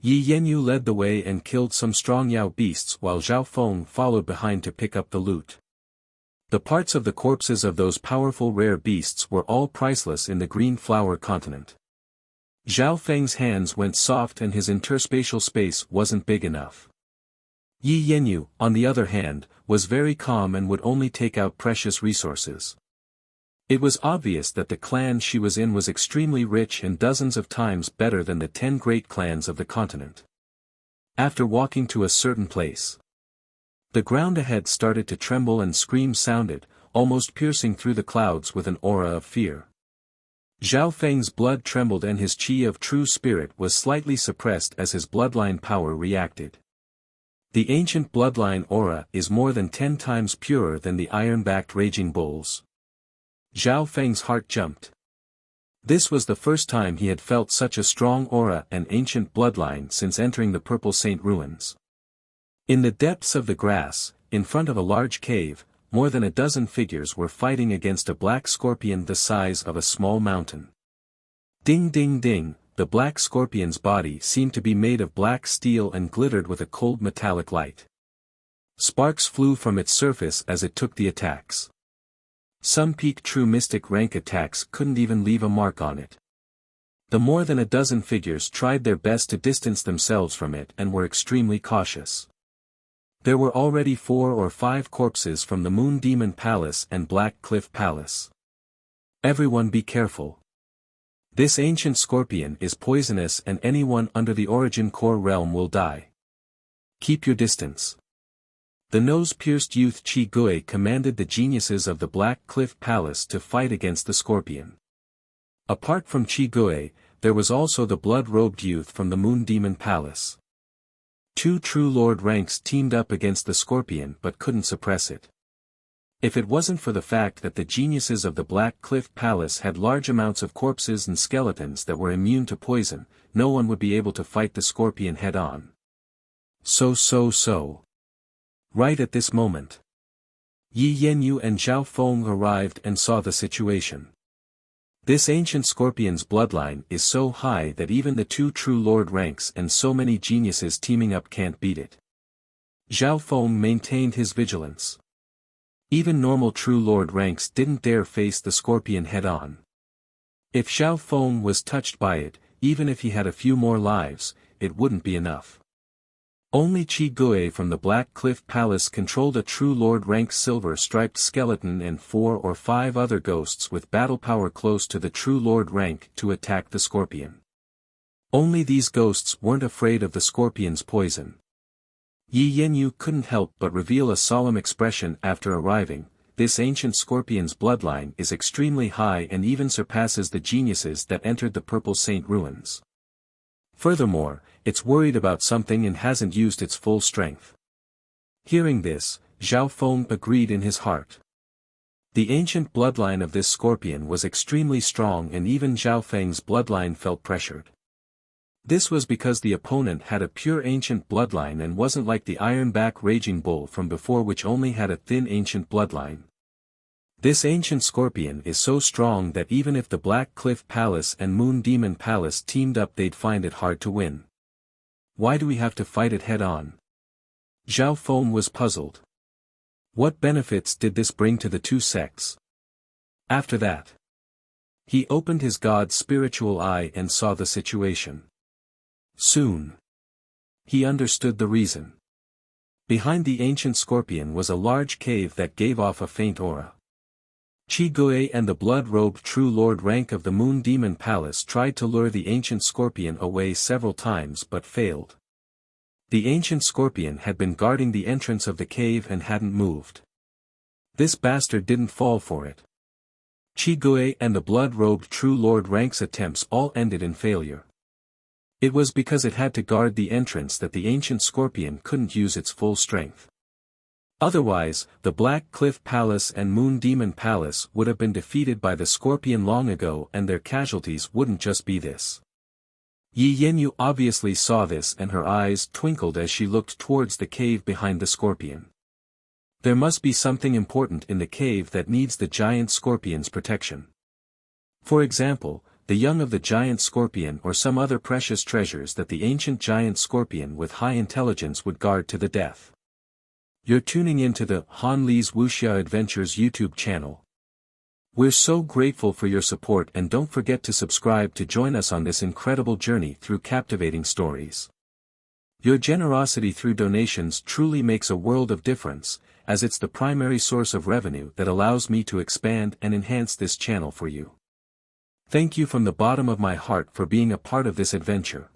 Yi Yanyu led the way and killed some strong Yao beasts while Zhao Feng followed behind to pick up the loot. The parts of the corpses of those powerful rare beasts were all priceless in the Green Flower continent. Zhao Feng's hands went soft and his interspatial space wasn't big enough. Yi Yanyu, on the other hand, was very calm and would only take out precious resources. It was obvious that the clan she was in was extremely rich and dozens of times better than the 10 great clans of the continent. After walking to a certain place, the ground ahead started to tremble and screams sounded, almost piercing through the clouds with an aura of fear. Zhao Feng's blood trembled and his qi of true spirit was slightly suppressed as his bloodline power reacted. The ancient bloodline aura is more than 10 times purer than the iron-backed raging bulls. Zhao Feng's heart jumped. This was the first time he had felt such a strong aura and ancient bloodline since entering the Purple Saint ruins. In the depths of the grass, in front of a large cave, more than a dozen figures were fighting against a black scorpion the size of a small mountain. Ding ding ding, the black scorpion's body seemed to be made of black steel and glittered with a cold metallic light. Sparks flew from its surface as it took the attacks. Some peak true mystic rank attacks couldn't even leave a mark on it. The more than a dozen figures tried their best to distance themselves from it and were extremely cautious. There were already 4 or 5 corpses from the Moon Demon Palace and Black Cliff Palace. Everyone be careful. This ancient scorpion is poisonous and anyone under the Origin Core realm will die. Keep your distance. The nose-pierced youth Chi Gui commanded the geniuses of the Black Cliff Palace to fight against the scorpion. Apart from Chi Gui, there was also the blood-robed youth from the Moon Demon Palace. Two true lord ranks teamed up against the scorpion but couldn't suppress it. If it wasn't for the fact that the geniuses of the Black Cliff Palace had large amounts of corpses and skeletons that were immune to poison, no one would be able to fight the scorpion head-on. So. Right at this moment, Yi Yanyu and Zhao Feng arrived and saw the situation. This ancient scorpion's bloodline is so high that even the two true lord ranks and so many geniuses teaming up can't beat it. Zhao Feng maintained his vigilance. Even normal true lord ranks didn't dare face the scorpion head-on. If Zhao Feng was touched by it, even if he had a few more lives, it wouldn't be enough. Only Chi Gui from the Black Cliff Palace controlled a true lord rank silver-striped skeleton and 4 or 5 other ghosts with battle power close to the true lord rank to attack the scorpion. Only these ghosts weren't afraid of the scorpion's poison. Yi Yanyu couldn't help but reveal a solemn expression after arriving. This ancient scorpion's bloodline is extremely high and even surpasses the geniuses that entered the Purple Saint ruins. Furthermore, it's worried about something and hasn't used its full strength. Hearing this, Zhao Feng agreed in his heart. The ancient bloodline of this scorpion was extremely strong and even Zhao Feng's bloodline felt pressured. This was because the opponent had a pure ancient bloodline and wasn't like the Ironback Raging Bull from before, which only had a thin ancient bloodline. This ancient scorpion is so strong that even if the Black Cliff Palace and Moon Demon Palace teamed up, they'd find it hard to win. Why do we have to fight it head-on? Zhao Feng was puzzled. What benefits did this bring to the two sects? After that, he opened his god's spiritual eye and saw the situation. Soon, he understood the reason. Behind the ancient scorpion was a large cave that gave off a faint aura. Chi Gui and the blood-robed true lord rank of the Moon Demon Palace tried to lure the ancient scorpion away several times but failed. The ancient scorpion had been guarding the entrance of the cave and hadn't moved. This bastard didn't fall for it. Chi Gui and the blood-robed true lord rank's attempts all ended in failure. It was because it had to guard the entrance that the ancient scorpion couldn't use its full strength. Otherwise, the Black Cliff Palace and Moon Demon Palace would have been defeated by the scorpion long ago, and their casualties wouldn't just be this. Yi Yanyu obviously saw this and her eyes twinkled as she looked towards the cave behind the scorpion. There must be something important in the cave that needs the giant scorpion's protection. For example, the young of the giant scorpion or some other precious treasures that the ancient giant scorpion with high intelligence would guard to the death. You're tuning into the Han Li's Wuxia Adventures YouTube channel. We're so grateful for your support, and don't forget to subscribe to join us on this incredible journey through captivating stories. Your generosity through donations truly makes a world of difference, as it's the primary source of revenue that allows me to expand and enhance this channel for you. Thank you from the bottom of my heart for being a part of this adventure.